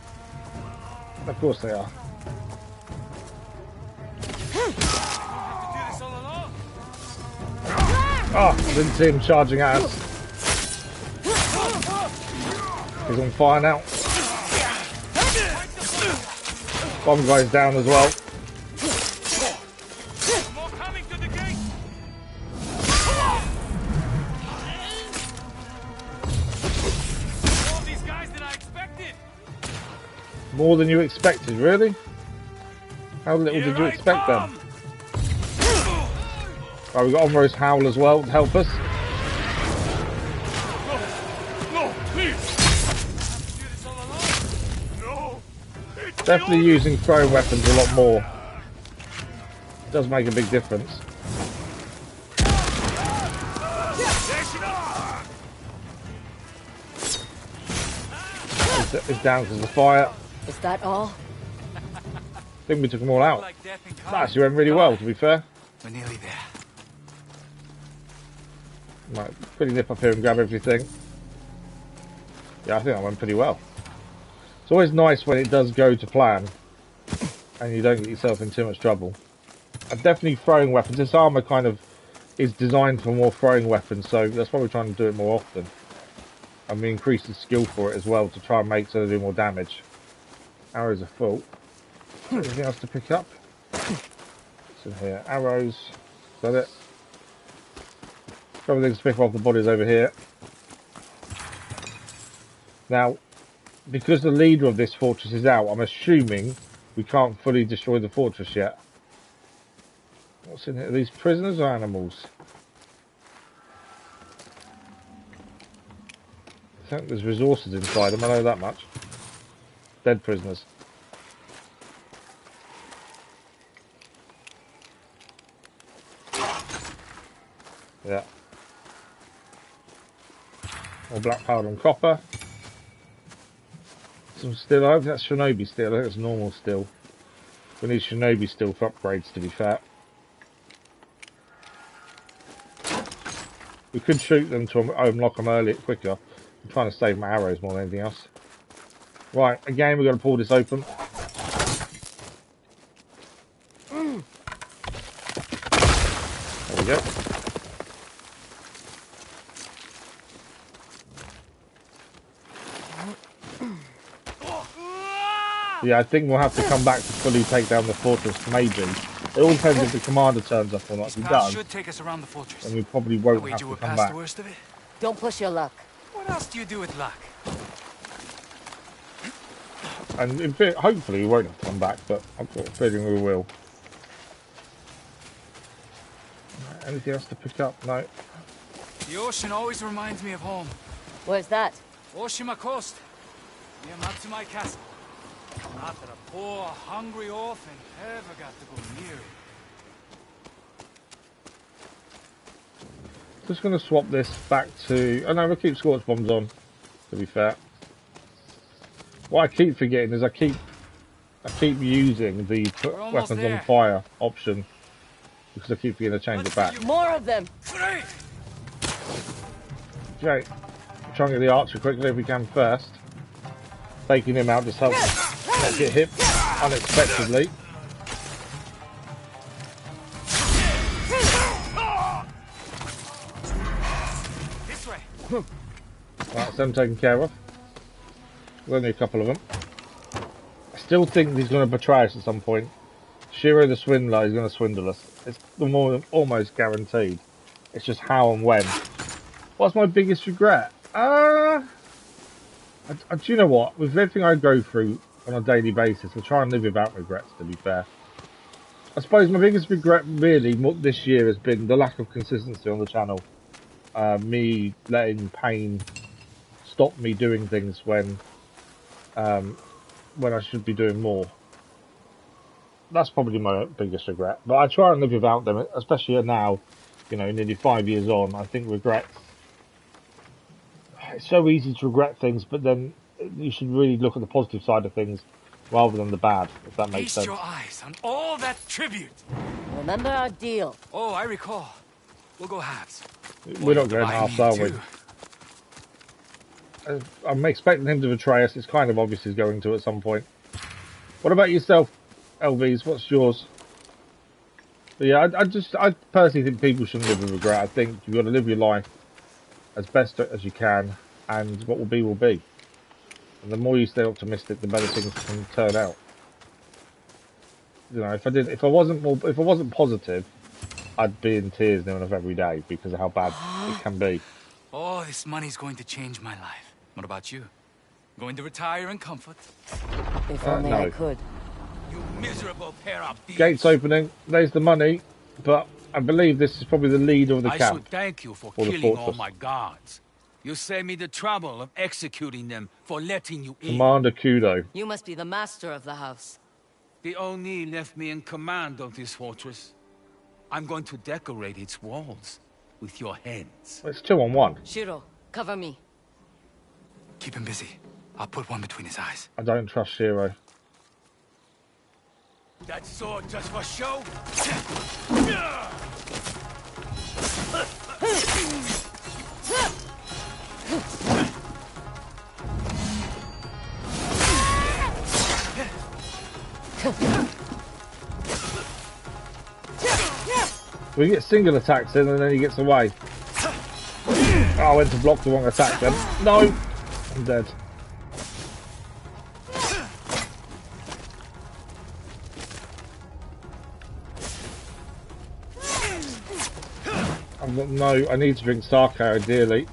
Of course they are. Oh, didn't see him charging at us. He's on fire now. Bomb guy's down as well. More coming to the gate. More of these guys than I expected. More than you expected, really? How little did you expect them? Right, we've got Onryo's Howl as well to help us. No, please. No. Definitely using throwing weapons a lot more. Does make a big difference. It's down because of the fire. Is that all? I think we took them all out. That actually went really well, to be fair. We're nearly there. Right, quickly nip up here and grab everything. Yeah, I think that went pretty well. It's always nice when it does go to plan and you don't get yourself in too much trouble. And definitely throwing weapons. This armour kind of is designed for more throwing weapons, so that's why we're trying to do it more often. And we increase the skill for it as well to try and make so they do more damage. Arrows are full. Anything else to pick up? What's in here? Arrows. Is that it? Everything's pick off the bodies over here. Now, because the leader of this fortress is out, I'm assuming we can't fully destroy the fortress yet. What's in here? Are these prisoners or animals? I think there's resources inside them, I know that much. Dead prisoners. Yeah. More black powder and copper. Some steel. I hope that's shinobi steel. I think it's normal steel. We need shinobi steel for upgrades, to be fair. We could shoot them to unlock them earlier, quicker. I'm trying to save my arrows more than anything else. Right, again, we've got to pull this open. There we go. Yeah, I think we'll have to come back to fully take down the fortress, maybe. It all depends if the commander turns up or not. If he does, should take us around the fortress. then we probably won't have to come back. The worst of it? Don't push your luck. What else do you do with luck? And in fact, hopefully we won't have to come back, but I've got a feeling we will. Anything else to pick up? No. The ocean always reminds me of home. Where's that? Oshima Coast, near Matsumae Castle. Not that a poor, hungry orphan ever got to go near it. Just going to swap this back to... Oh no, we'll keep scorch bombs on, to be fair. What I keep forgetting is I keep using the put weapons on fire option because I keep forgetting to change it back. More of them. Okay, try and get the archer quickly if we can first. Taking him out just helps us not get hit unexpectedly. This way. Right, so I'm taken care of. There's only a couple of them. I still think he's going to betray us at some point. Shiro the swindler is going to swindle us. It's almost guaranteed. It's just how and when. What's my biggest regret? Do you know what? With everything I go through on a daily basis, I try and live without regrets, to be fair. I suppose my biggest regret really this year has been the lack of consistency on the channel. Me letting pain stop me doing things when I should be doing more. That's probably my biggest regret. But I try and live without them, especially now, you know, nearly 5 years on. I think regrets... It's so easy to regret things, but then you should really look at the positive side of things rather than the bad, if that makes sense. Feast your eyes on all that tribute. Remember our deal. Oh, I recall. We'll go halves. We're not going halves, are we? I'm expecting him to betray us. It's kind of obvious he's going to at some point. What about yourself, LVs? What's yours? But yeah, I personally think people shouldn't live with regret. I think you've got to live your life as best as you can, and what will be will be. And the more you stay optimistic, the better things can turn out. You know, if I wasn't positive, I'd be in tears near enough every day because of how bad it can be. Oh, this money's going to change my life. What about you? Going to retire in comfort? If only no. I could. You miserable pair of thieves. Gates opening. There's the money, but I believe this is probably the leader of the camp. I should thank you for killing all my guards. You saved me the trouble of executing them for letting you in. Commander Kudo. You must be the master of the house. The Oni left me in command of this fortress. I'm going to decorate its walls with your heads. It's 2 on 1. Shiro, cover me. Keep him busy. I'll put one between his eyes. I don't trust Shiro. That sword just for show? We get single attacks in and then he gets away. Oh, I went to block the wrong attack then. No! I'm dead. I've got no... I need to drink sake ideally.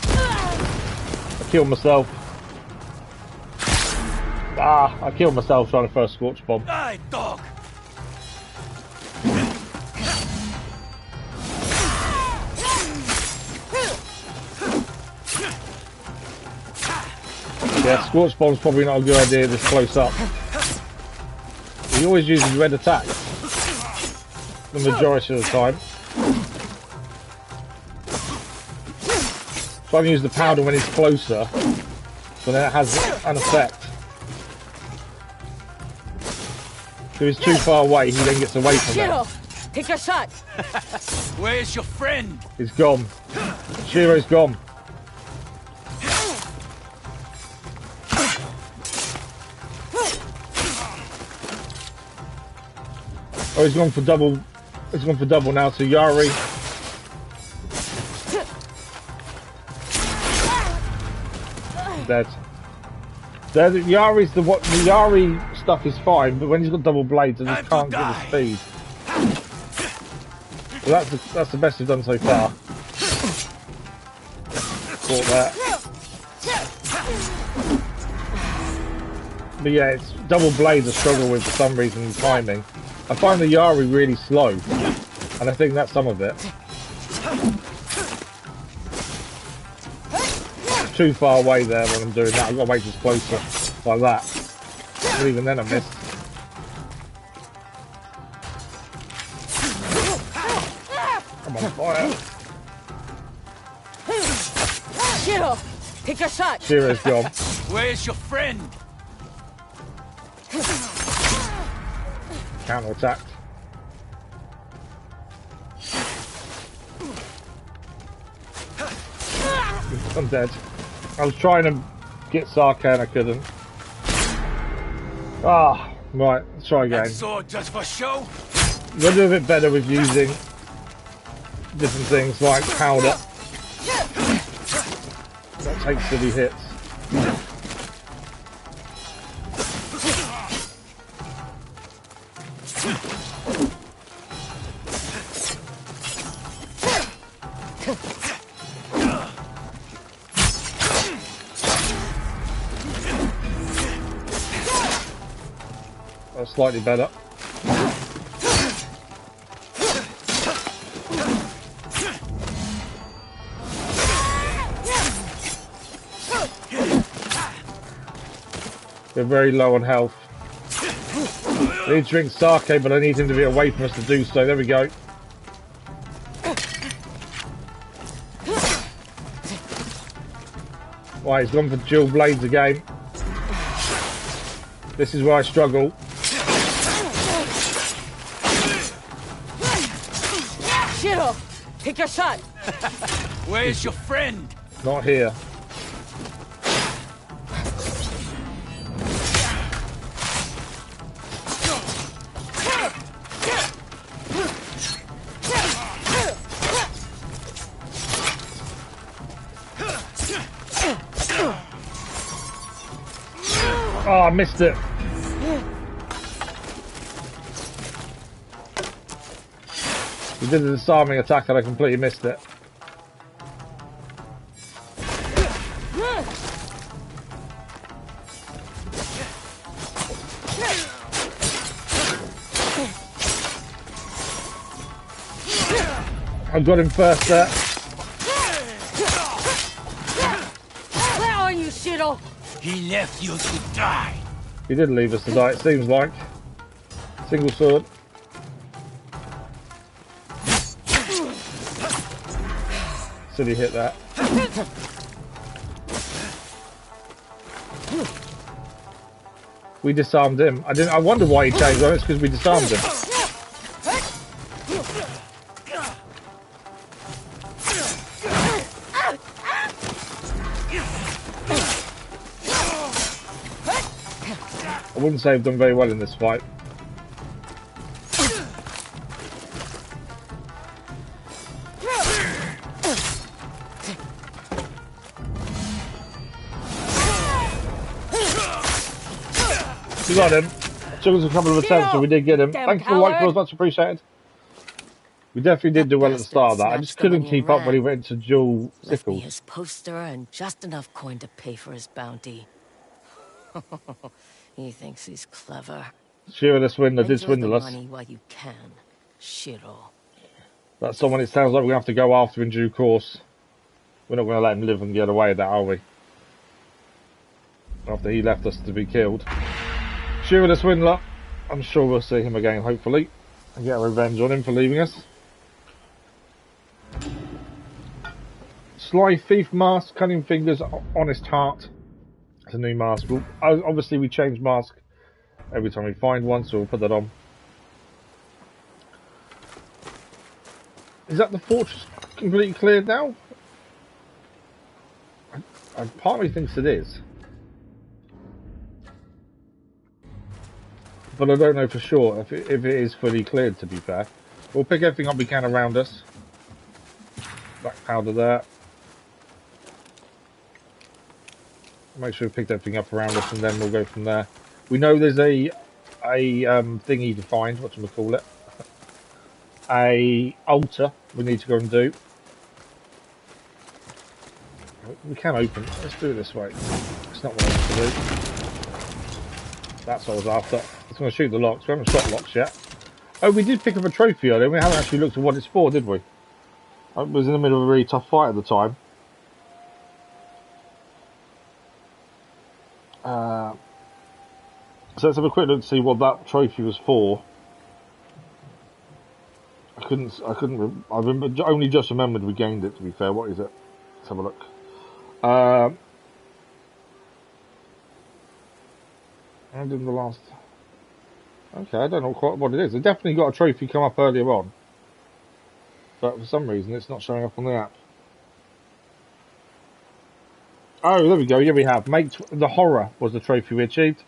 I killed myself. Ah, I killed myself trying to throw a scorch bomb. Hey, dog! Yeah, scorch bomb's probably not a good idea this close up. He always uses red attack. The majority of the time. Try and use the powder when he's closer, so then it has an effect. If he's too far away, he then gets away from it. Take a shot. Where's your friend? He's gone. Shiro's gone. Oh, he's gone for double. He's gone for double now. So Yari. Dead. Dead. Yari's the what? The Yari stuff is fine, but when he's got double blades, I just can't get the speed. So that's the best we've done so far. Caught that. But yeah, it's double blades I struggle with for some reason in timing. I find the Yari really slow, and I think that's some of it. Too far away there when I'm doing that. I've got to wait just closer, like that. But even then I missed. I'm on fire. Shiro, take a shot. Shiro's gone. Where's your friend? Counter attacked. I'm dead. I was trying to get sake and I couldn't. Ah, right, let's try again. That sword just for show? We'll do a bit better with using different things like powder. That takes silly hits. That's slightly better. They're very low on health. I need to drink sake, but I need him to be away from us to do so. There we go. Right, he's gone for dual blades again. This is where I struggle. Shiro, take a shot. Where's your friend? Not here. Oh, I missed it. He did a disarming attack and I completely missed it. I got him first there. Where are you, Shiro? He left you to die. He did leave us to die, it seems like. Single sword. Silly hit that. We disarmed him. I wonder why he changed on it. It's because we disarmed him. I wouldn't say I've done very well in this fight. We got him. It took us a couple of attempts, but we did get him. Thank you for the like, much appreciated. We definitely did do well at the start of that. I Bastard just couldn't snatched the keep money up when he and went to dual left me sickles. his poster and just enough coin to pay for his bounty. He thinks he's clever. Shiro the Swindler did Enjoy the swindle us. money while you can, Shiro. That's someone it sounds like we have to go after in due course. We're not going to let him live and get away with that, are we? After he left us to be killed. Shiro the Swindler. I'm sure we'll see him again, hopefully. And get revenge on him for leaving us. Sly Thief Mask, Cunning Fingers, Honest Heart. It's a new mask. Obviously we change mask every time we find one, so we'll put that on. Is that the fortress completely cleared now? Part of me thinks it is. But I don't know for sure if it is fully cleared, to be fair. We'll pick everything up we can around us. Black powder there. Make sure we picked everything up around us and then we'll go from there. We know there's a thingy to find, whatchamacallit. A altar we need to go and do. We can open it. Let's do it this way. It's not what I want to do. That's what I was after. It's going to shoot the locks. We haven't shot locks yet. Oh, we did pick up a trophy earlier. We haven't actually looked at what it's for, did we? I was in the middle of a really tough fight at the time. So let's have a quick look to see what that trophy was for. I only just remembered we gained it, to be fair. What is it? Let's have a look. I did the last. Okay, I don't know quite what it is. I definitely got a trophy come up earlier on, but for some reason it's not showing up on the app. Oh, there we go. Here we have. The horror was the trophy we achieved.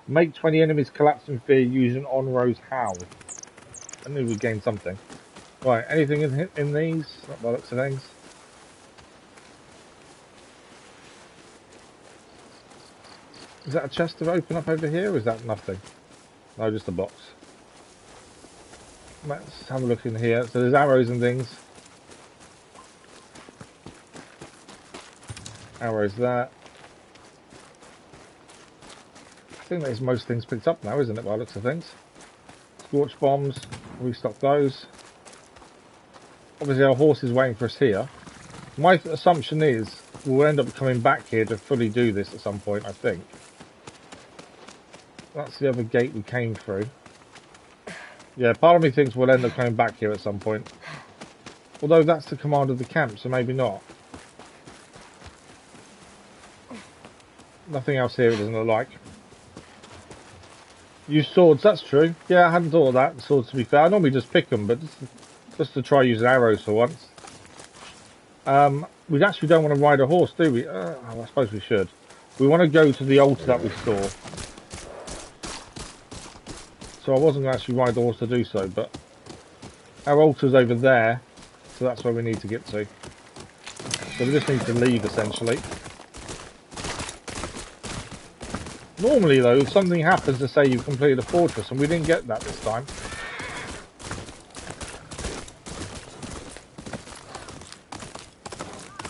Make 20 enemies collapse in fear using Onryo's Howl. I knew we'd gain something. Right, anything in these? Not by the looks of things. Is that a chest to open up over here, or is that nothing? No, just a box. Let's have a look in here. So there's arrows and things. Arrows there. I think there's most things picked up now, isn't it, by the looks of things? Scorch bombs, restock those. Obviously our horse is waiting for us here. My assumption is we'll end up coming back here to fully do this at some point, I think. That's the other gate we came through. Yeah, part of me thinks we'll end up coming back here at some point. Although that's the command of the camp, so maybe not. Nothing else here it doesn't look like. Use swords, that's true. Yeah, I hadn't thought of that. Swords, to be fair. I normally just pick them, but just to try using arrows for once. We actually don't want to ride a horse, do we? I suppose we should. We want to go to the altar that we saw. So I wasn't going to actually ride the horse to do so, but our altar's over there, so that's where we need to get to. So we just need to leave, essentially. Normally, though, if something happens to say you've completed a fortress, and we didn't get that this time.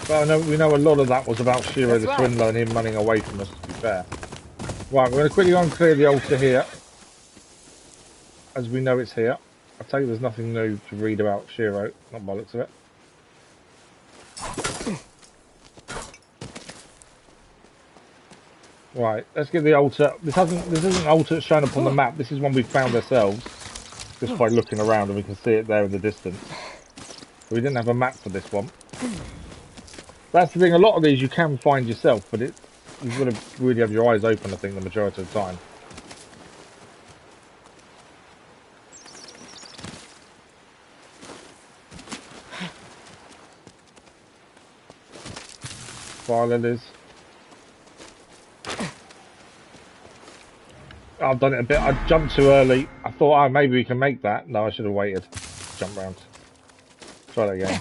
But we know a lot of that was about Shiro the Swindler and him running away from us, to be fair. Right, we're going to quickly go and clear the altar here. As we know it's here. I tell you there's nothing new to read about Shiro, not by the looks of it. Right, let's get the altar. This isn't an altar that's shown up on the map, this is one we found ourselves. Just by looking around and we can see it there in the distance. We didn't have a map for this one. That's the thing, a lot of these you can find yourself, but you've got to really have your eyes open, I think, the majority of the time. Fire lilies. I've done it a bit. I jumped too early. I thought, oh, maybe we can make that. No, I should have waited. Jump round. Try that again.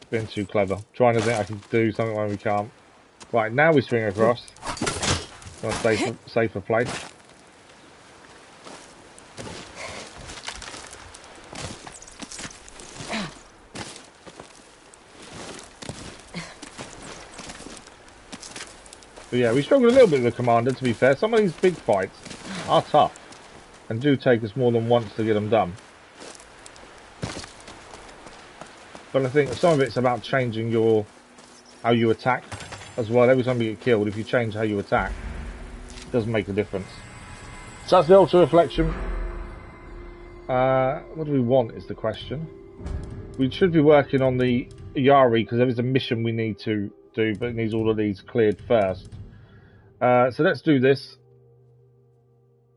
Been too clever. Trying to think I can do something when we can't. Right, now we swing across. On a safer place. But yeah, we struggled a little bit with the commander, to be fair. Some of these big fights are tough and do take us more than once to get them done. But I think some of it's about changing how you attack as well. Every time you get killed, if you change how you attack, it does make a difference. So that's the Ultra Reflection. What do we want is the question. We should be working on the Yari because there is a mission we need to do, but it needs all of these cleared first. So let's do this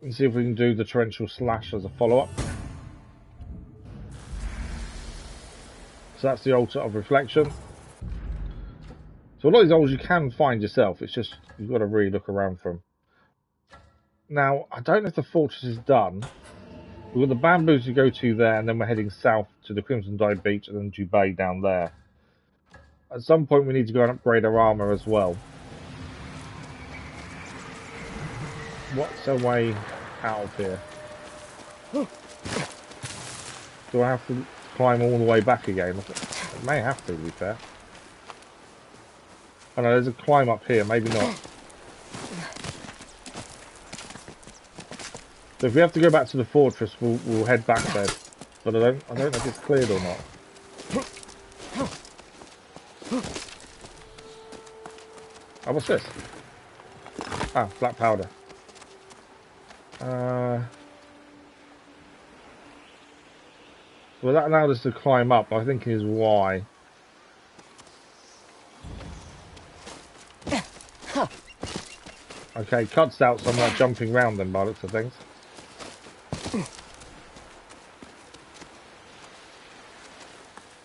and see if we can do the Torrential Slash as a follow-up. So that's the Altar of Reflection. So a lot of these altars you can find yourself, it's just you've got to really look around for them. Now, I don't know if the fortress is done. We've got the bamboos to go to there, and then we're heading south to the Crimson Tide Beach and then Jubei down there. At some point we need to go and upgrade our armour as well. What's our way out of here? Do I have to climb all the way back again? I may have to be fair. Oh no, there's a climb up here, maybe not. So if we have to go back to the fortress, we'll head back there. But I don't know if it's cleared or not. Oh, what's this? Ah, black powder. Well, that allowed us to climb up, I think is why. Okay, cuts out, so I'm not jumping around them by the looks of things.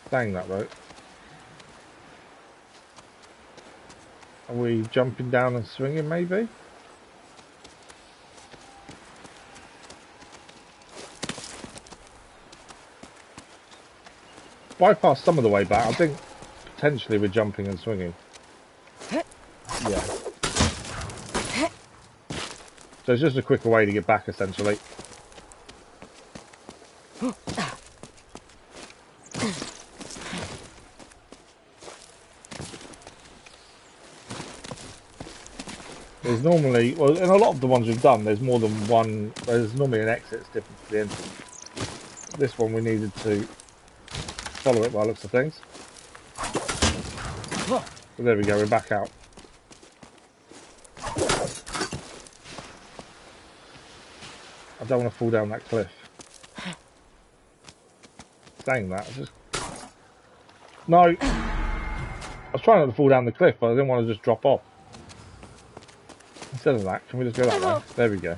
Dang that though. Are we jumping down and swinging maybe? Bypass some of the way back. I think potentially we're jumping and swinging. Yeah. So it's just a quicker way to get back essentially. There's normally, well, in a lot of the ones we've done, there's more than one, there's normally an exit that's different to the entrance. This one we needed to follow it by the looks of things. So there we go, we're back out. I don't want to fall down that cliff. Saying that, just... No! I was trying not to fall down the cliff, but I didn't want to just drop off. Instead of that, can we just go that way? There we go.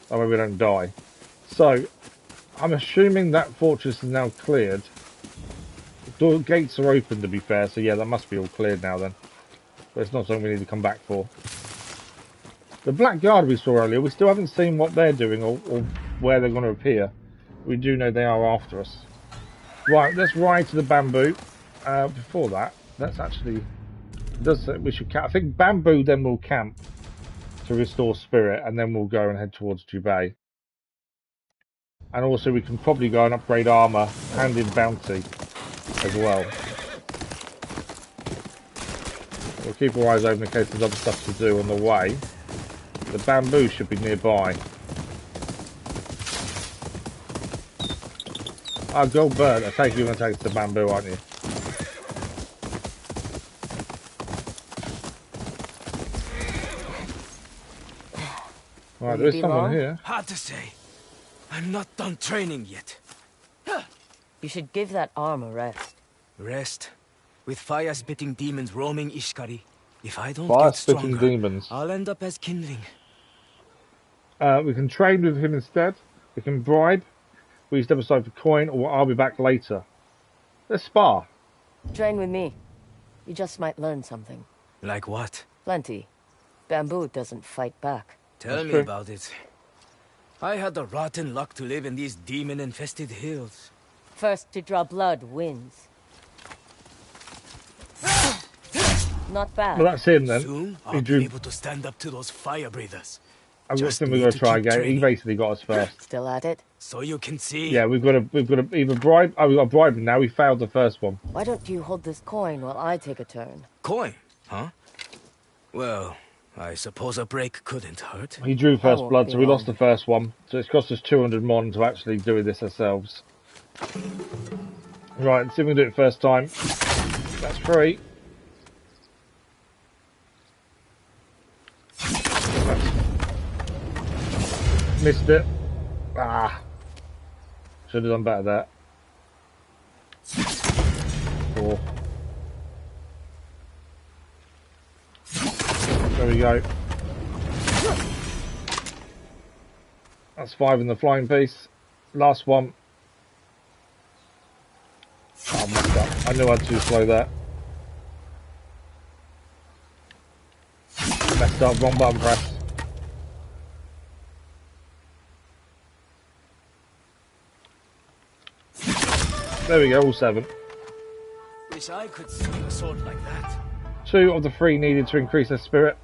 That way we don't die. So, I'm assuming that fortress is now cleared. The door gates are open to be fair, so yeah, that must be all cleared now then. But it's not something we need to come back for. The Black Guard we saw earlier, we still haven't seen what they're doing or where they're going to appear. We do know they are after us. Right, let's ride to the bamboo. Before that, let's actually... we should I think bamboo, then we'll camp to restore spirit, and then we'll go and head towards Jubei. And also we can probably go and upgrade armor and in bounty as well. We'll keep our eyes open in case there's other stuff to do on the way. The bamboo should be nearby. Oh, gold bird. I take you want to take the bamboo, aren't you? Right, there is someone here. Hard to say. I'm not done training yet. You should give that arm a rest. Rest? With fire-spitting demons roaming Ishikari. If I don't Fire get stronger, demons. I'll end up as kindling. We can trade with him instead. We can bribe. We step aside for coin, or I'll be back later. Let's spar. Train with me. You just might learn something. Like what? Plenty. Bamboo doesn't fight back. Tell me about it. I had the rotten luck to live in these demon-infested hills. First to draw blood wins. Not bad. Well, that's him then. Soon, I'll be able to stand up to those fire breathers. I've got him. We're going to try again. He basically got us first. Still at it? So you can see. Yeah, we've got to either bribe. Oh, we've got to bribe him now. We failed the first one. Why don't you hold this coin while I take a turn? Coin? Huh? Well, I suppose a break couldn't hurt. He drew first won't blood, be so we lost long. the first one. So it's cost us 200 mon to actually do this ourselves. Right, let's see if we can do it first time. That's free. Missed it. Ah. Should have done better there. 4. There we go. That's 5 in the flying piece. Last one. Oh, I messed up. I knew I had to slow that. Messed up, wrong button press. There we go, all 7. Wish I could swing a sword like that. 2 of the 3 needed to increase their spirit.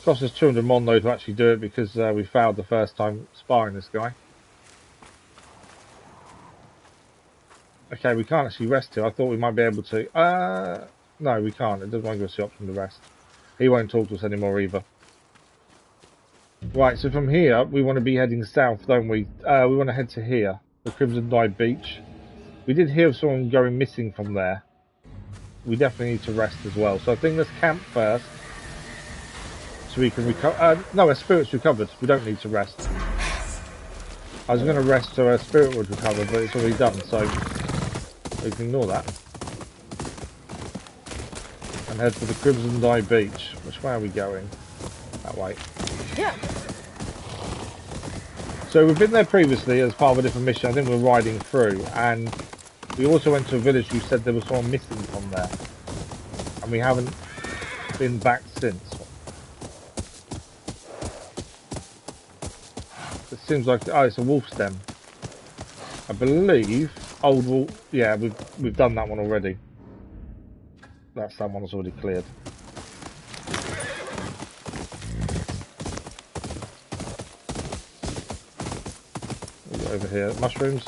Cost us 200 mon though to actually do it because we failed the first time sparring this guy. Okay, we can't actually rest here. I thought we might be able to. No, we can't. It doesn't want to give us the option to rest. He won't talk to us anymore either. Right, so from here, we want to be heading south, don't we? We want to head to here, the Crimson Dive Beach. We did hear of someone going missing from there. We definitely need to rest as well. So I think let's camp first. So we can recover. No, our spirit's recovered. We don't need to rest. I was going to rest so our spirit would recover, but it's already done, so we can ignore that. And head for the Crimson Dive Beach. Which way are we going? That way. Yeah. So we've been there previously as part of a different mission. I think we're riding through, and we also went to a village who said there was someone missing from there, and we haven't been back since. It seems like it's a wolf stem. I believe old wolf. Yeah, we've done that one already. That one was already cleared. Over here, mushrooms.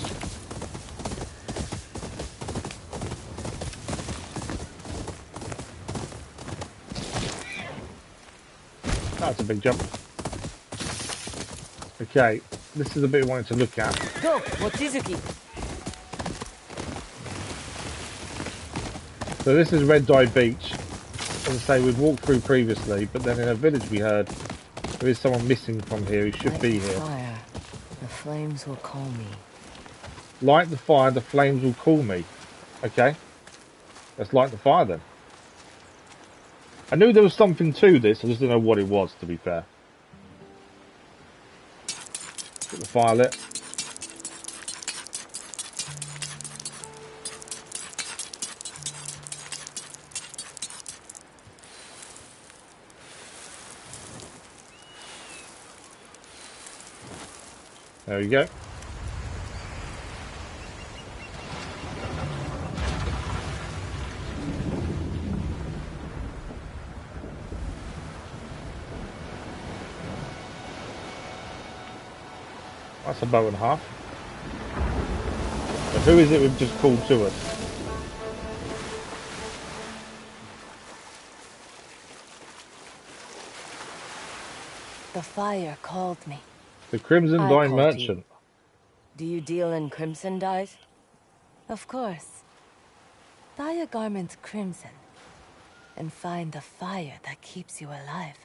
That's a big jump. Okay, this is the bit we wanted to look at. Go, Mochizuki. So this is Red Dye Beach. As I say, we've walked through previously, but then in a village we heard there is someone missing from here who should be here. Fire. The flames will call me. Light the fire, the flames will call me. Okay. Let's light the fire then. I knew there was something to this, I just didn't know what it was, to be fair. Get the fire lit. There we go. That's a bow and a half. But who is it we've just called to us? The fire called me. The Crimson I Dye called Merchant. you. Do you deal in crimson dyes? Of course. Dye a garment crimson, and find the fire that keeps you alive.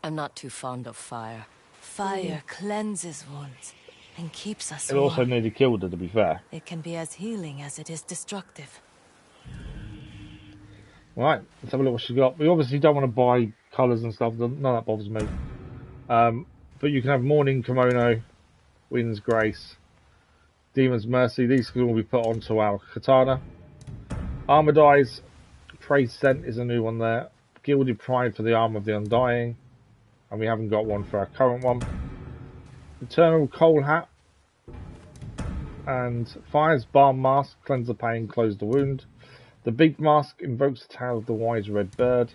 I'm not too fond of fire. Fire cleanses wounds and keeps us It warm. also nearly killed her, to be fair. It can be as healing as it is destructive. Right, let's have a look what she got. We obviously don't want to buy colours and stuff. None of that bothers me. But you can have Morning Kimono, Wind's Grace, Demon's Mercy. These can all be put onto our katana. Armour Dyes. Praise Scent is a new one there. Gilded Pride for the Armour of the Undying. And we haven't got one for our current one. Eternal Coal Hat. And Fire's Balm Mask. Cleanse the pain, close the wound. The Big Mask invokes the tail of the wise red bird.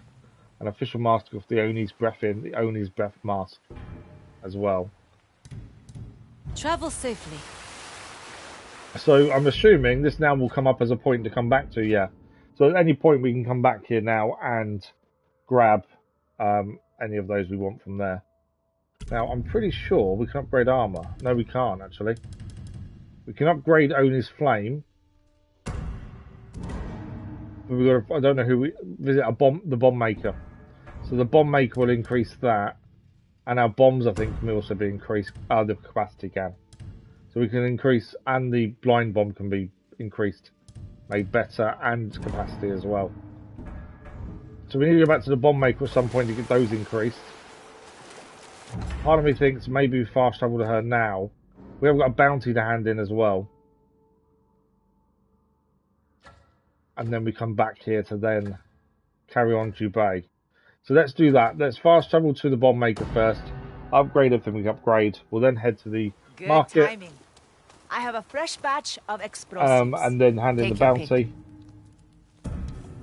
An official mask of the Oni's breath in, the Oni's breath mask as well. Travel safely. So I'm assuming this now will come up as a point to come back to, yeah. So at any point we can come back here now and grab any of those we want from there. Now, I'm pretty sure we can upgrade armor. No, we can't, actually. We can upgrade Oni's Flame. But we got I don't know who we... Visit the bomb maker. So the bomb maker will increase that. And our bombs, I think, can also be increased. The capacity can. So we can increase... And the blind bomb can be increased. Made better. And capacity as well. So we need to go back to the bomb maker at some point to get those increased. Part of me thinks maybe we fast travel to her now. We have got a bounty to hand in as well. And then we come back here to then carry on Jubei. So let's do that. Let's fast travel to the bomb maker first. Upgrade everything we can upgrade. We'll then head to the market. Timing. I have a fresh batch of explosives. And then hand in the bounty.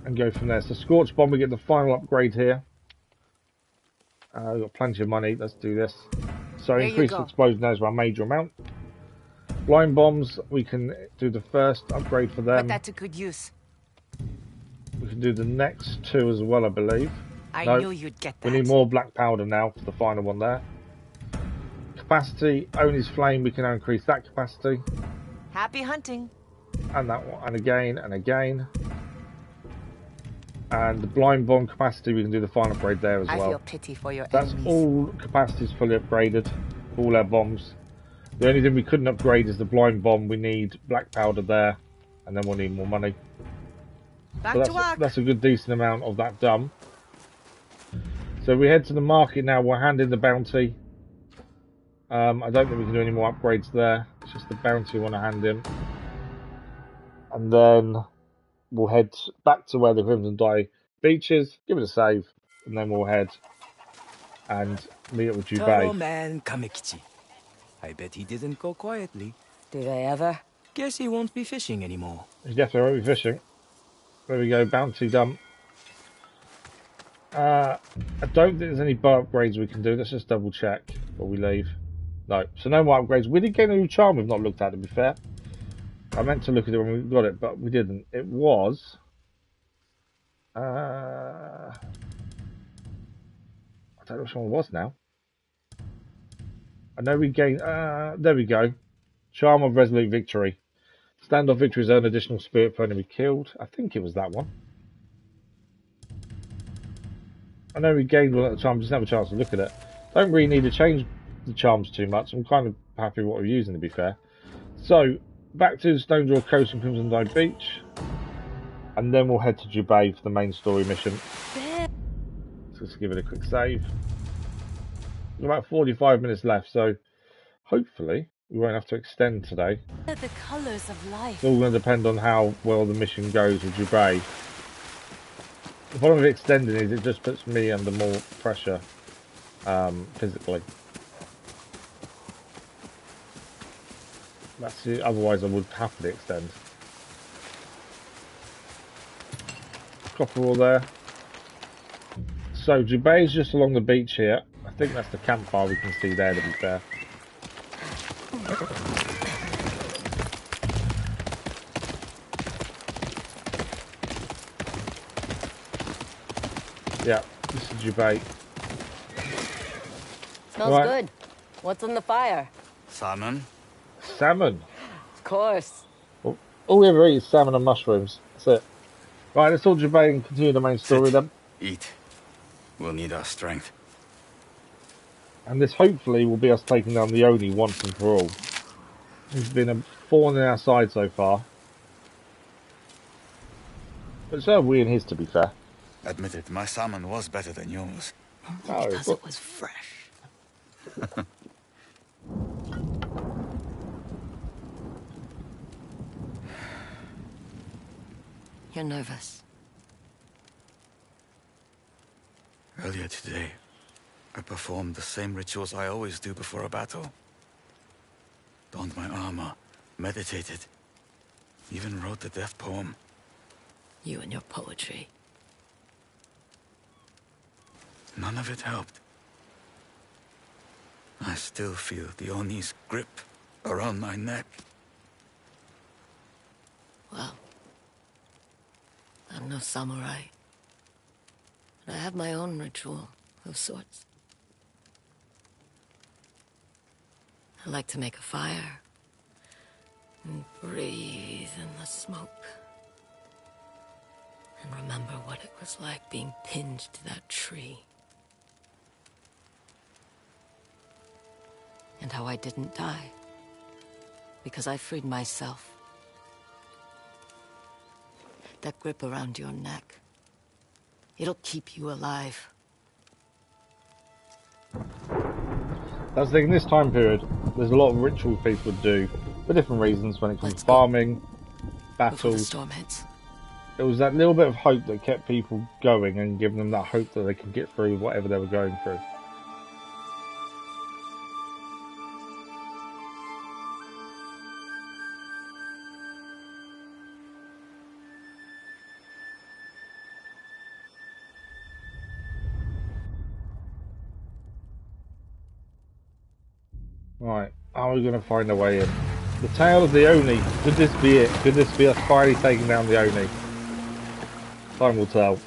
And go from there. So Scorch Bomb, we get the final upgrade here. We've got plenty of money. Let's do this. So increased explosion is our major amount. Blind bombs, we can do the first upgrade for them. Put that to good use. We can do the next two as well, I believe. I knew you'd get that. We need more black powder now for the final one there. Capacity, Oni's Flame, we can now increase that capacity. Happy hunting. And that one, and again, and again. And the blind bomb capacity, we can do the final upgrade there as well. I feel pity for your That's enemies. all capacities fully upgraded. All our bombs. The only thing we couldn't upgrade is the blind bomb. We need black powder there, and then we'll need more money. Back to work. That's a good decent amount of that done. So we head to the market now. We'll hand in the bounty. I don't think we can do any more upgrades there. It's just the bounty we want to hand in. And then we'll head back to where the Crimson Dye beach is, give it a save, and then we'll head and meet up with Jubei. Man Kamekichi. I bet he didn't go quietly. Do they ever? Guess he won't be fishing anymore. He definitely won't be fishing. There we go, bounty done. I don't think there's any bow upgrades we can do. Let's just double check before we leave. No, so no more upgrades. We did get a new charm we've not looked at, to be fair. I meant to look at it when we got it, but we didn't. It was... I don't know which one it was now. I know we gained... there we go. Charm of Resolute Victory. Standoff victories earn additional spirit for enemy killed. I think it was that one. I know we gained one at the time, just didn't have a chance to look at it. Don't really need to change the charms too much. I'm kind of happy with what we're using, to be fair. So, back to the Stone Draw Coast and Crimson Dye Beach. And then we'll head to Jubei for the main story mission. So let's give it a quick save. We've got about 45 minutes left, so hopefully we won't have to extend today. The colors of life. It's all going to depend on how well the mission goes with Jubei. The problem with extending is it just puts me under more pressure physically. That's it. Otherwise I would happily extend. Copper ore there. So Jubei is just along the beach here. I think that's the campfire we can see there, to be fair. Yeah, this is Jubei. Smells good. What's on the fire? Salmon. Salmon? Of course. All we ever eat is salmon and mushrooms. That's it. Right, let's all Jubei and continue the main story then. Eat. We'll need our strength. And this hopefully will be us taking down the Oni once and for all. He's been a thorn in our side so far. But so have we and his, to be fair. Admit it, my salmon was better than yours. Because it was fresh. You're nervous. Earlier today, I performed the same rituals I always do before a battle. Donned my armor, meditated, even wrote the death poem. You and your poetry. None of it helped. I still feel the Oni's grip around my neck. Well, I'm no samurai. But I have my own ritual. those sorts. I like to make a fire and breathe in the smoke. And remember what it was like being pinned to that tree. And how I didn't die. Because I freed myself. That grip around your neck. It'll keep you alive. That's the thing, in this time period, there's a lot of rituals people do for different reasons when it comes to farming, battles. Storm hits. It was that little bit of hope that kept people going and giving them that hope that they could get through whatever they were going through. Right, are we going to find a way in? The tail of the Oni. Could this be it? Could this be us finally taking down the Oni? Time will tell.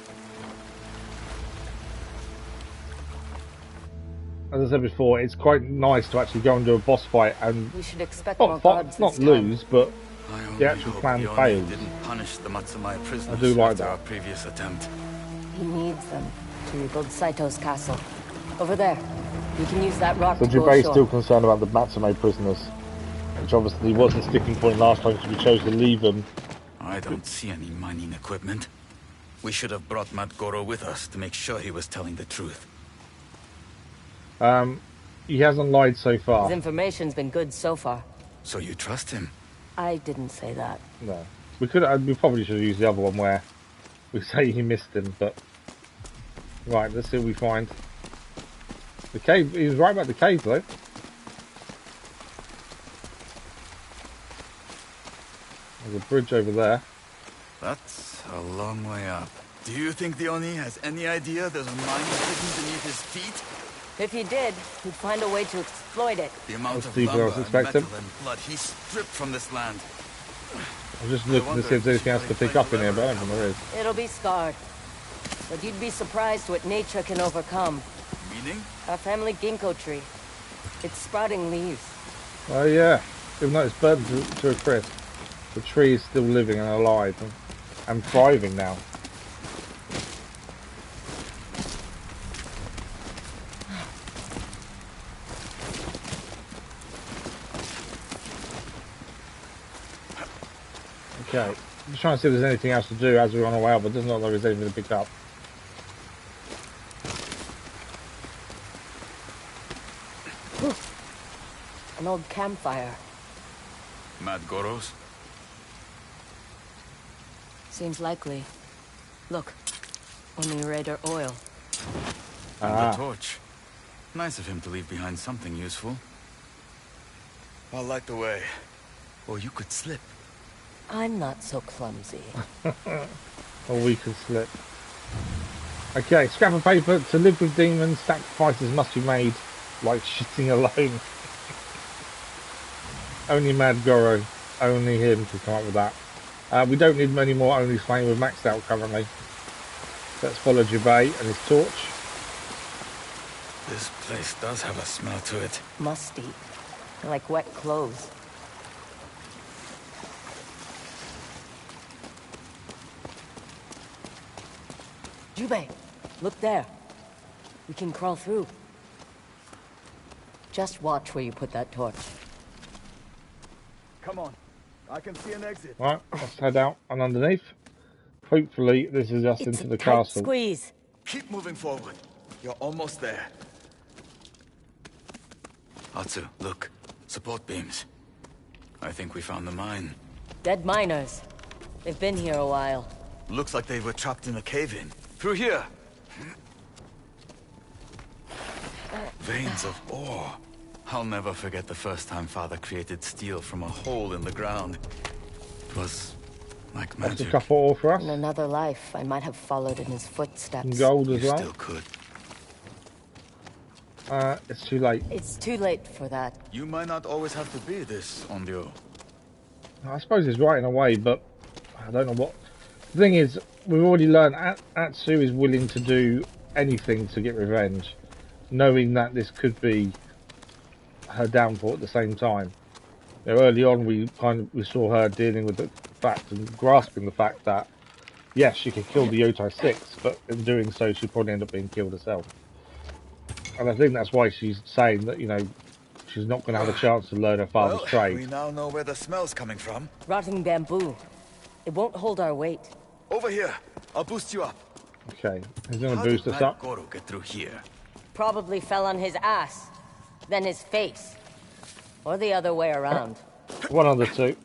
As I said before, it's quite nice to actually go and do a boss fight and we should expect not lose, but the actual plan fails. Didn't punish the Matsumae prisoners I do like after that. our previous attempt. He needs them to rebuild Saito's castle. Over there. We can use that rock So to go Jubei's ashore. still concerned about the Matsumae prisoners, which obviously wasn't a sticking point last time because we chose to leave them. I don't see any mining equipment. We should have brought Mad Goro with us to make sure he was telling the truth. He hasn't lied so far. His information's been good so far. So you trust him? I didn't say that. No. We probably should have used the other one where we say he missed him, but... Right, let's see what we find. The cave, he was right about the cave though. There's a bridge over there. That's a long way up. Do you think the Oni has any idea there's a mine hidden beneath his feet? If he did, he'd find a way to exploit it. The amount That's of deeper than I was lumber and expecting. metal and blood he stripped from this land. I'm just looking to see if there's anything else to pick up in here, but I don't think there is. It'll be scarred. But you'd be surprised what nature can overcome. Meaning? Our family ginkgo tree. It's sprouting leaves. Oh yeah, even though it's burnt to a crisp, the tree is still living and alive and thriving now. Okay, I'm just trying to see if there's anything else to do as we're on our way up, but it doesn't look like there's anything to pick up. An old campfire. Mad Goro's? Seems likely. Look, only Raider oil. And the torch. Nice of him to leave behind something useful. I'll light the way. Or you could slip. I'm not so clumsy. Or we could slip. Okay, scrap of paper. To live with demons, sacrifices must be made, like shitting alone. Only Mad Goro, only him could come up with that. We don't need many more Only Flame, we're maxed out currently. Let's follow Jubei and his torch. This place does have a smell to it. Musty. Like wet clothes. Jubei, look there. We can crawl through. Just watch where you put that torch. Come on. I can see an exit. Right, let's head out and underneath. Hopefully this is us into the castle. Squeeze. Keep moving forward. You're almost there. Atsu, look. Support beams. I think we found the mine. Dead miners. They've been here a while. Looks like they were trapped in a cave-in. Through here. Veins of ore. I'll never forget the first time Father created steel from a hole in the ground. It was like That's magic. a couple ore for us. In another life, I might have followed in his footsteps. And gold as You well. still could. It's too late. It's too late for that. You might not always have to be this, Onryo. I suppose he's right in a way, but I don't know what. The thing is, we've already learned Atsu is willing to do anything to get revenge, knowing that this could be her downfall at the same time. You know, early on, we saw her dealing with the fact and grasping the fact that yes, she could kill the Yotei 6, but in doing so, she'd probably end up being killed herself. And I think that's why she's saying that, you know, she's not going to have a chance to learn her father's trade. We now know where the smell's coming from. Rotting bamboo. It won't hold our weight. Over here. I'll boost you up. Okay, he's going to boost us up. How did Mad Goro get through here? Probably fell on his ass, then his face. Or the other way around. One of the two.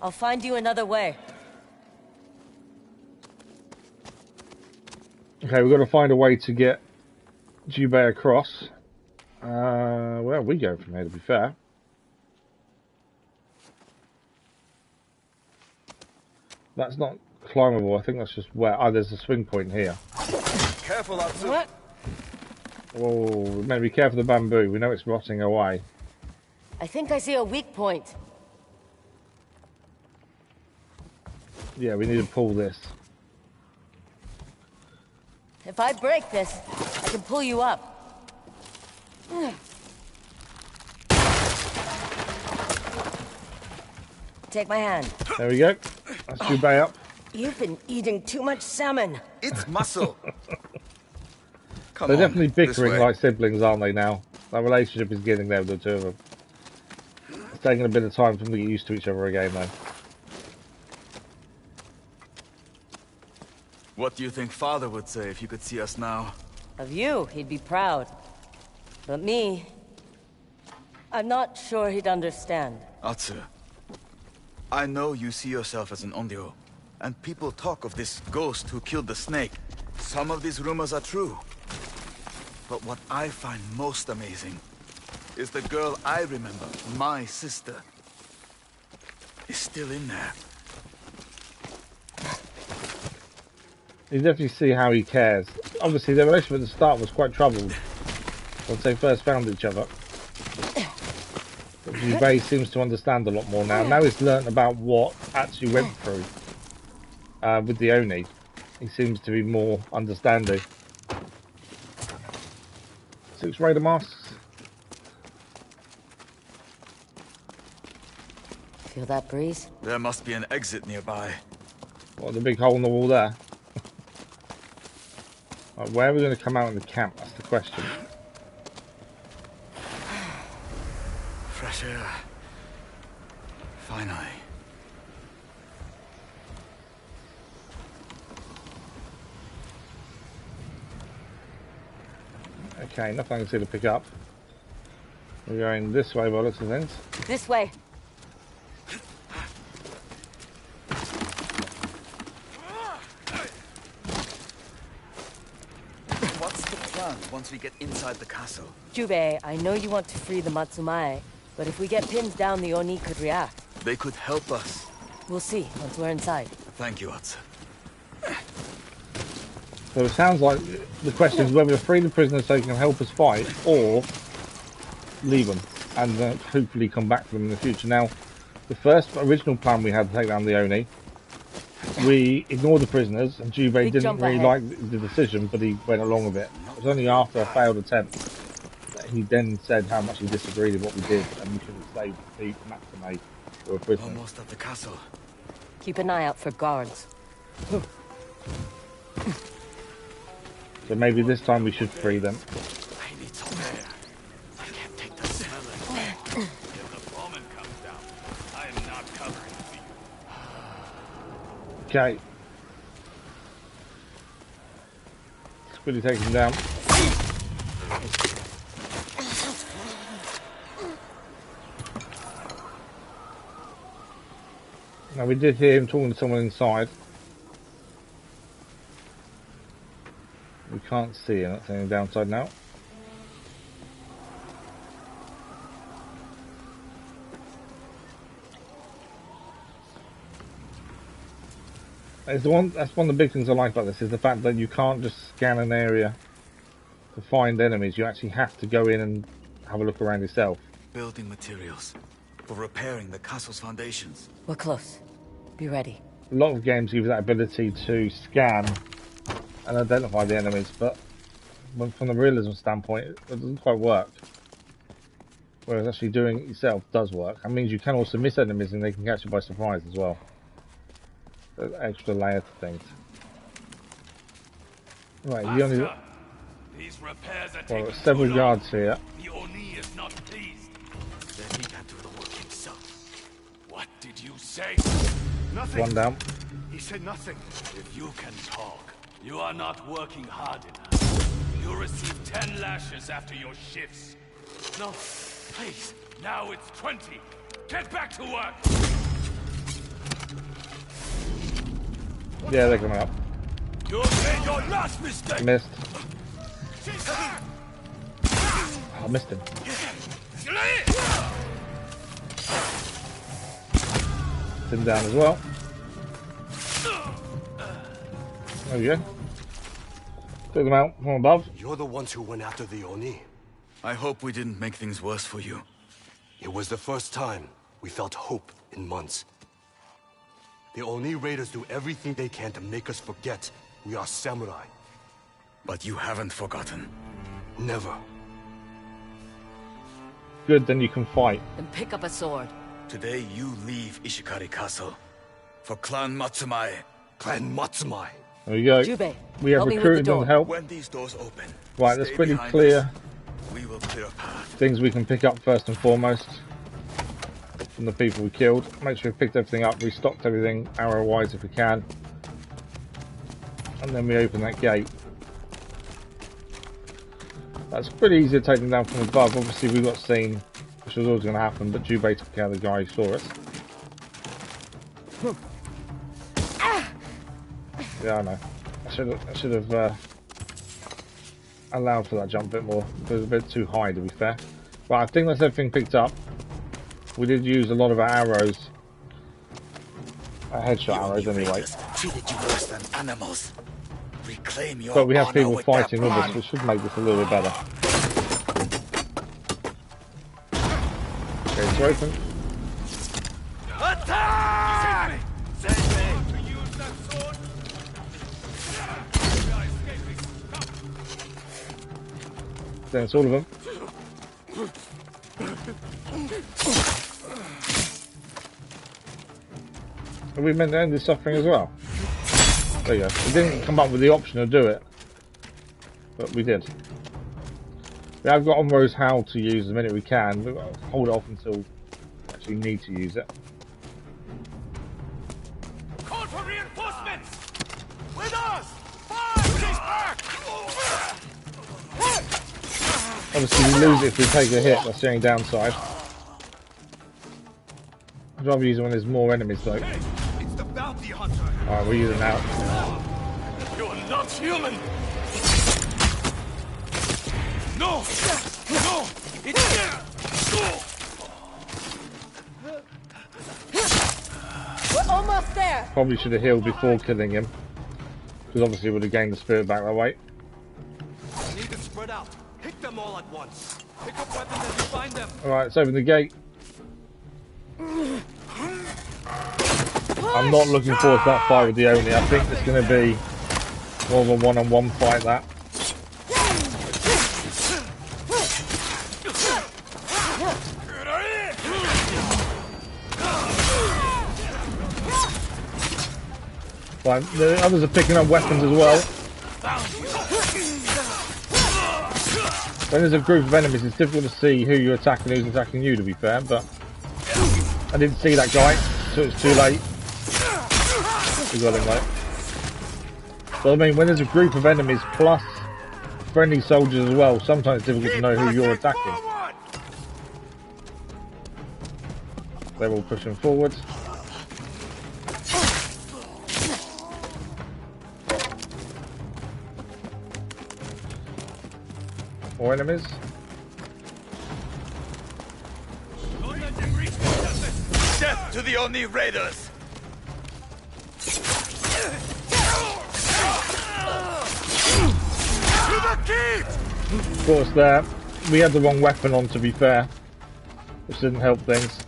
I'll find you another way. Okay, we've got to find a way to get Jubei across. Where we go from here, to be fair? That's not climbable. I think that's just where. Oh, there's a swing point here. Careful, Atsu. What? Oh, maybe be careful of the bamboo. We know it's rotting away. I think I see a weak point. Yeah, we need to pull this. If I break this, I can pull you up. Take my hand. There we go. That's Jubei up. You've been eating too much salmon. It's muscle. Come They're on, definitely bickering this way. like siblings, aren't they now? That relationship is getting there with the two of them. It's taking a bit of time for them to get used to each other again, though. What do you think Father would say if you could see us now? Of you, he'd be proud. But me, I'm not sure he'd understand. Atsu, I know you see yourself as an Onryo, and people talk of this ghost who killed the snake. Some of these rumors are true. But what I find most amazing is the girl I remember, my sister, is still in there. You definitely see how he cares. Obviously, their relationship at the start was quite troubled once they first found each other. But Jubei seems to understand a lot more now. Now he's learnt about what actually went through with the Oni. He seems to be more understanding. 6 Raider masks. Feel that breeze? There must be an exit nearby. What, the big hole in the wall there? Right, where are we going to come out in the camp? That's the question. Fresh air. Finally. Okay, nothing I can see to pick up. We're going this way by the looks of things. This way. What's the plan once we get inside the castle? Jubei, I know you want to free the Matsumae, but if we get pinned down, the Oni could react. They could help us. We'll see once we're inside. Thank you, Atsu. So it sounds like the question is whether to free the prisoners so they can help us fight, or leave them and hopefully come back to them in the future. Now, the first original plan we had to take down the Oni, we ignored the prisoners, and Jubei didn't really like the decision, but he went along with it. It was only after a failed attempt that he then said how much he disagreed with what we did, and we should have saved the Matsumae who were prisoners. Almost at the castle. Keep an eye out for guards. So maybe this time we should free them. I need some air. I can't take the smell anymore. If the foreman comes down, I am not covering for you. Okay. Squiddy takes him down. Now we did hear him talking to someone inside. We can't see him, that's any downside now. That's one of the big things I like about this, is the fact that you can't just scan an area to find enemies. You actually have to go in and have a look around yourself. Building materials for repairing the castle's foundations. We're close. Be ready. A lot of games give you that ability to scan and identify the enemies, but from the realism standpoint, it doesn't quite work. Whereas actually doing it yourself does work. That means you can also miss enemies and they can catch you by surprise as well. There's an extra layer to things. Right, you only... These repairs are Well, there's several guards here. The Oni is not pleased. Then he can do the work himself. What did you say? Nothing. One down. He said nothing. If you can talk, you are not working hard enough. You receive 10 lashes after your shifts. No, please. Now it's 20. Get back to work. Yeah, they're coming up. You made your last mistake. Missed. I missed him. Him down as well. There we go. Took them out from above. You're the ones who went after the Oni. I hope we didn't make things worse for you. It was the first time we felt hope in months. The Oni raiders do everything they can to make us forget we are samurai. But you haven't forgotten. Never. Good, then you can fight. Then pick up a sword. Today you leave Ishikari Castle for Clan Matsumae. Clan Matsumae. There we go. Jubei, We have help me with recruited the door. and help. When these doors open, Right, that's stay pretty behind clear. us. We will clear a path. Things we can pick up first and foremost from the people we killed. Make sure we picked everything up, restocked everything arrow-wise if we can. And then we open that gate. That's pretty easy to take them down from above. Obviously we got seen, which was always going to happen, but Jubei took care of the guy who saw us. Yeah, I know. I should have allowed for that jump a bit more. It was a bit too high, to be fair. But I think that's everything picked up. We did use a lot of our arrows. Our headshot arrows, anyway. Treated you worse than animals. Reclaim your But we have honor people with fighting their with us, blood. which should make this a little bit better. Okay, it's open. Attack! Save me! To use that sword. We are escaping. Then it's all of them. Are we meant to end this suffering as well? There you go. We didn't come up with the option to do it, but we did. We have got Onryo's Howl to use the minute we can. We've got to hold it off until we actually need to use it. Call for reinforcements! With us! Fire! Back! Obviously we lose it if we take a hit, that's the only downside. I'd rather use it when there's more enemies though. Hey, it's the bounty hunter! Alright, we're using it now. You're not human! No! No! It's... We're almost there. Probably should have healed before killing him, because obviously we would have gained the spirit back that way. Need to spread out. Hit them all at once. Pick up weapons as you find them! Alright, let's open the gate. I'm not looking forward to that fight with the Oni. I think it's going to be more of a one-on-one fight, that. Right, the others are picking up weapons as well. When there's a group of enemies, it's difficult to see who you're attacking, who's attacking you, to be fair, but I didn't see that guy, so it's too late. We got him, right? So I mean, when there's a group of enemies plus friendly soldiers as well, sometimes it's difficult to know who you're attacking. They're all pushing forward. More enemies. Don't let them reach me! Death to the Oni raiders! Of course, there we had the wrong weapon on, to be fair, which didn't help things.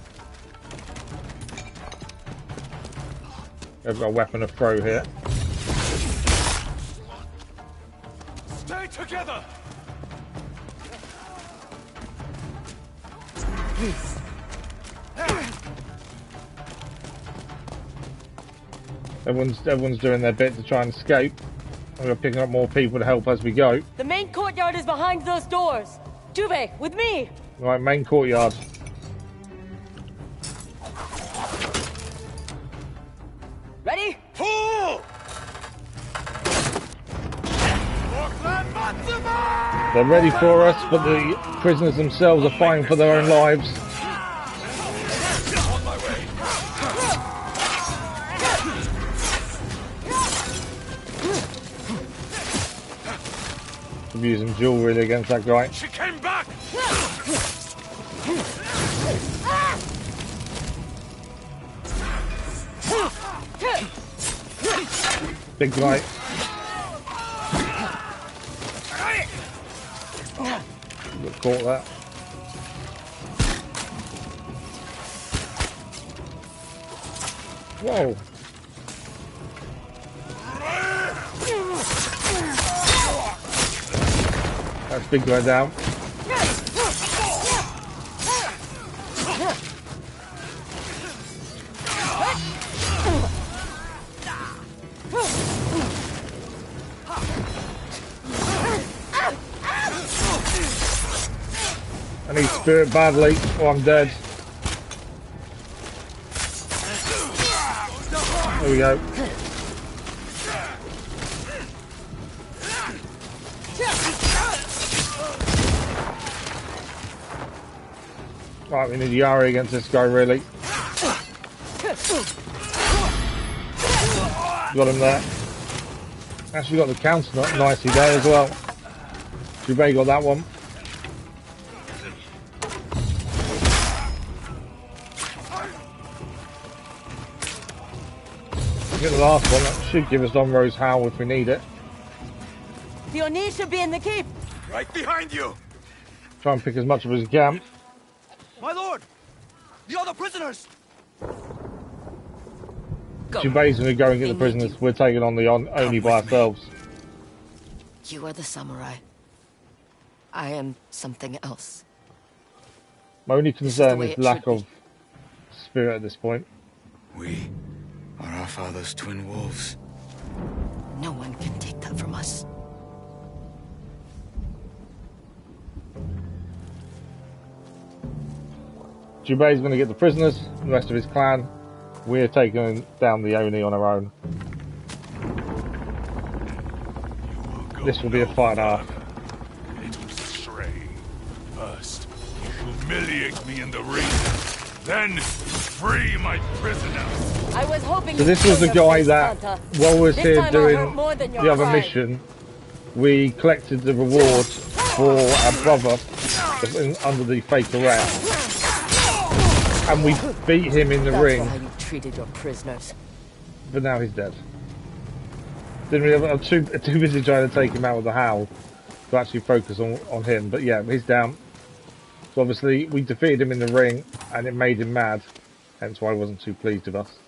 I've got a weapon of throw here. Stay Together! Everyone's doing their bit to try and escape. We're picking up more people to help as we go. The main courtyard is behind those doors. Jubei, with me! Right, main courtyard. Ready? Pull! They're ready for us, but the prisoners themselves are fighting for their own lives. On my way. I'm using jewelry against that guy. She came back! Big guy. Got caught that. Whoa. That's big guy down. I need spirit badly, or I'm dead. There we go. Right, we need Yari against this guy, really. Got him there. Actually got the counter nicely there as well. Jubei got that one. Get the last one. That should give us Onryo's Howl if we need it. The Oni should be in the keep. Right behind you! Try and pick as much of as we can. My lord! The other prisoners! Jubei's going to go and get the prisoners. We're taking on the Oni by ourselves. You are the samurai. I am something else. My only concern is lack of spirit at this point. We are our father's twin wolves. No one can take that from us. Jubei's going to get the prisoners, the rest of his clan. We're taking down the Oni on our own. This will be a fight half. Little stray. First, you humiliate me in the ring. Then, you free my prisoners. I was hoping. So this was the guy that, while we're here doing the other mission, we collected the reward for our brother under the fake arrest. And we beat him in the ring. How you treated your prisoners. But now he's dead. Didn't really have, too busy trying to take him out with the Howl to actually focus on him. But yeah, he's down. So obviously we defeated him in the ring and it made him mad. Hence why he wasn't too pleased with us.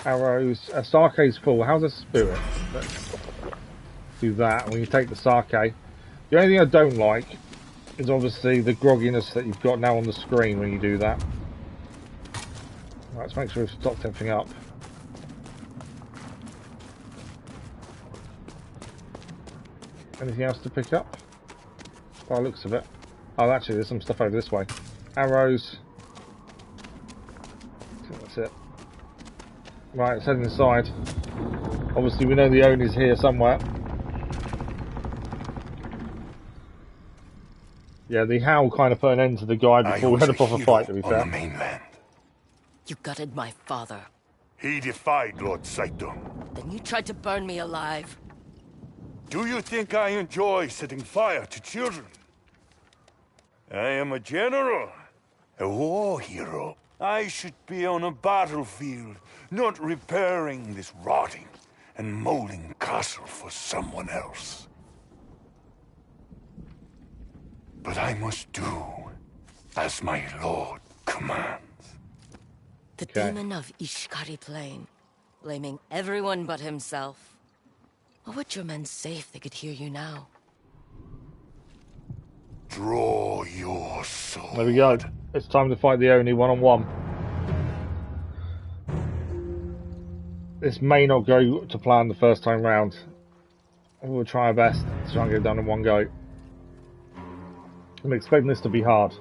Arrows. Sake's full. How's the spirit? Let's do that. And when you take the sake. The only thing I don't like is obviously the grogginess that you've got now on the screen when you do that. Right, let's make sure we've stocked everything up. Anything else to pick up? By the looks of it. Oh, actually, there's some stuff over this way. Arrows. I think that's it. Right, let's head inside. Obviously, we know the owner's here somewhere. Yeah, the Howl kind of put an end to the guy before we had a proper fight, to be fair. On the mainland. You gutted my father. He defied Lord Saito. Then you tried to burn me alive. Do you think I enjoy setting fire to children? I am a general, a war hero. I should be on a battlefield, not repairing this rotting and molding castle for someone else. But I must do as my lord commands. The demon of Ishikari Plain, blaming everyone but himself. What would your men say if they could hear you now? Draw your sword. There we go. It's time to fight the Oni one-on-one. This may not go to plan the first time round. We'll try our best to try and get it done in one go. I'm expecting this to be hard.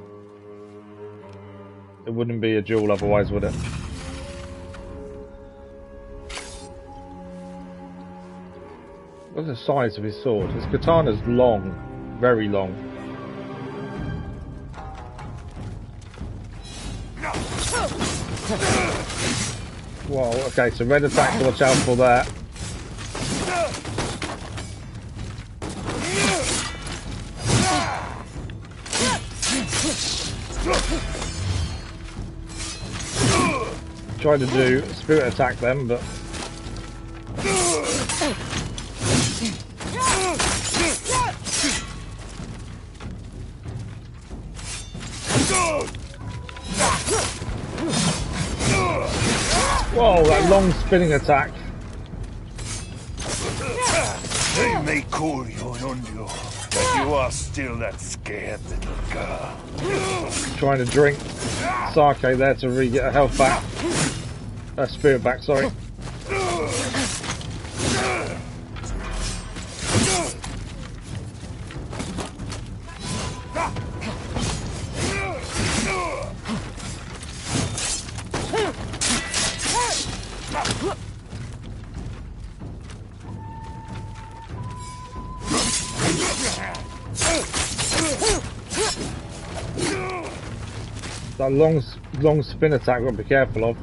It wouldn't be a duel otherwise, would it? Look at the size of his sword. His katana's long, very long. Whoa, okay, so red attack to watch out for that. Tried to do spirit attack them, but whoa, that long spinning attack. They may call you an Onryo, but you are still that scared little girl. Trying to drink sake there to re-get her health back. Spirit back, sorry. That long spin attack, we've got to be careful of.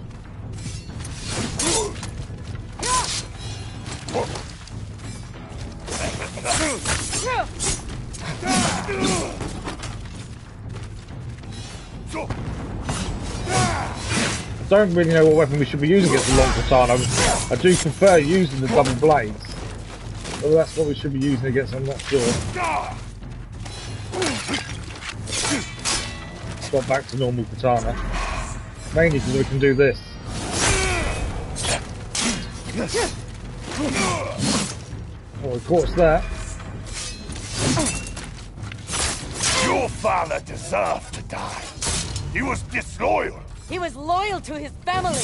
I don't really know what weapon we should be using against the long katana. I do prefer using the double blades. Whether that's what we should be using against, I'm not sure. Got back to normal katana. Mainly because we can do this. Oh, of course that. Your father deserved to die. He was disloyal. He was loyal to his family.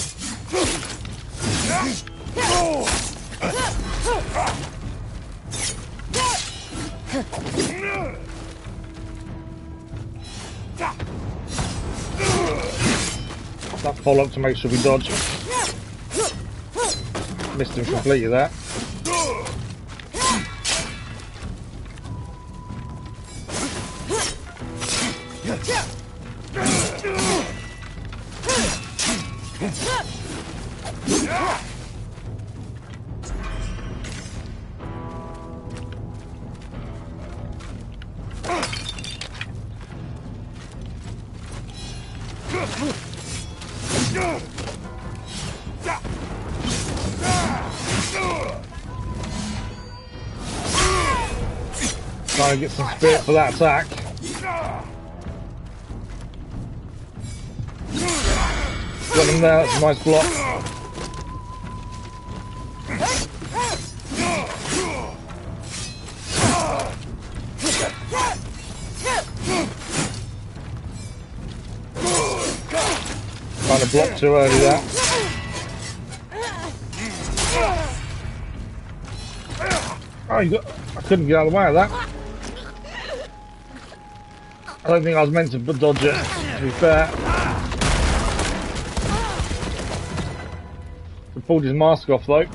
That follow-up to make sure we dodge. Missed him completely there. Trying to get some spirit for that attack. Got him there, that's a nice block. Trying to block too early there. Oh, I couldn't get out of the way of that. I don't think I was meant to dodge it, to be fair. He pulled his mask off though.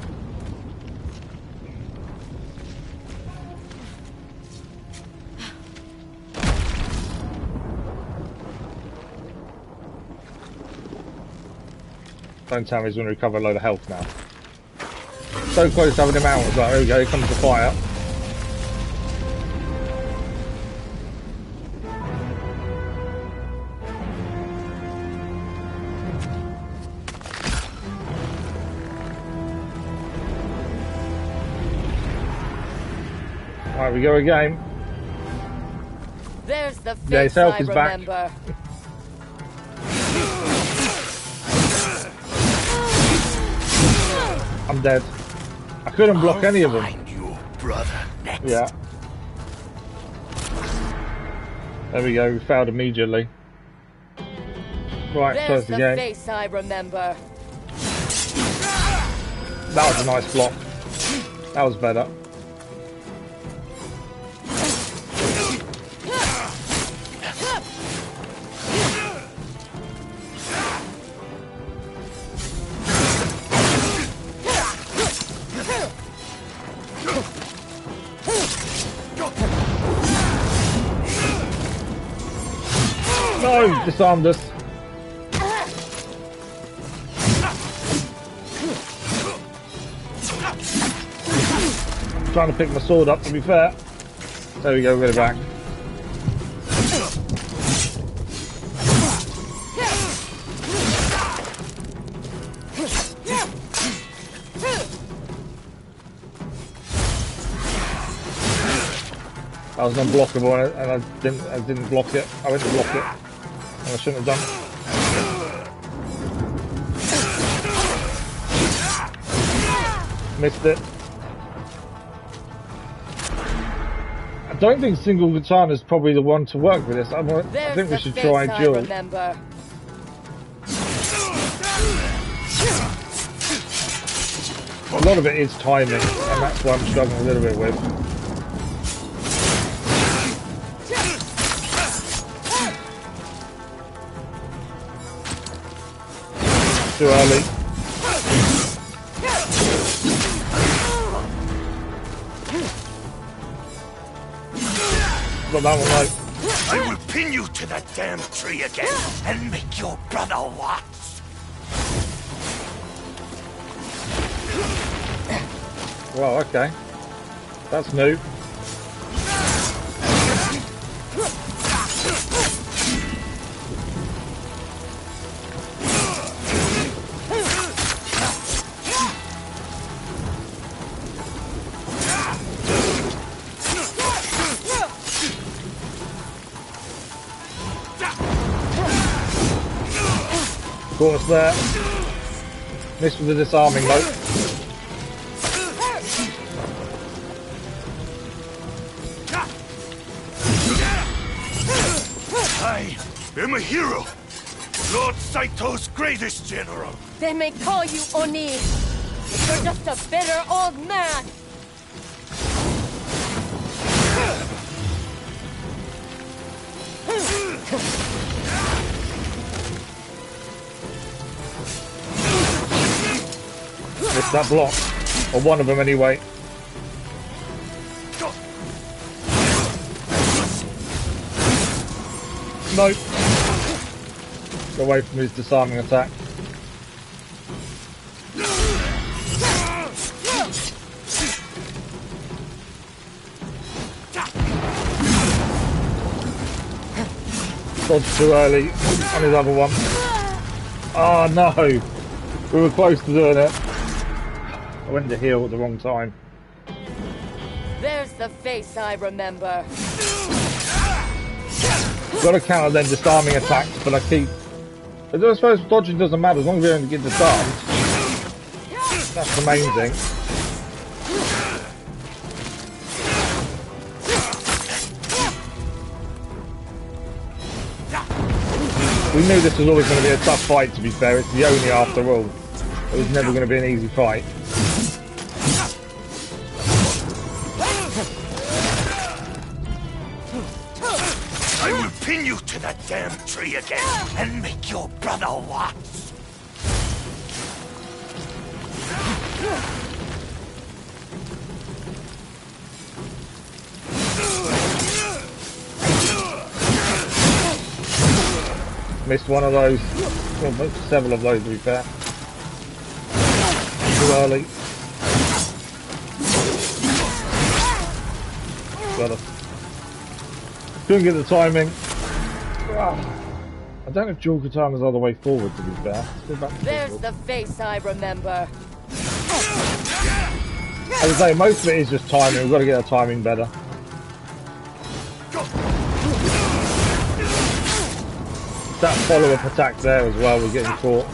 Don't tell me he's going to recover a load of health now. So close to having him out. It's like, there we go, here comes the fire. Alright, we go again. There's the face, yeah, his health is remember. back. I'm dead. I couldn't block any of them. You, brother, next. Yeah. There we go, we failed immediately. Right, There's close the the game. face I remember. That was a nice block. That was better. No, disarmed us. Trying to pick my sword up, to be fair. There we go, get it back. I was unblockable and I didn't block it. I went to block it and I shouldn't have done it. Missed it. I don't think single katana is probably the one to work with this. I think we should try dual. A lot of it is timing, and that's what I'm struggling a little bit with. Too early. Got that one right. I will pin you to that damn tree again and make your brother watch. Well, okay. That's new. Caught us there. Missed with the disarming though. I am a hero. Lord Saito's greatest general. They may call you Oni. You're just a bitter old man. Missed that block. Or one of them anyway. Nope. Get away from his disarming attack. Dodged too early on his other one. Oh no! We were close to doing it. I went to heal at the wrong time. There's the face I remember. Got to counter then disarming attacks, but I keep... I suppose dodging doesn't matter as long as we don't get disarmed. That's the main thing. We knew this was always going to be a tough fight, to be fair. It's the Oni after all. It was never going to be an easy fight. I will pin you to that damn tree again and make your brother watch. Missed one of those. Well, several of those, to be fair. Too early. Got us. Couldn't get the timing. I don't know if dual katanas are the way forward, to be fair. Let's go back to There's the face I remember. As I say, most of it is just timing. We've got to get our timing better. That follow-up attack there as well, we're getting caught.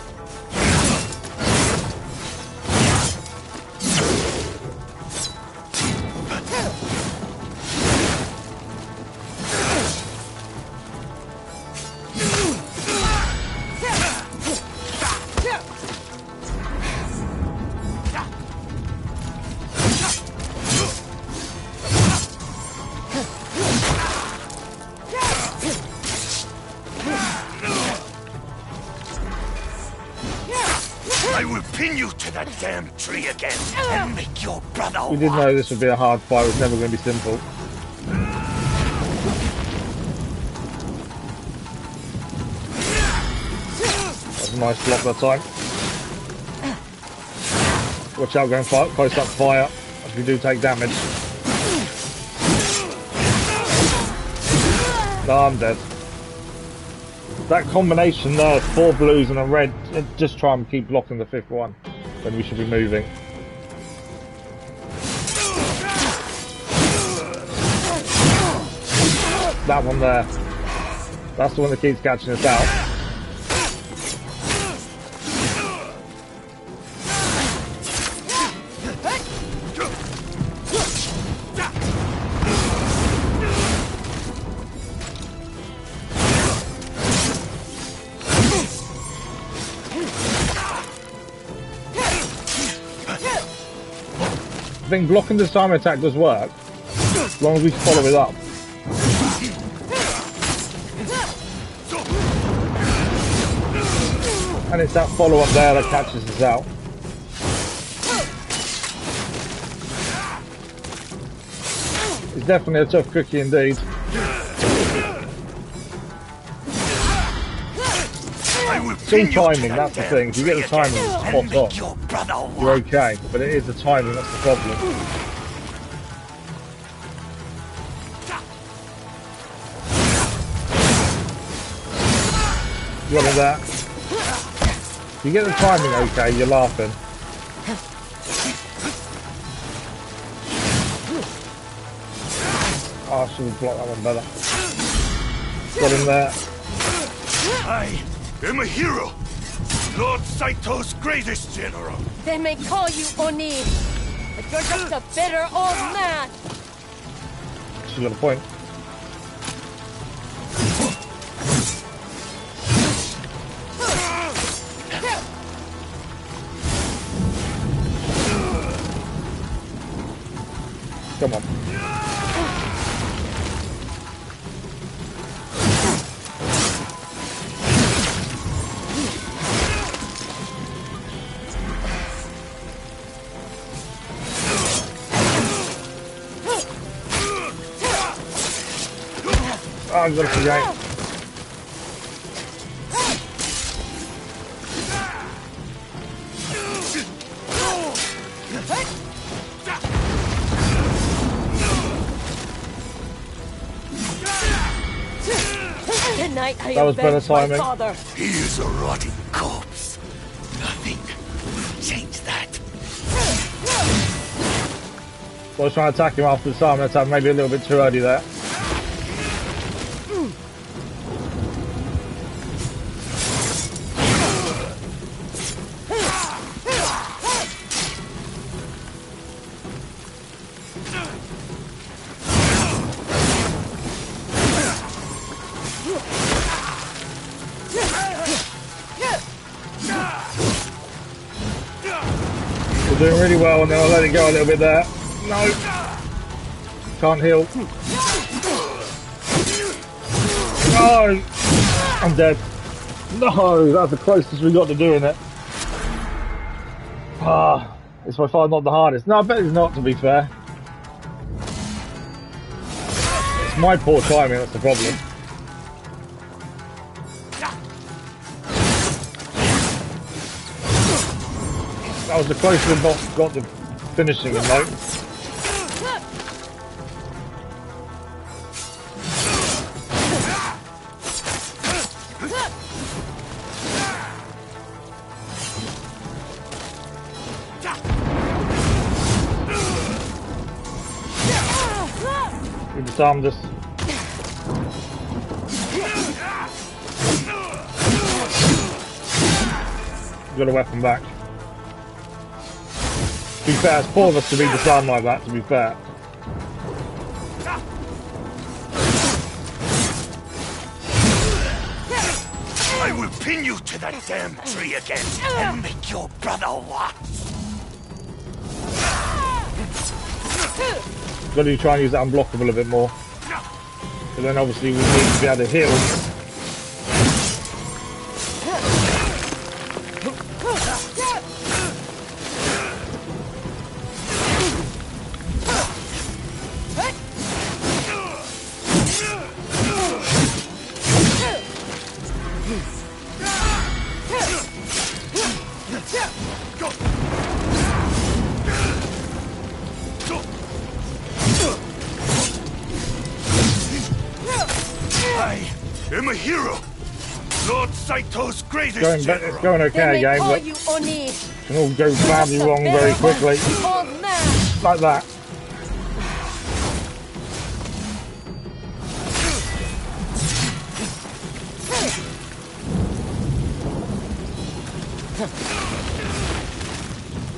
you to that damn tree again and make your brother We did know this would be a hard fight. It was never going to be simple. That's a nice block that time. Watch out, going close up fire as we do take damage. No, I'm dead. That combination there, 4 blues and a red, just try and keep blocking the 5th one when we should be moving. That one there, that's the one that keeps catching us out. I think blocking the Simon attack does work, as long as we follow it up. And it's that follow-up there that catches us out. It's definitely a tough cookie indeed. It's all timing, that's the thing. If you get the timing spot on, you're okay. But it is the timing that's the problem. What is that? If you get the timing okay, you're laughing. Oh, I should have blocked that one better. Got him there. I am a hero. Lord Saito's greatest general. They may call you Oni, but you're just a bitter old man. She's got a point. Come on. Oh, I've got to forget. Tonight I That was better avenge my timing. father. He is a rotting corpse. Nothing will change that. I was trying to attack him after the Simon attack, maybe a little bit too early there. We're doing really well, and then I'll let it go a little bit there. No! Can't heal. No! I'm dead. No! That's the closest we got to doing it. Ah, it's by far not the hardest. No, I bet it's not, to be fair. It's my poor timing, that's the problem. That was the closest we got to finishing him, though. We disarmed us. Got a weapon back. To be fair, it's poor of us to be disarmed like that, to be fair. I will pin you to that damn tree again and make your brother watch. Got to try and use that unblockable a bit more. But then obviously we need to be able to heal. I'm a hero. Lord Saito's greatest general. It's going okay, game, but you Oni. it can all go badly wrong very quickly. Old man. Like that.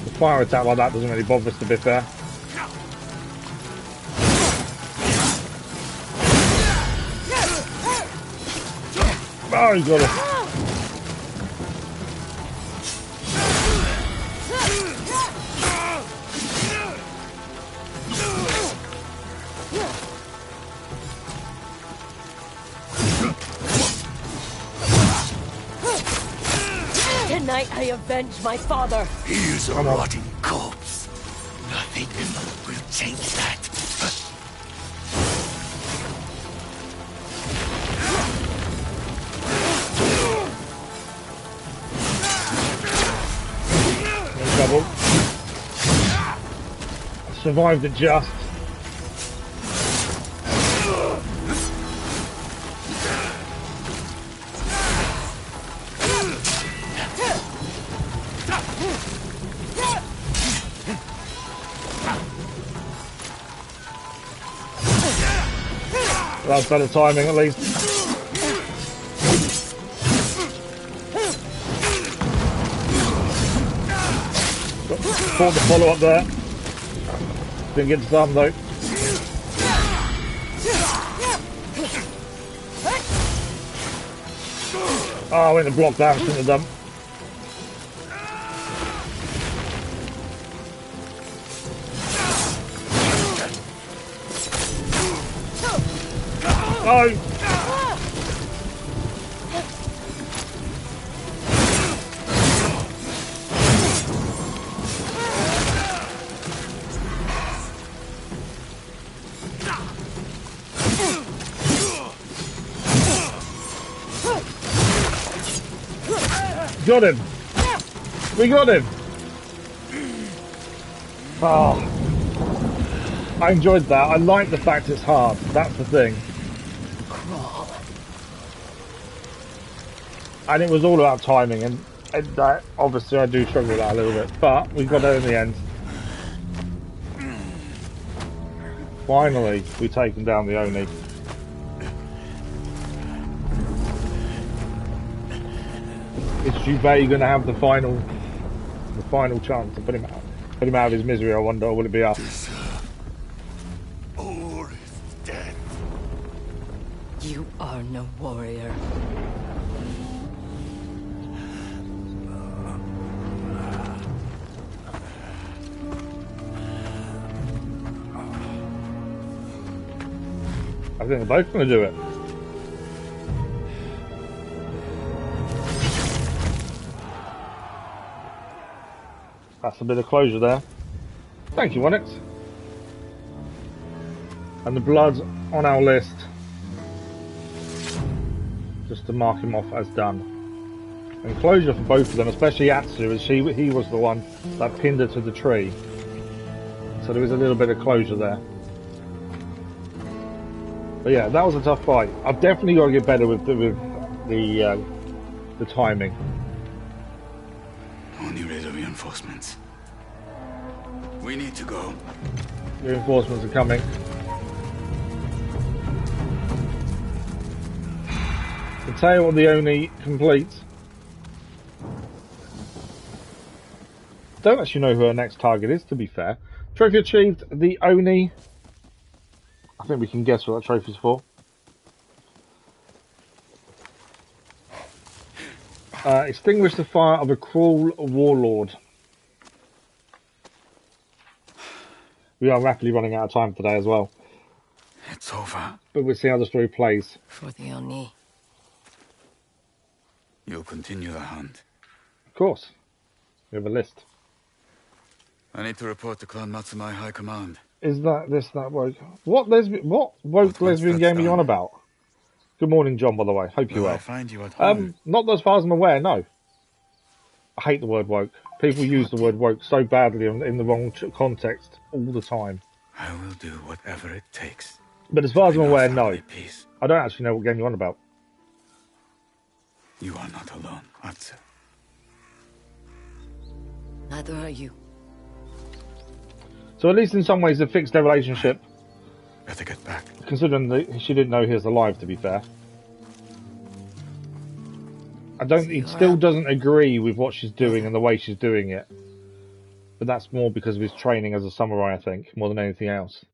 The fire attack like that doesn't really bother us, to be fair. Oh, you got it. Tonight I avenge my father. He is a rotting corpse. Nothing will change that. Double. Survived it just. That's better timing at least. Fought the follow up there. Didn't get to some though. Oh, I went to block that, shouldn't have done. No! Got him! We got him! Oh, I enjoyed that. I like the fact it's hard. That's the thing. Crawl. And it was all about timing, and obviously I do struggle with that a little bit, but we got there in the end. Finally, we've taken down the Oni. Is Jubei going to have the final chance to put him out of his misery? I wonder, or will it be us? Or is dead. You are no warrior. I think they're both going to do it. That's a bit of closure there. Thank you, Onyx. And the blood on our list, just to mark him off as done. And closure for both of them, especially Atsu, as he was the one that pinned her to the tree. So there was a little bit of closure there. But yeah, that was a tough fight. I've definitely got to get better with the timing. Only radar reinforcements. We need to go. Reinforcements are coming. The tail of the Oni complete. Don't actually know who our next target is, to be fair. Trophy achieved, the Oni. I think we can guess what that trophy's for. Extinguish the fire of a cruel warlord. We are rapidly running out of time today as well. It's over. But we'll see how the story plays. For the Oni. You'll continue the hunt. Of course. We have a list. I need to report to Clan Matsumae High Command. Is that woke? What woke lesbian game are you on about? Good morning, John, by the way. Hope you're well. I find you at home? Not as far as I'm aware, no. I hate the word woke. People use the word woke so badly in the wrong context all the time. I will do whatever it takes. But as far as I'm aware, no. I don't actually know what game you're on about. You are not alone, Atsu. Neither are you. So at least in some ways they fixed their relationship. Better get back. Considering that she didn't know he was alive, to be fair. He still doesn't agree with what she's doing and the way she's doing it. But that's more because of his training as a samurai, I think, more than anything else.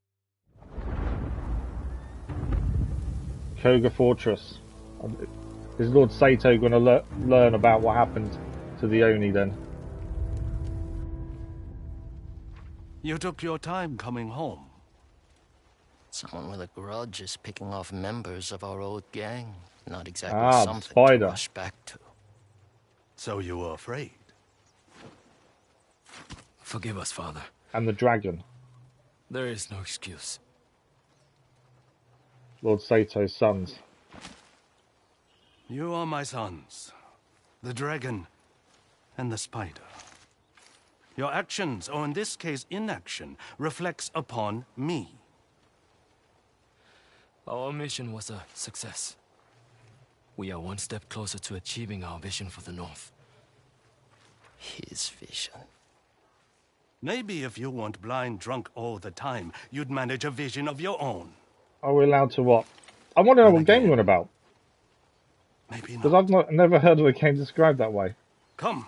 Koga Fortress. Is Lord Sato going to learn about what happened to the Oni then? You took your time coming home. Someone with a grudge is picking off members of our old gang. Not exactly something spider. to rush back to. So you were afraid? Forgive us, Father. And the dragon. There is no excuse. Lord Sato's sons. You are my sons. The dragon and the spider. Your actions, or in this case inaction, reflects upon me. Our mission was a success. We are one step closer to achieving our vision for the North. His vision. Maybe if you weren't blind drunk all the time, you'd manage a vision of your own. Are we allowed to what? I want to know what game you're on about. Maybe not. Because I've never heard of a game described that way. Come.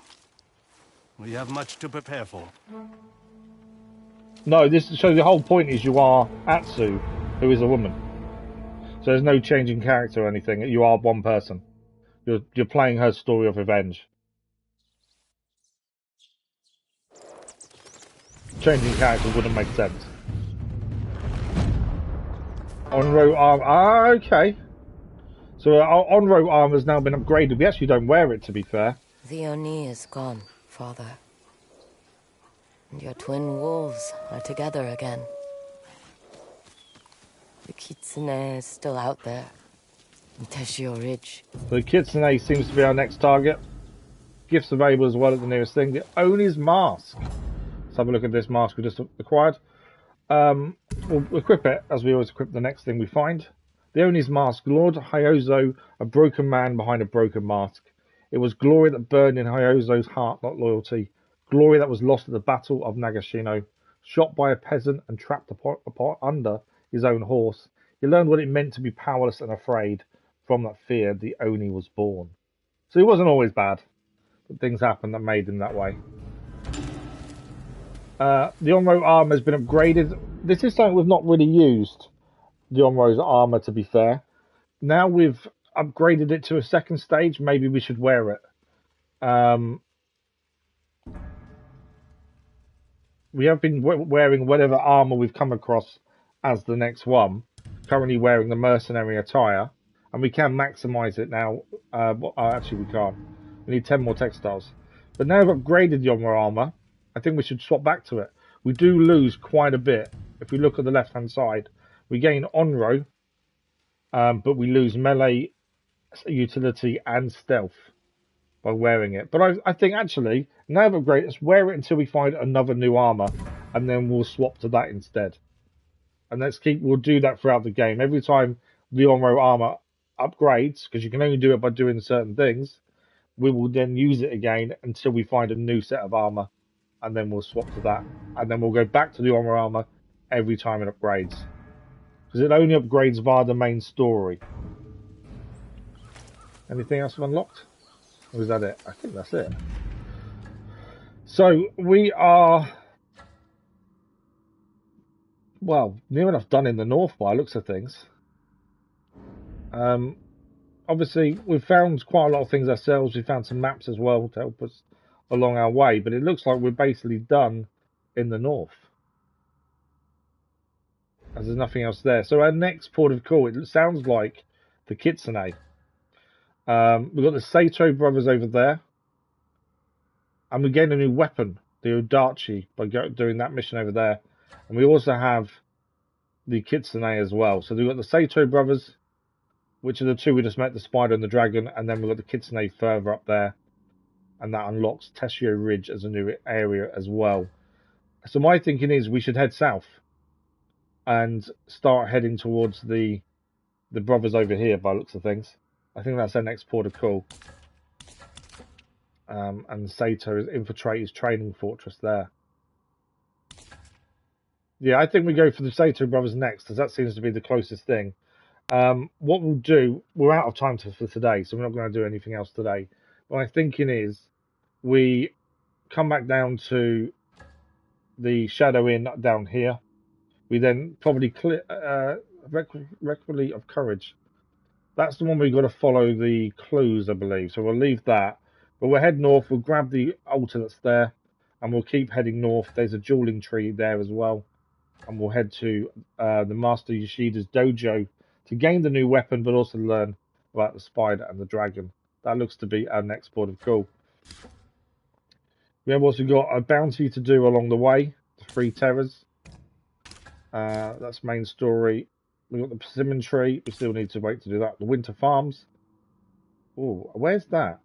We have much to prepare for. No, so the whole point is you are Atsu, who is a woman. So there's no change in character or anything. You are one person. You're playing her story of revenge. Changing character wouldn't make sense. Onryo armor. Okay. So our Onryo armor has now been upgraded. We actually don't wear it, to be fair. The Oni is gone, Father. And your twin wolves are together again. The Kitsune is still out there. In Teshio Ridge. So the Kitsune seems to be our next target. Gifts available as well at the nearest thing. The Oni's mask. Let's have a look at this mask we just acquired. We'll equip it as we always equip the next thing we find. The Oni's mask. Lord Hyozo, a broken man behind a broken mask. It was glory that burned in Hyozo's heart, not loyalty. Glory that was lost at the Battle of Nagashino. Shot by a peasant and trapped under his own horse. He learned what it meant to be powerless and afraid. From that fear, the Oni was born. So he wasn't always bad. But things happened that made him that way. The Onryo armor has been upgraded. This is something we've not really used. The Onryo's armor, to be fair. Now we've upgraded it to a second stage. Maybe we should wear it. We have been wearing whatever armor we've come across as the next one. Currently wearing the mercenary attire. And we can maximize it now. Actually, we can't. We need 10 more textiles. But now we've upgraded the Onryo armor. I think we should swap back to it. We do lose quite a bit. If we look at the left-hand side, we gain Onryo, but we lose melee, utility, and stealth by wearing it. But I think, actually, now we've upgraded, let's wear it until we find another new armor, and then we'll swap to that instead. And we'll do that throughout the game. Every time the Onryo armor upgrades, because you can only do it by doing certain things, we will then use it again until we find a new set of armor. And then we'll swap to that. And then we'll go back to the Onryo armor every time it upgrades. Because it only upgrades via the main story. Anything else unlocked? Or is that it? I think that's it. So, we are... well, near enough done in the north by looks of things. Obviously, we've found quite a lot of things ourselves. We found some maps as well to help us along our way, but it looks like we're basically done in the north, as there's nothing else there. So our next port of call, it sounds like the Kitsune. We've got the Sato brothers over there, and we gain a new weapon, the Odachi, by doing that mission over there. And we also have the Kitsune as well. So we've got the Sato brothers, which are the two we just met, the spider and the dragon, and then we've got the Kitsune further up there. And that unlocks Teshio Ridge as a new area as well. So my thinking is we should head south and start heading towards the brothers over here by looks of things. I think that's our next port of call. and Sato has infiltrated his training fortress there. Yeah, I think we go for the Sato brothers next, as that seems to be the closest thing. What we'll do, we're out of time for today, so we're not going to do anything else today. What I'm thinking is we come back down to the Shadow Inn down here. We then probably clear Requiem of Courage. That's the one we've got to follow the clues, I believe. So we'll leave that. But we'll head north. We'll grab the altar that's there, and we'll keep heading north. There's a dueling tree there as well. And we'll head to the Master Yoshida's dojo to gain the new weapon, but also learn about the spider and the dragon. That looks to be our next port of call. We have also got a bounty to do along the way, the 3 terrors. That's main story. We've got the persimmon tree. We still need to wait to do that. The winter farms. Oh, where's that?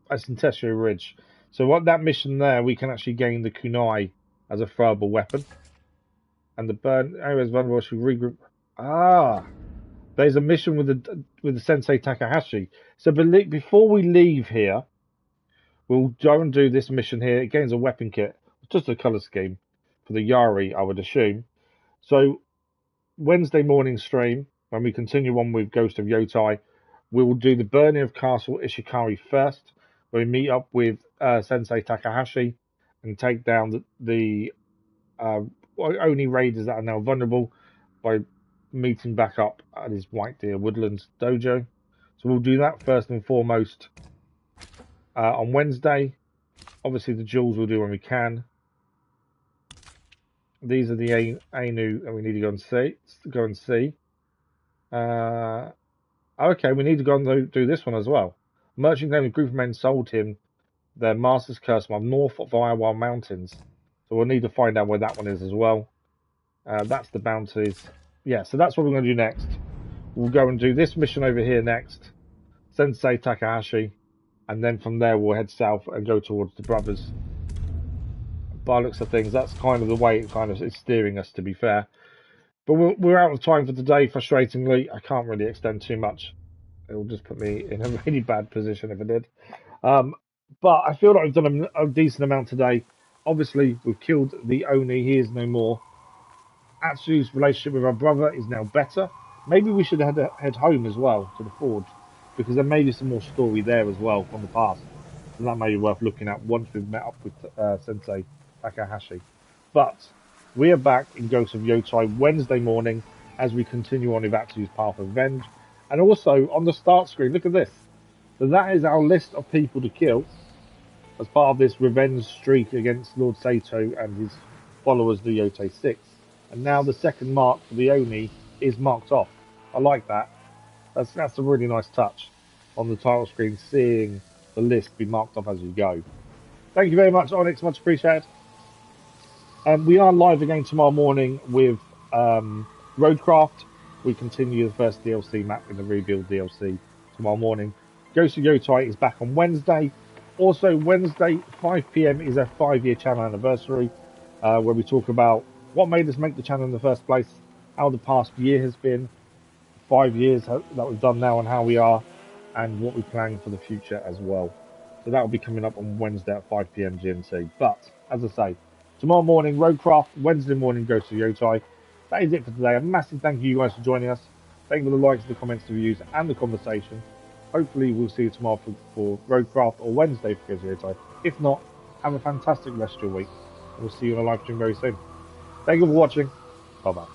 That's in Tessio Ridge. So what that mission there, we can actually gain the kunai as a throwable weapon. And the burn areas vulnerable to regroup. Ah, there's a mission with the Sensei Takahashi. So before we leave here, we'll go and do this mission here. It gains a weapon kit, just a color scheme for the Yari, I would assume. So Wednesday morning stream, when we continue on with Ghost of Yotei, we will do the burning of Castle Ishikari first, where we meet up with Sensei Takahashi and take down the only raiders that are now vulnerable by meeting back up at his White Deer Woodlands dojo. So we'll do that first and foremost on Wednesday. Obviously the jewels we'll do when we can. These are the Ainu that we need to go and see. Okay, we need to go and do this one as well. Merchant claimed a group of men sold him their master's curse from north of Iowa Mountains. So we'll need to find out where that one is as well. That's the bounties. Yeah, so that's what we're going to do next. We'll go and do this mission over here next. Sensei Takahashi. And then from there we'll head south and go towards the brothers. By looks of things, that's kind of the way it kind of is steering us, to be fair. But we're out of time for today, frustratingly. I can't really extend too much. It will just put me in a really bad position if I did. But I feel like I've done a decent amount today. Obviously, we've killed the Oni. He is no more. Atsu's relationship with our brother is now better. Maybe we should head home as well, to the forge, because there may be some more story there as well from the past. So that may be worth looking at once we've met up with Sensei Takahashi. But we are back in Ghost of Yotei Wednesday morning as we continue on with Atsu's Path of Revenge. And also, on the start screen, look at this. So that is our list of people to kill as part of this revenge streak against Lord Sato and his followers, the Yotei 6. And now the second mark for the Oni is marked off. I like that. That's a really nice touch on the title screen, seeing the list be marked off as you go. Thank you very much, Onyx. Much appreciated. We are live again tomorrow morning with Roadcraft. We continue the first DLC map in the Rebuild DLC tomorrow morning. Ghost of Yotei is back on Wednesday. Also, Wednesday, 5 PM is our 5-year channel anniversary, where we talk about what made us make the channel in the first place, how the past year has been, 5 years that we've done now and how we are, and what we plan for the future as well. So that will be coming up on Wednesday at 5 PM GMT. But, as I say, tomorrow morning, Roadcraft, Wednesday morning, Ghost of Yotei. That is it for today. A massive thank you guys for joining us. Thank you for the likes, the comments, the views, and the conversation. Hopefully, we'll see you tomorrow for Roadcraft or Wednesday for Ghost of Yotei. If not, have a fantastic rest of your week. And we'll see you on a live stream very soon. Thank you for watching. Bye-bye.